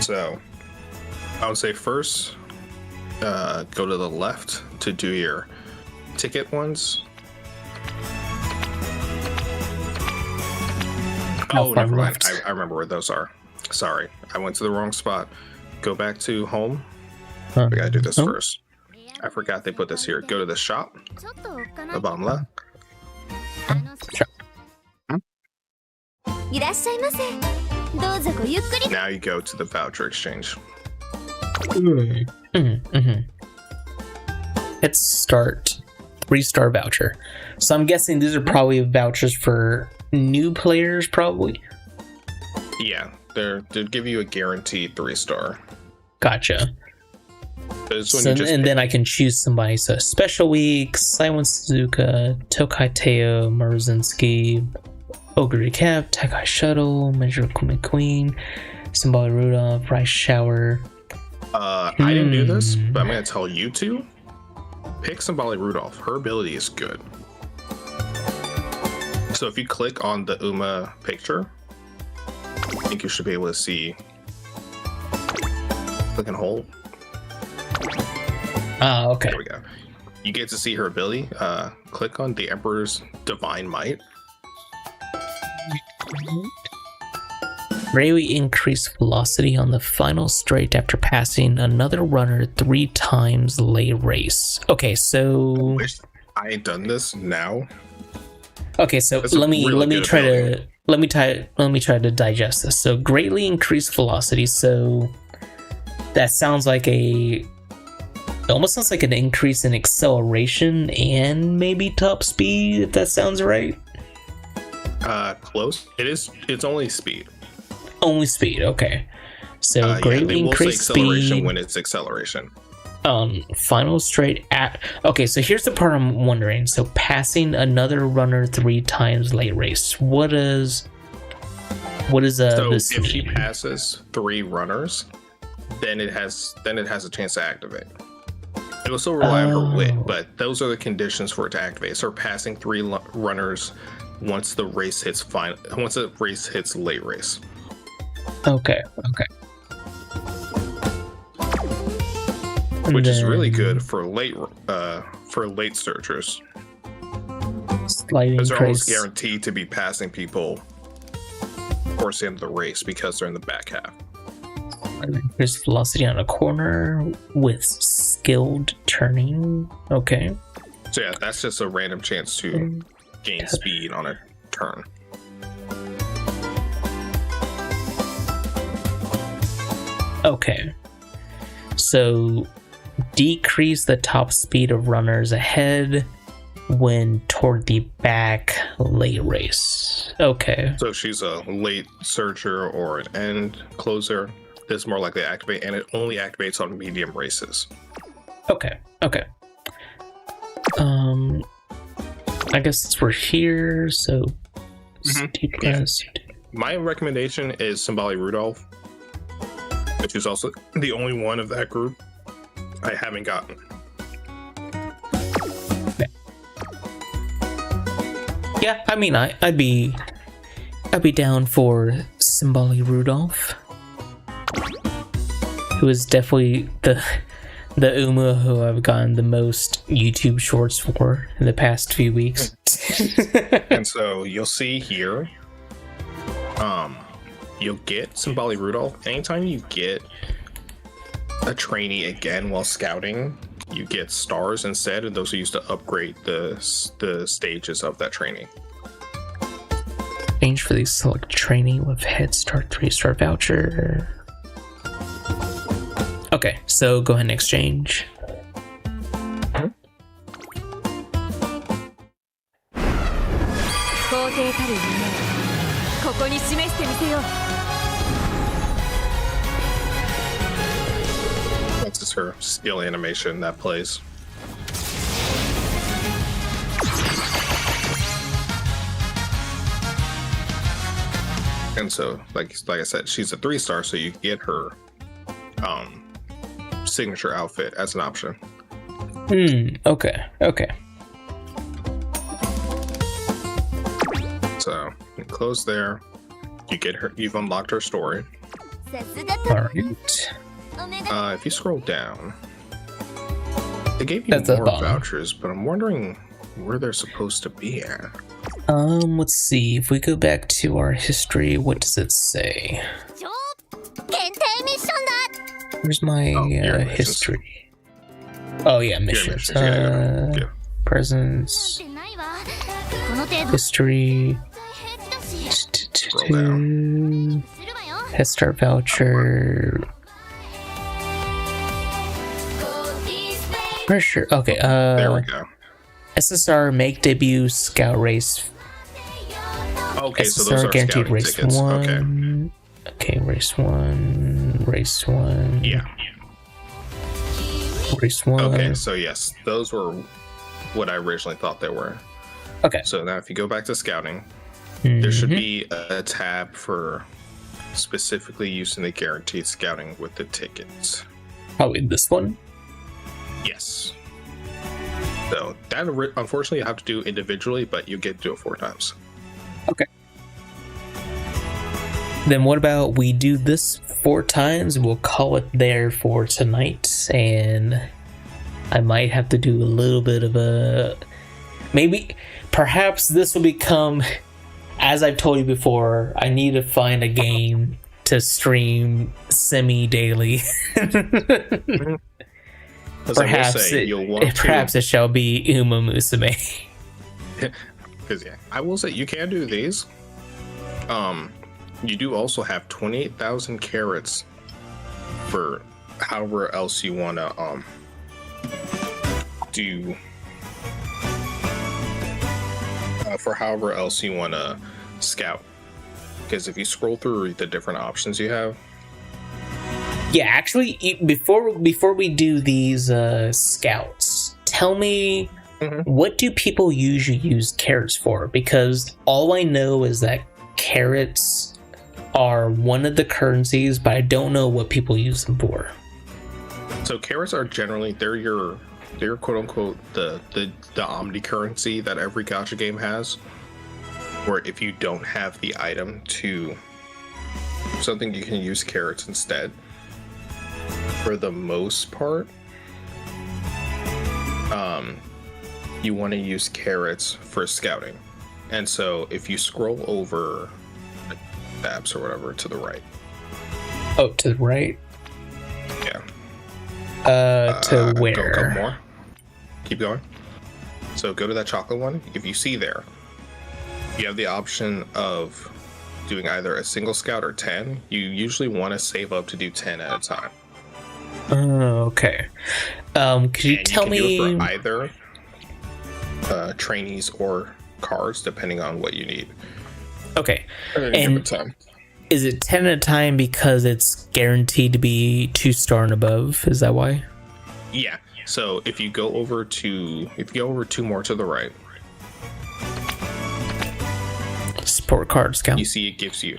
So, I would say first, go to the left to do your ticket ones. Oh, never mind. I remember where those are. Sorry, I went to the wrong spot. Go back to home. We gotta do this first. I forgot they put this here. Go to the shop. The bottom left. Now you go to the voucher exchange. Let's start 3-star voucher. So I'm guessing these are probably vouchers for new players, probably. Yeah, they'll give you a guaranteed 3-star. Gotcha. Then I can choose somebody. So Special Week, Simon Suzuka, Tokai Teo, Maruzinski, Ogre Cap, Takai Shuttle, Measure Queen, Symbolic Rudolph, Rice Shower. I didn't do this, but I'm going to tell you to. Pick Symbolic Rudolph. Her ability is good. So if you click on the Uma picture, I think you should be able to see. Click and hold. Okay. There we go. You get to see her ability. Click on the Emperor's Divine Might. Greatly increased velocity on the final straight after passing another runner 3 times late race. Okay, so I wish I had done this now. Okay, so let me try to digest this. So greatly increased velocity. So that sounds like it almost sounds like an increase in acceleration and maybe top speed, if that sounds right. Close. It's only speed. Only speed, okay. So greatly increased acceleration speed when it's acceleration. Final straight at. Okay, so here's the part I'm wondering. So passing another runner 3 times late race. What is so this if mean? she passes 3 runners, then it has a chance to activate. It will still rely on her wit, but those are the conditions for it to activate. So passing 3 runners once the race hits late race. Okay. Which is really good for late searchers. Because they're almost guaranteed to be passing people towards the end of the race because they're in the back half. Increased velocity on a corner with skilled turning. Okay. So yeah, that's just a random chance to gain speed on a turn. Okay. So decrease the top speed of runners ahead when toward the back late race. Okay. So if she's a late searcher or an end closer, it's more likely to activate, and it only activates on medium races. Okay. I guess since we're here, so My recommendation is Symboli Rudolph, which is also the only one of that group I haven't gotten. Yeah, I mean, I'd be down for Symboli Rudolph, who is definitely the Uma who I've gotten the most YouTube shorts for in the past few weeks. And so you'll see here, you'll get Symboli Rudolph. Anytime you get a trainee again while scouting, you get stars instead, and those are used to upgrade the stages of that trainee. Exchange for the select trainee with Head Start 3-star voucher. Okay, so go ahead and exchange. This is her skill animation that plays. And so, like I said, she's a 3-star, so you get her signature outfit as an option. Okay. So you close there. You get her. You've unlocked her story. Alright. If you scroll down, they gave you more vouchers, but I'm wondering where they're supposed to be at. Let's see. If we go back to our history, what does it say? Where's my history? Oh yeah, missions. Presents. History. Head Start voucher. Pressure. Okay. There we go. SSR make debut scout race. Okay, SSR so those are guaranteed race tickets. 1. Okay, race 1. Race 1. Yeah. Race 1. Okay, so yes, those were what I originally thought they were. Okay. So now if you go back to scouting, there should be a tab for specifically using the guaranteed scouting with the tickets. Probably this one? Yes. So that unfortunately you have to do individually, but you get to do it 4 times. Okay. Then what about we do this 4 times? We'll call it there for tonight, and I might have to do a little bit of a... Perhaps this will become, as I've told you before, I need to find a game to stream semi-daily. Perhaps it shall be Uma Musume. Because I will say you can do these. You do also have 28,000 carats for however else you want to do. For however else you want to scout. Because if you scroll through the different options you have. Yeah, actually, before we do these scouts, tell me, what do people usually use carrots for? Because all I know is that carrots are one of the currencies, but I don't know what people use them for. So carrots are generally they're quote unquote the omni currency that every gacha game has. Where if you don't have the item to something, you can use carrots instead. For the most part, you want to use carrots for scouting. And so if you scroll over tabs or whatever to the right. Oh, to the right? Yeah. To where? Go a couple more. Keep going. So go to that chocolate one. If you see there, you have the option of doing either a single scout or 10. You usually want to save up to do 10 at a time. Okay. Could you tell me... You can do it for either trainees or cards, depending on what you need. Okay. And is it 10 at a time because it's guaranteed to be 2-star and above? Is that why? Yeah. So if you go over 2 more to the right. support cards count? You see, it gives you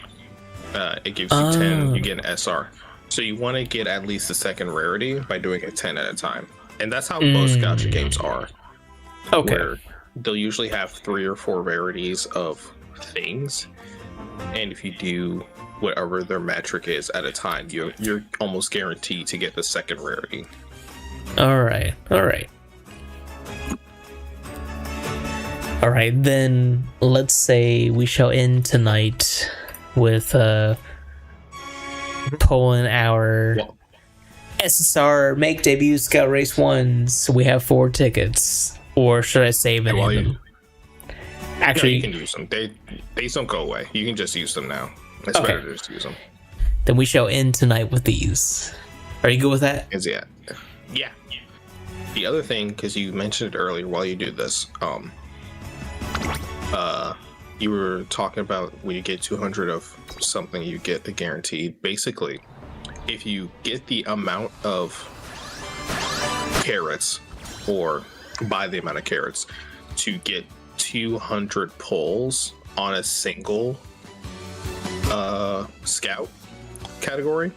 10. You get an SR. So you want to get at least the second rarity by doing it 10 at a time, and that's how most gacha games are. Okay. Where they'll usually have 3 or 4 rarities of things, and if you do whatever their metric is at a time, you're almost guaranteed to get the second rarity. All right. Then let's say we shall end tonight with pulling our SSR make debut Scout Race 1s. We have 4 tickets, or should I save any of them? Actually, you can use them. They don't go away. You can just use them now. It's better to just use them. Then we shall end tonight with these. Are you good with that? Yeah. The other thing, because you mentioned it earlier while you do this, you were talking about when you get 200 of something, you get the guaranteed. Basically, if you get the amount of carrots, or buy the amount of carrots, to get 200 pulls on a single scout category,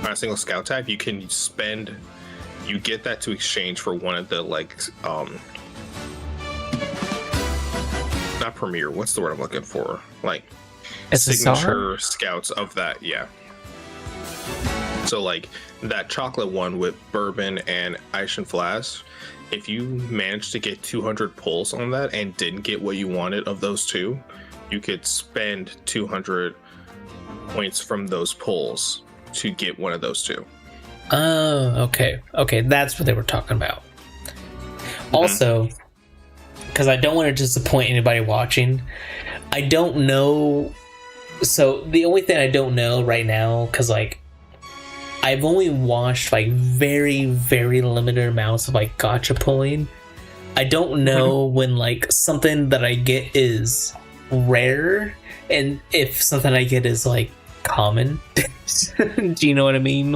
on a single scout type, you get that to exchange for one of the not premiere, what's the word I'm looking for, SSR? signature scouts of that. So that chocolate one with bourbon and ice and flask, if you managed to get 200 pulls on that and didn't get what you wanted of those two, you could spend 200 points from those pulls to get one of those two. Oh, okay, that's what they were talking about. Also, because I don't want to disappoint anybody watching, I don't know. So the only thing I don't know right now, because I've only watched very, very limited amounts of gacha pulling. I don't know when something that I get is rare, and if something I get is common. Do you know what I mean?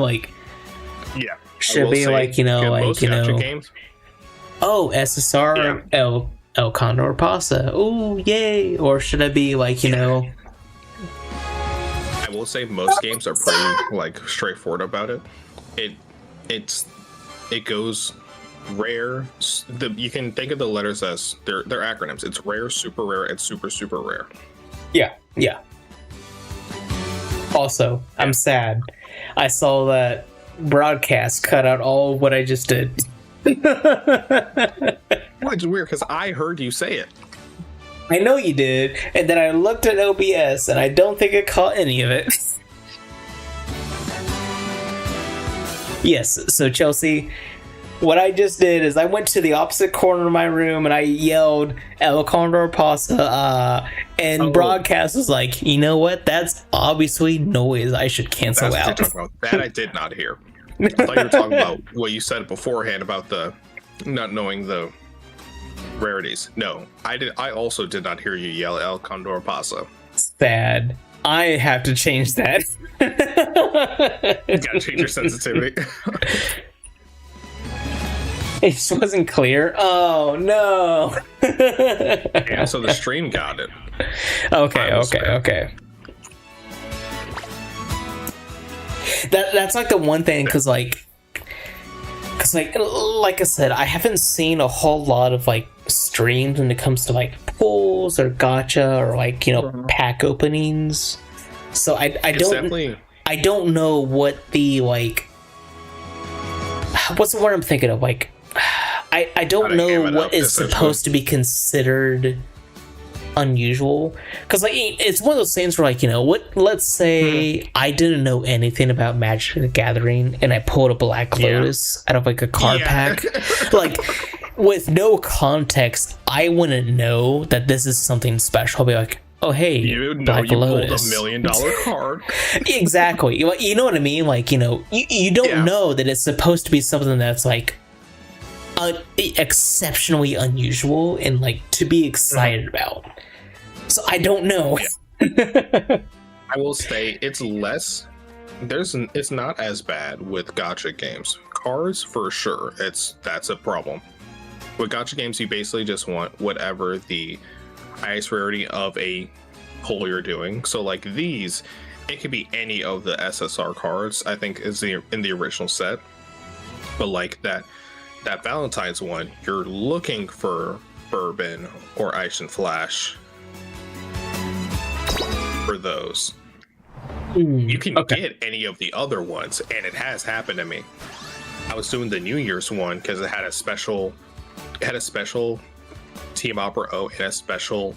Yeah, should be games. Oh, SSR, Yeah. El Condor Pasa. Ooh, yay! Or should I be I will say most games are pretty straightforward about it. It goes rare. You can think of the letters as they're acronyms. It's rare, super rare, and super super rare. Yeah. Also, I'm sad. I saw that broadcast cut out all what I just did. Well, it's weird because I heard you say it. I know you did, and then I looked at OBS, and I don't think it caught any of it. Yes, so Chelsea, what I just did is I went to the opposite corner of my room, and I yelled, El Condor Pasa, and broadcast was like, you know what? That's obviously noise I should cancel out. What you're talking about. That I did not hear. I thought you were talking about what you said beforehand about the not knowing the rarities. No, I did. I also did not hear you yell El Condor Pasa. Sad. I have to change that. You gotta change your sensitivity. It just wasn't clear. Oh no. Yeah, so the stream got it. Okay. That's the one thing, because like I said, I haven't seen a whole lot of streams when it comes to pulls or gacha or pack openings. So I don't know what the what's the word I'm thinking of? I don't know what is supposed to be considered unusual, because it's one of those things where let's say I didn't know anything about Magic the Gathering and I pulled a Black Lotus out of a card pack. With no context, I wouldn't know that this is something special. I'll be like, oh hey, you Black Lotus, pulled $1 million card. Exactly. You know what I mean? You don't know that it's supposed to be something that's exceptionally unusual and to be excited about. So I don't know. I will say it's less. It's not as bad with gacha games. Cards for sure. That's a problem. With gacha games, you basically just want whatever the highest rarity of a pull you're doing. So like these, it could be any of the SSR cards, I think is in the original set. But like that Valentine's one, you're looking for Bourbon or Ice and Flash for those. You can get any of the other ones, and it has happened to me. I was doing the New Year's one because it had a special Team Opera O and a special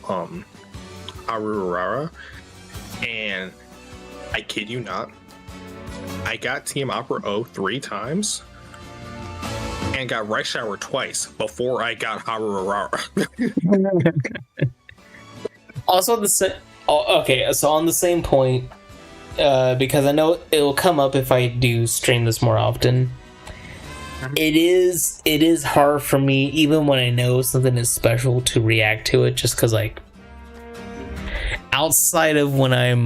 Arurara, and I kid you not, I got Team Opera O 3 times and got Rice Shower twice before I got Harurara. Also, so on the same point, because I know it'll come up if I do stream this more often. It is hard for me, even when I know something is special, to react to it, just because, like, outside of when I'm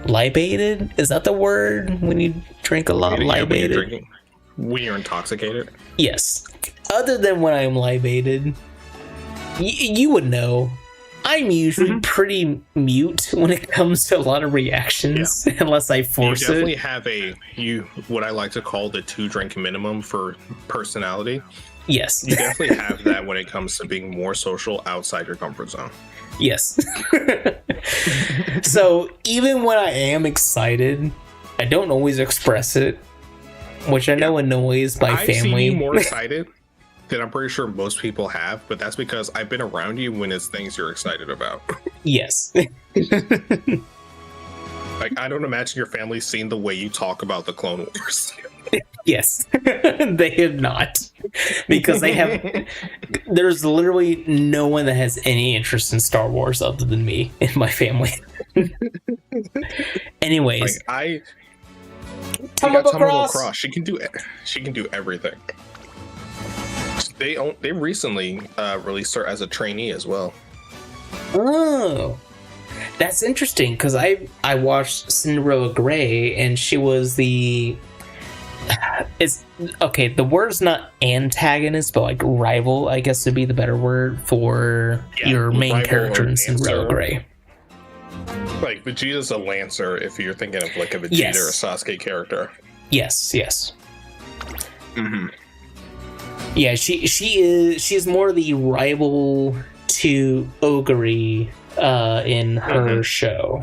libated, is that the word when you drink a lot? Libated. When you're intoxicated. Yes. Other than when I'm libated, you would know. I'm usually pretty mute when it comes to a lot of reactions, unless I force it. You definitely have what I like to call the 2-drink minimum for personality. Yes. You definitely have that when it comes to being more social outside your comfort zone. Yes. So even when I am excited, I don't always express it, which I know annoys my family. I've seen you more excited than I'm pretty sure most people have, but that's because I've been around you when it's things you're excited about. Yes. Like, I don't imagine your family's seen the way you talk about the Clone Wars. Yes. They have not. Because there's literally no one that has any interest in Star Wars other than me and my family. Anyways. Like, Tumble Cross. She can do everything. They recently released her as a trainee as well. Oh, that's interesting, because I watched Cinderella Grey, and she was the the word's not antagonist, but like rival, I guess would be the better word for your main character in Cinderella Grey. Like Vegeta's a Lancer if you're thinking of like a Vegeta or a Sasuke character. Yes. Mm-hmm. Yeah, she's more the rival to Ogre in her show.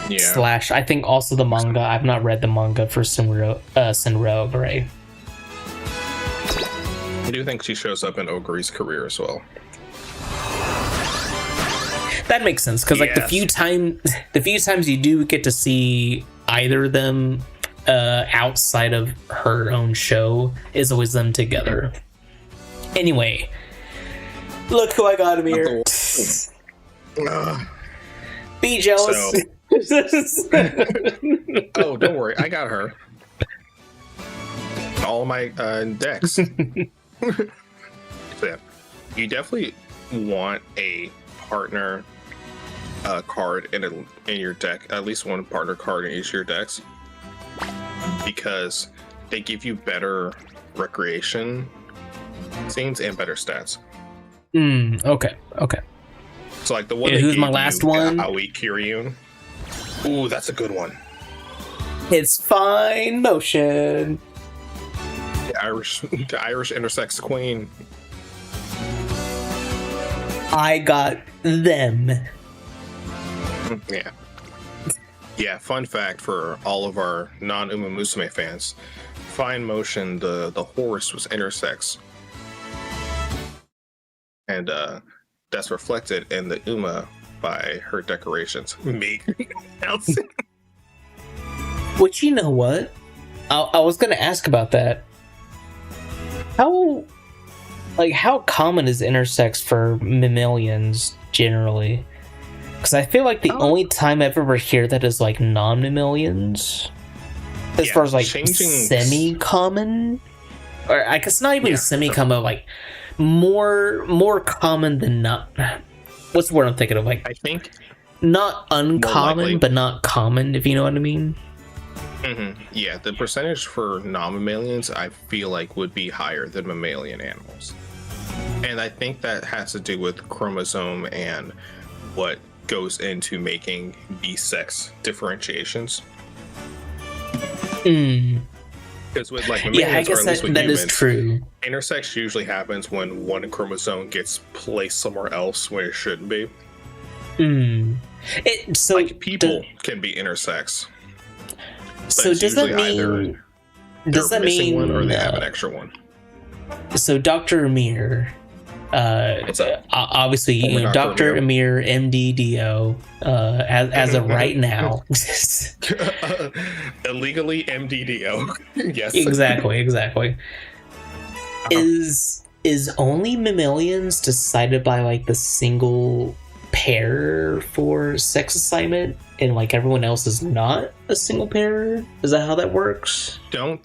Yeah. / I think also the manga. I've not read the manga for Cinderella Grey. I do think she shows up in Ogre's career as well. That makes sense, because like the few times you do get to see either of them outside of her own show is always them together. Anyway, look who I got, Amir. Be jealous. Oh, don't worry, I got her. All my decks. So, yeah, you definitely want a partner card in your deck, at least one partner card in each of your decks, because they give you better recreation scenes and better stats. Okay. So like the one who's my last one? Aoi Kiryun. Ooh, that's a good one. It's fine motion. The Irish intersex queen. I got them. Yeah, fun fact for all of our non-Uma Musume fans. Fine motion, the horse was intersex. And that's reflected in the Uma by her decorations. Me. Which, you know what? I was going to ask about that. How common is intersex for mammalians generally? Because I feel like the only time I've ever heard that is like non-mammalians, as far as like semi-common, or I guess not even semi-common, like more common than not. What's the word I'm thinking of? Like, I think not uncommon, but not common, if you know what I mean. Mm-hmm. Yeah, the percentage for non-mammalians I feel like would be higher than mammalian animals. And I think that has to do with chromosome and what goes into making these sex differentiations. Because with like Yeah, I mammalians, or guess at least with that humans, is true. intersex usually happens when one chromosome gets placed somewhere else where it shouldn't be. So Like people can be intersex. So does that mean? Does that mean one or they have an extra one? So Dr. Amir, obviously, you know, Dr. Amir, MDDO, as of right now. Illegally MDDO. Yes. Exactly. Is only mammalians decided by like the single pair for sex assignment, and like everyone else is not a single pair? Is that how that works? I don't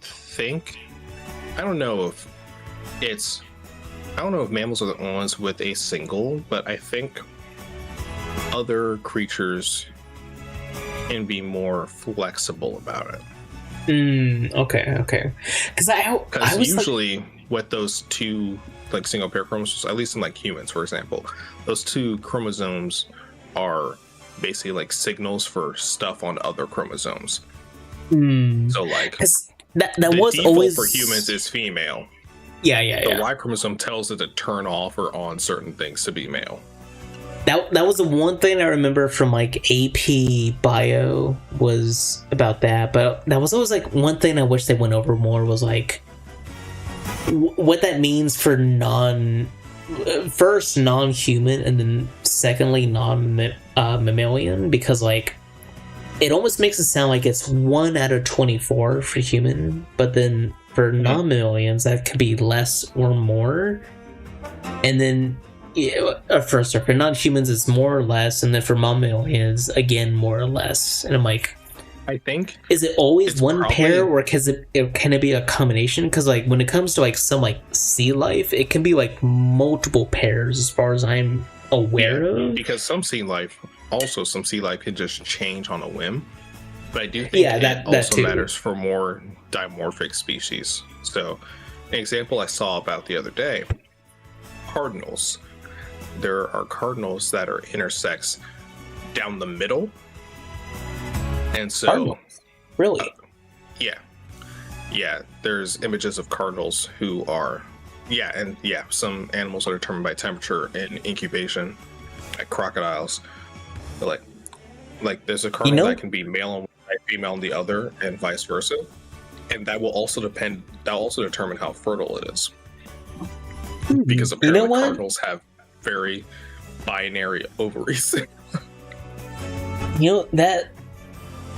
know if mammals are the only ones with a single, but I think other creatures can be more flexible about it. Okay. Because usually with those two like single pair chromosomes, at least in like humans, for example, those two chromosomes are basically like signals for stuff on other chromosomes. So like that the was default always for humans is female. Yeah. The Y chromosome tells it to turn off or on certain things to be male. That was the one thing I remember from like AP Bio was about that, but that was always like one thing I wish they went over more was like what that means for first non-human and then secondly non-mammalian, because like it almost makes it sound like it's 1 out of 24 for human, but then for non-mammalians that could be less or more, and then for non-humans it's more or less, and then for mammalians again more or less. And I'm like, I think is it always one pair, or can it be a combination? Because like when it comes to like some like sea life, it can be like multiple pairs as far as I'm aware of. Because some sea life can just change on a whim. But I do think that also matters for more dimorphic species. So an example I saw about the other day, cardinals. There are cardinals that are intersex down the middle. And so, cardinals? Really? Yeah. There's images of cardinals who are, some animals are determined by temperature and incubation, like crocodiles. But like there's a cardinal that can be male and female on the other, and vice versa, and that will also determine how fertile it is. Because apparently cardinals have very binary ovaries. That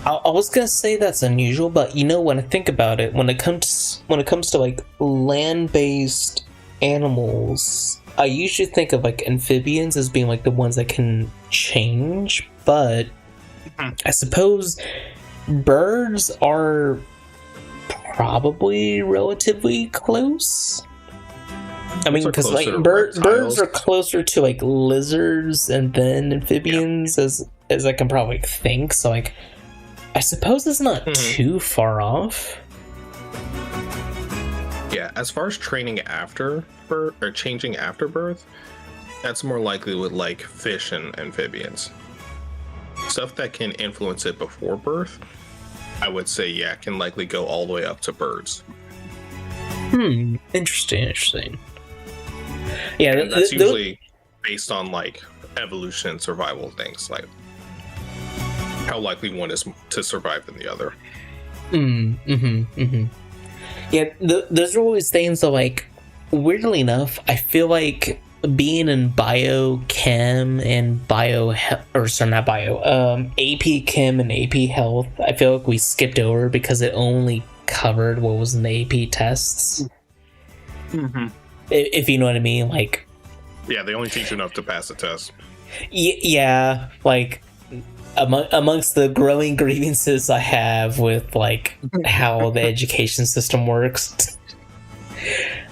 I was gonna say that's unusual, but when I think about it, when it comes to like land-based animals, I usually think of like amphibians as being like the ones that can change, but I suppose birds are probably relatively close. I mean, because like birds are closer to like lizards and then amphibians as I can probably think. So like, I suppose it's not too far off. Yeah, as far as training after birth or changing after birth, that's more likely with like fish and amphibians. Stuff that can influence it before birth, I would say, can likely go all the way up to birds. Interesting. Yeah, and that's usually based on like evolution and survival things, like how likely one is to survive than the other. Yeah, those are always things that, like, weirdly enough, I feel like being in biochem and AP Chem and AP Health, I feel like we skipped over because it only covered what was in the AP tests. If you know what I mean, like. Yeah, they only teach enough to pass the test. Yeah, like amongst the growing grievances I have with like how the education system works.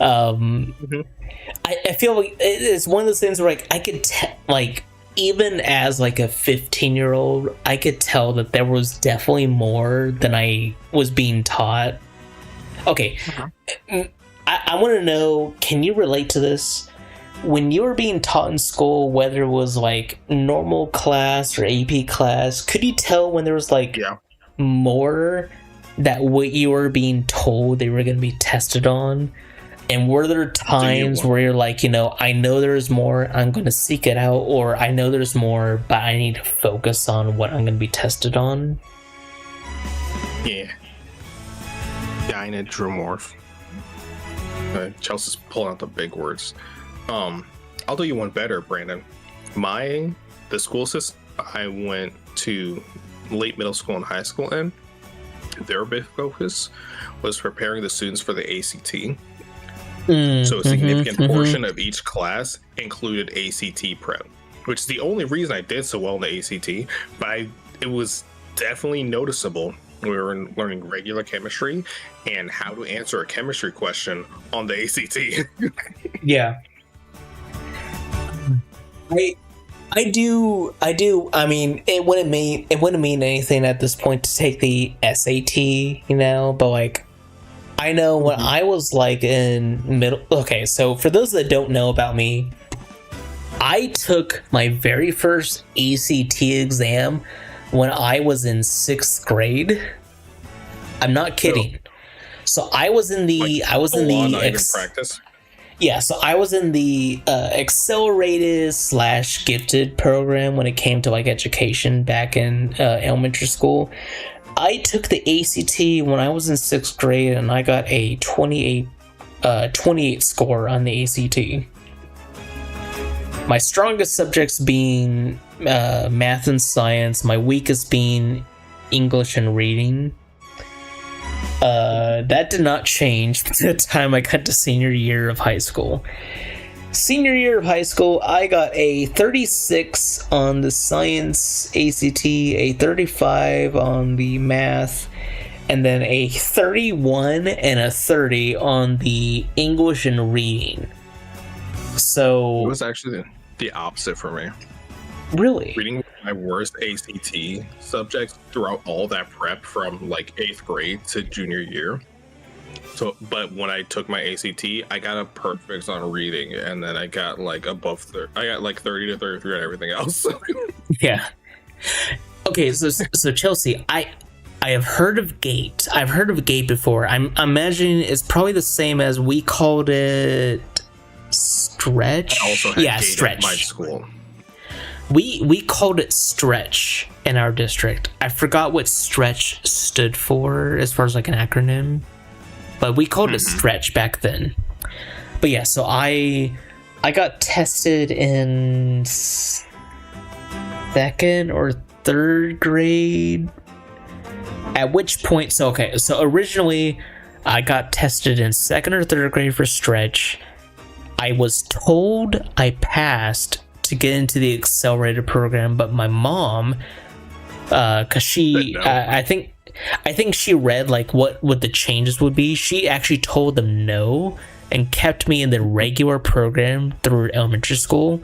I feel like it's one of those things where like I could like even as like a 15-year-old, I could tell that there was definitely more than I was being taught. Okay, I want to know, can you relate to this? when you were being taught in school, whether it was like normal class or AP class, could you tell when there was like more that what you were being told they were going to be tested on? And were there times where you're like, I know there's more, I'm going to seek it out, or I know there's more, but I need to focus on what I'm going to be tested on? Yeah. Dynadromorph. Chelsea's pulling out the big words. I'll do you one better, Brandon. The school system I went to late middle school and high school in, their big focus was preparing the students for the ACT. So a significant portion of each class included ACT prep, which is the only reason I did so well in the ACT. But it was definitely noticeable when we were learning regular chemistry and how to answer a chemistry question on the ACT. Yeah. I do. I mean, it wouldn't mean anything at this point to take the SAT, but like, I know when I was like in middle. Okay, so for those that don't know about me, I took my very first ACT exam when I was in 6th grade. I'm not kidding. So I was in the practice. Yeah, so I was in the accelerated / gifted program when it came to like education back in elementary school. I took the ACT when I was in 6th grade, and I got a 28 score on the ACT. My strongest subjects being math and science, my weakest being English and reading. That did not change by the time I got to senior year of high school. Senior year of high school, I got a 36 on the science ACT, a 35 on the math, and then a 31 and a 30 on the English and reading. So it was actually the opposite for me. Really? Reading was my worst ACT subject throughout all that prep from like 8th grade to junior year. So, but when I took my ACT, I got a perfect on reading, and then I got like above 30. I got like 30 to 33 on everything else. Yeah. Okay, so Chelsea, I have heard of GATE. I've heard of GATE before. I'm imagining it's probably the same as we called it Stretch. I also had GATE Stretch. At my school. We called it Stretch in our district. I forgot what Stretch stood for as far as like an acronym, but we called it Stretch back then. But yeah, so I got tested in 2nd or 3rd grade. At which point, so originally I got tested in 2nd or 3rd grade for Stretch. I was told I passed to get into the accelerated program, but my mom, because she, I think she read like what the changes would be. She actually told them no and kept me in the regular program through elementary school.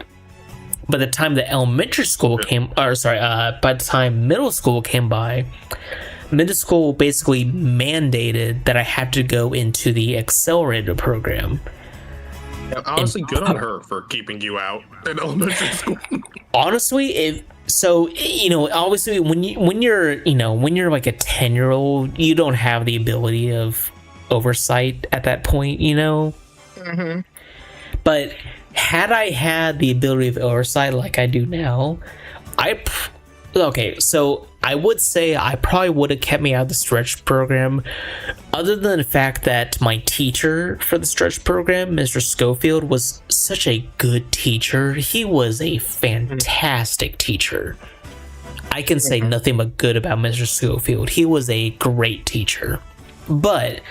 By the time the elementary school by the time middle school came by, middle school basically mandated that I had to go into the accelerated program. Yeah, honestly, good on her for keeping you out in elementary school. Honestly, obviously when you're like a 10-year-old, you don't have the ability of oversight at that point, But had I had the ability of oversight like I do now, I would say I probably would have kept me out of the Stretch program, other than the fact that my teacher for the Stretch program, Mr. Schofield, was such a good teacher. He was a fantastic teacher. I can say nothing but good about Mr. Schofield. He was a great teacher. But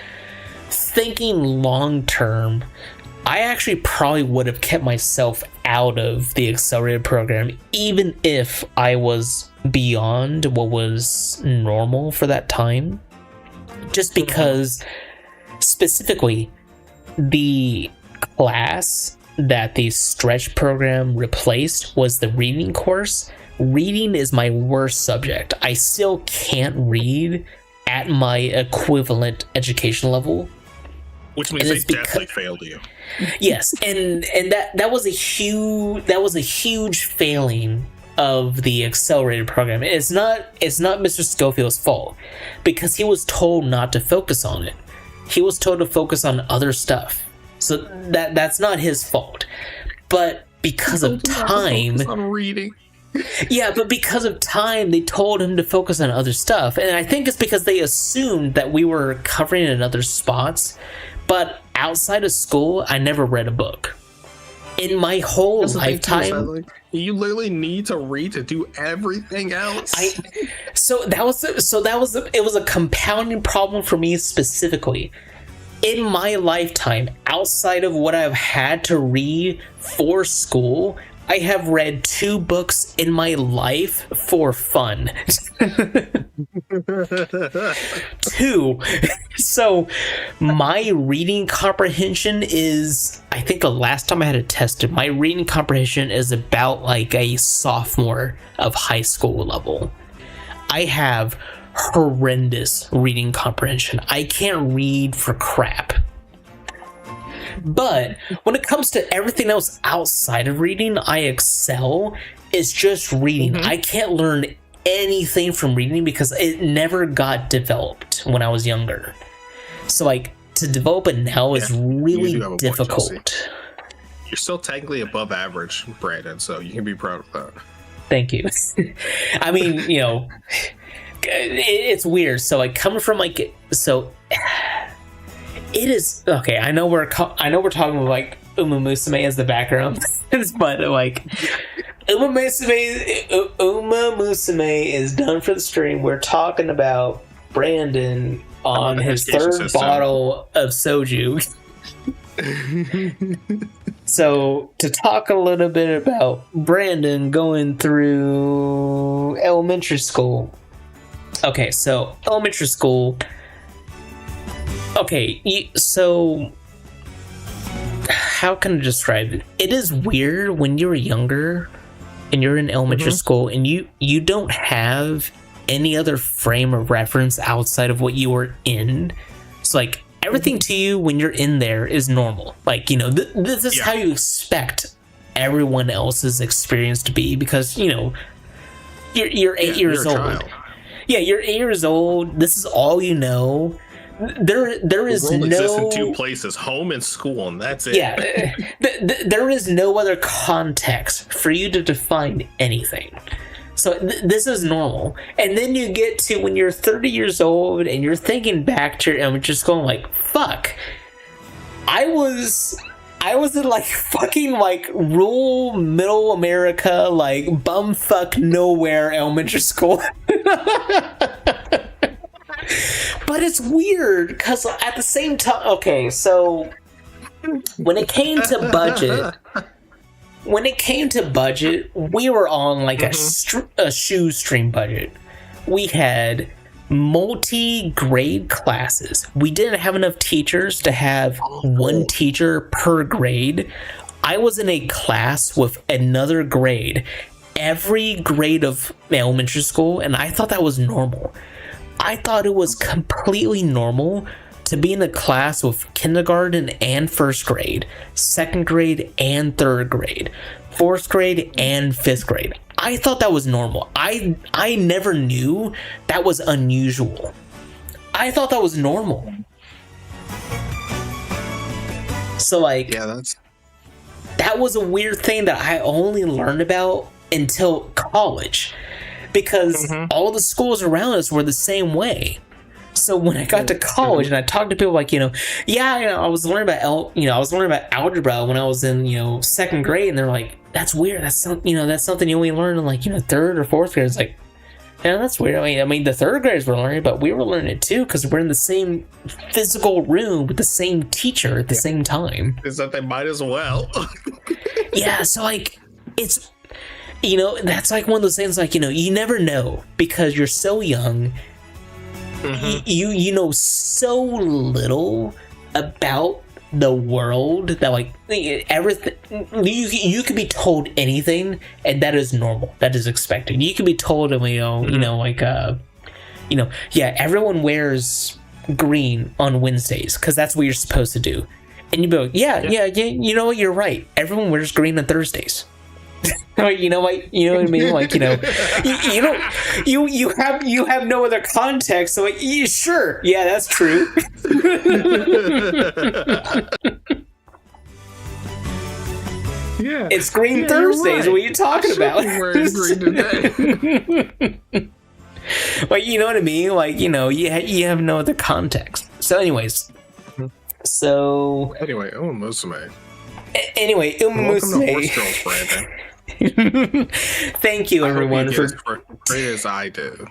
thinking long term, I actually probably would have kept myself out of the accelerated program, even if I was beyond what was normal for that time. Just because, specifically, the class that the Stretch program replaced was the reading course. Reading is my worst subject. I still can't read at my equivalent education level. Which means they definitely failed you. Yes, and that was a huge failing of the accelerated program. It's not Mr. Schofield's fault, because he was told not to focus on it. He was told to focus on other stuff. So that's not his fault. But because of time, I'm reading. Yeah, but because of time, they told him to focus on other stuff. And I think it's because they assumed that we were covering it in other spots. But outside of school, I never read a book. In my whole lifetime, you literally need to read to do everything else. It was a compounding problem for me specifically. In my lifetime, outside of what I've had to read for school, I have read 2 books in my life for fun. 2. So my reading comprehension is, I think the last time I had it tested, my reading comprehension is about like a sophomore of high school level. I have horrendous reading comprehension. I can't read for crap. But when it comes to everything else outside of reading, I excel. It's just reading. I can't learn anything from reading because it never got developed when I was younger. So like to develop it now is really difficult. You're still technically above average, Brandon, so you can be proud of that. Thank you. I mean, you know, it's weird. So like coming from like, so it is okay. I know we're talking about like Musume as the background, but like Musume is done for the stream. We're talking about Brandon on his third bottle of soju. So to talk a little bit about Brandon going through elementary school. Okay, so elementary school. Okay, so how can I describe it? It is weird when you're younger and you're in elementary school and you don't have any other frame of reference outside of what you were in. So like everything to you when you're in there is normal. Like, you know, this is how you expect everyone else's experience to be because, you know, you're 8 years old. Child. Yeah, you're 8 years old. This is all you know. There is the world exists in 2 places, home and school, and that's it. Yeah, there is no other context for you to define anything. So this is normal. And then you get to when you're 30 years old and you're thinking back to your elementary school, like, fuck, I was in like fucking like rural middle America, like bumfuck nowhere elementary school. But it's weird because at the same time, okay, so when it came to budget, we were on like a shoestring budget. We had multi-grade classes. We didn't have enough teachers to have one teacher per grade. I was in a class with another grade, every grade of elementary school, and I thought that was normal. I thought it was completely normal to be in a class with kindergarten and first grade, second grade and third grade, fourth grade and fifth grade. I thought that was normal. I never knew that was unusual. I thought that was normal. So like, that was a weird thing that I only learned about until college. Because all the schools around us were the same way. So when I got to college and I talked to people like, I was learning about algebra when I was in, second grade, and they're like, that's weird. That's something you only learn in like, third or fourth grade. It's like, yeah, that's weird. I mean, the third graders were learning, but we were learning it too because we're in the same physical room with the same teacher at the same time. Is that they might as well? Yeah, so like it's. That's like one of those things like, you never know because you're so young. You know so little about the world that like everything you could be told anything and that is normal. That is expected. You could be told, everyone wears green on Wednesdays because that's what you're supposed to do. And you'd be like, yeah, you know what, you're right. Everyone wears green on Thursdays. You know what I mean? Like, you have no other context, so like, yeah, sure, yeah, that's true. Yeah, it's Green Thursdays. Right. What are you talking about? Wearing green today. Like, you know what I mean? Like, you have no other context. So, anyways, anyway, Musume. Anyway, Welcome to Horse Girls, Brandon. Thank you, everyone, for great as I do.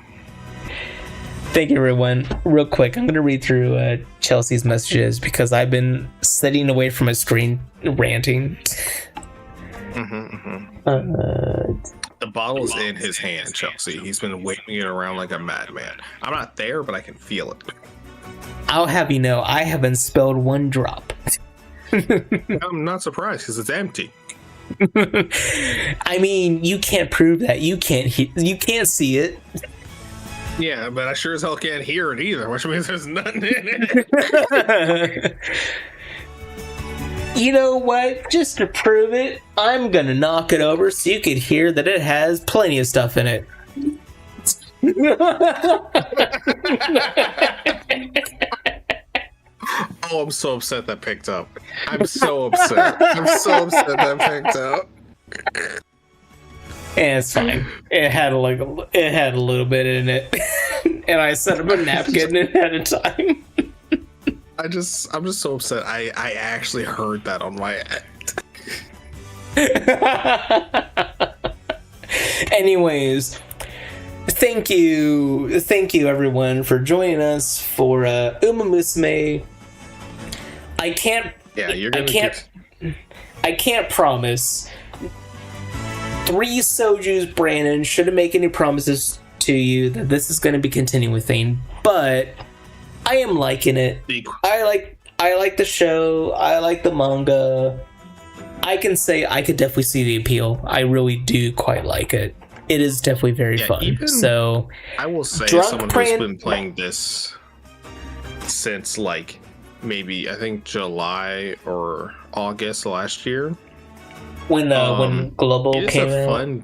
Thank you, everyone. Real quick, I'm going to read through Chelsea's messages because I've been sitting away from my screen ranting. The bottle's in his hand, Chelsea. He's been waving it around like a madman. I'm not there, but I can feel it. I'll have you know, I haven't spilled one drop. I'm not surprised because it's empty. I mean, you can't prove that. You can't see it. Yeah, but I sure as hell can't hear it either, which means there's nothing in it. You know what? Just to prove it, I'm gonna knock it over so you could hear that it has plenty of stuff in it. Oh, I'm so upset that picked up. I'm so upset. That picked up. And it's fine. It had a little bit in it, and I set up a napkin ahead of time. I'm just so upset. I actually heard that on my end. Anyways, thank you everyone for joining us for Musume. I can't promise. 3 Sojus, Brandon, shouldn't make any promises to you that this is going to be continuing thing, but I am liking it. I like the show. I like the manga. I can say I could definitely see the appeal. I really do quite like it. It is definitely very fun. So I will say, someone who's been playing this since like maybe I think July or August last year. When Global came out.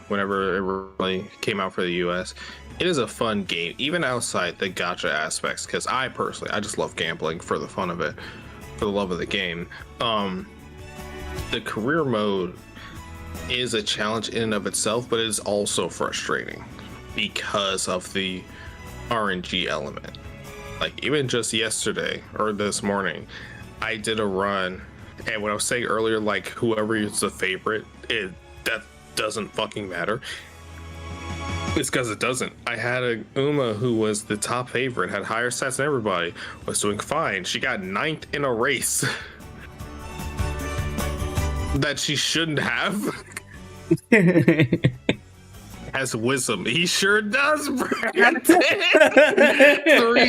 Whenever it really came out for the US. It is a fun game, even outside the gacha aspects, because I just love gambling for the fun of it, for the love of the game. The career mode is a challenge in and of itself, but it is also frustrating because of the RNG element. Like, even just yesterday or this morning, I did a run, and when I was saying earlier, like, whoever is the favorite, that doesn't fucking matter. It's because it doesn't. I had a Uma who was the top favorite, had higher stats than everybody, was doing fine. She got 9th in a race that she shouldn't have. Has wisdom. He sure does, Brandon. 3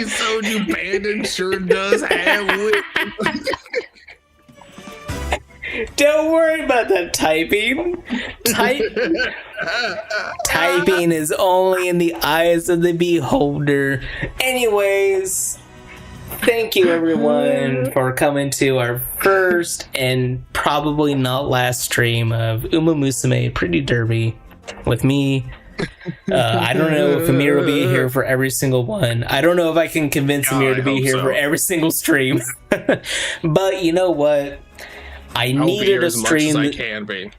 Soju Bandit sure does have wisdom. Don't worry about that typing. Typing is only in the eyes of the beholder. Anyways, thank you everyone for coming to our first and probably not last stream of Musume Pretty Derby with me. I don't know if Amir will be here for every single one. I don't know if I can convince Amir to be here for every single stream. But you know what? I needed a stream. I can be.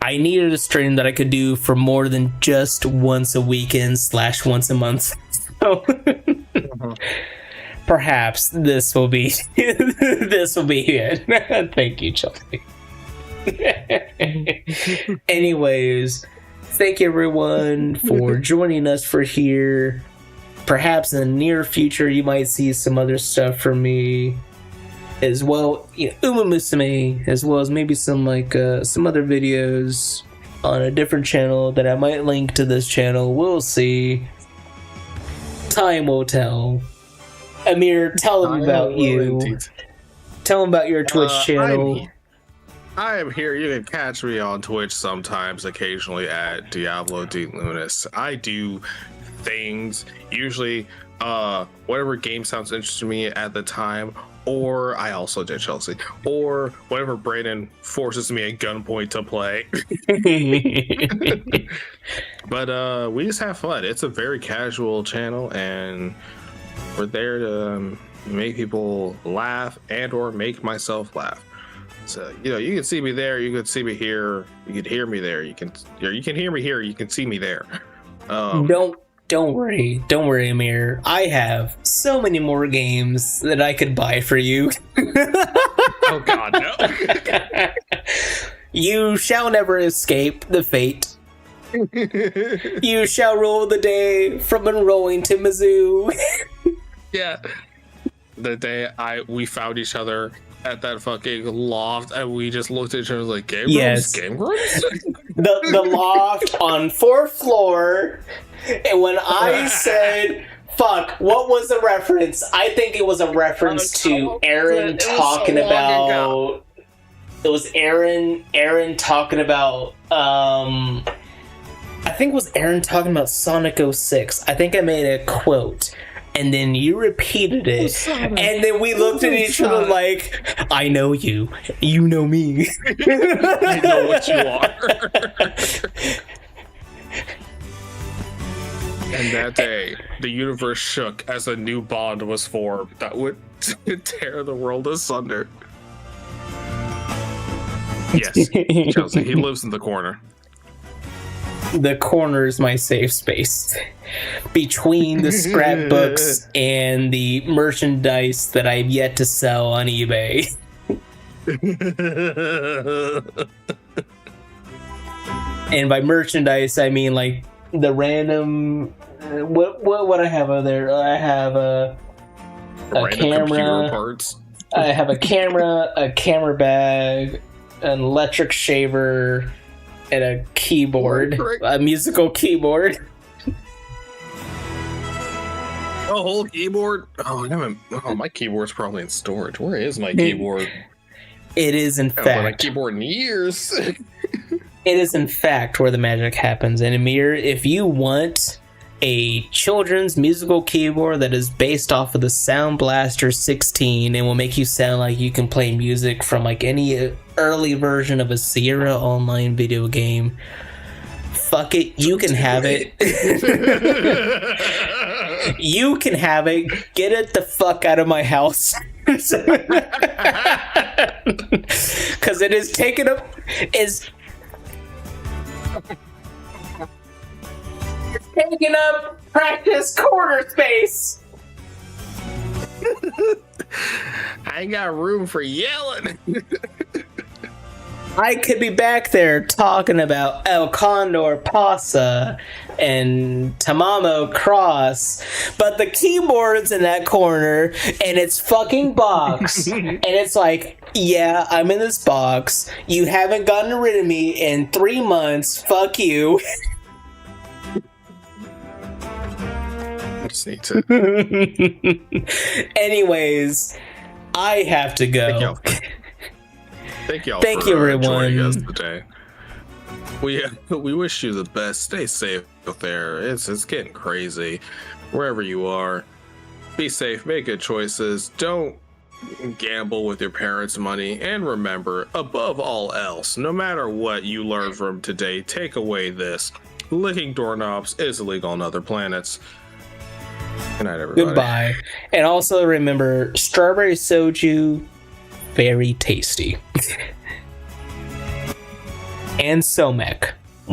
I needed a stream that I could do for more than just once a weekend / once a month. So perhaps this will be it. Thank you, Chelsea. Anyways, thank you everyone for joining us for here. Perhaps in the near future you might see some other stuff from me as well, Musume, as well as maybe some some other videos on a different channel that I might link to this channel. We'll see. Time will tell. Amir, tell them about you. Indeed. Tell them about your Twitch channel. I am here. You can catch me on Twitch sometimes, occasionally at Diablo D Lunas. I do things. Usually whatever game sounds interesting to me at the time, or I also did Chelsea, or whatever Brayden forces me at gunpoint to play. But we just have fun. It's a very casual channel, and we're there to make people laugh and or make myself laugh. So, you know, you can see me there, you can see me here, you can hear me there, you can hear me here, you can see me there. Don't worry, Amir. I have so many more games that I could buy for you. Oh God, no! You shall never escape the fate. You shall rule the day from enrolling to Mizzou. Yeah, the day we found each other at that fucking loft, and we just looked at each other like, Game Grumps? Game Grumps? The loft on 4th floor. And when I said, fuck, what was the reference? I think it was a reference to Aaron talking about... It was Aaron talking about... I think it was Aaron talking about Sonic 06. I think I made a quote. And then you repeated it. And then we looked at each other like, I know you. You know me. You know what you are. And that day, the universe shook as a new bond was formed that would tear the world asunder. Yes, Chelsea, he lives in the corner. The corner is my safe space. Between the scrapbooks and the merchandise that I've yet to sell on eBay. And by merchandise, I mean like the random... What I have over there? I have a camera. I have a camera bag, an electric shaver, and a keyboard, a musical keyboard. A whole keyboard? Oh, my keyboard's probably in storage. Where is my keyboard? It is in fact. I haven't had a keyboard in years. It is in fact where the magic happens. And Amir, if you want a children's musical keyboard that is based off of the Sound Blaster 16 and will make you sound like you can play music from like any early version of a Sierra Online video game, fuck it, you can have it. You can have it. Get it the fuck out of my house. Because it is taken up taking up practice corner space. I ain't got room for yelling. I could be back there talking about El Condor Pasa and Tamamo Cross, but the keyboard's in that corner and it's fucking box. And it's like, yeah, I'm in this box. You haven't gotten rid of me in 3 months. Fuck you. Just need to. Anyways, I have to go. Thank y'all. Thank you, everyone. Joining us today. We wish you the best. Stay safe out there. It's getting crazy. Wherever you are, be safe. Make good choices. Don't gamble with your parents' money. And remember, above all else, no matter what you learn from today, take away this: licking doorknobs is illegal on other planets. Good night, everybody. Goodbye. And also remember, strawberry soju, very tasty. And Somek.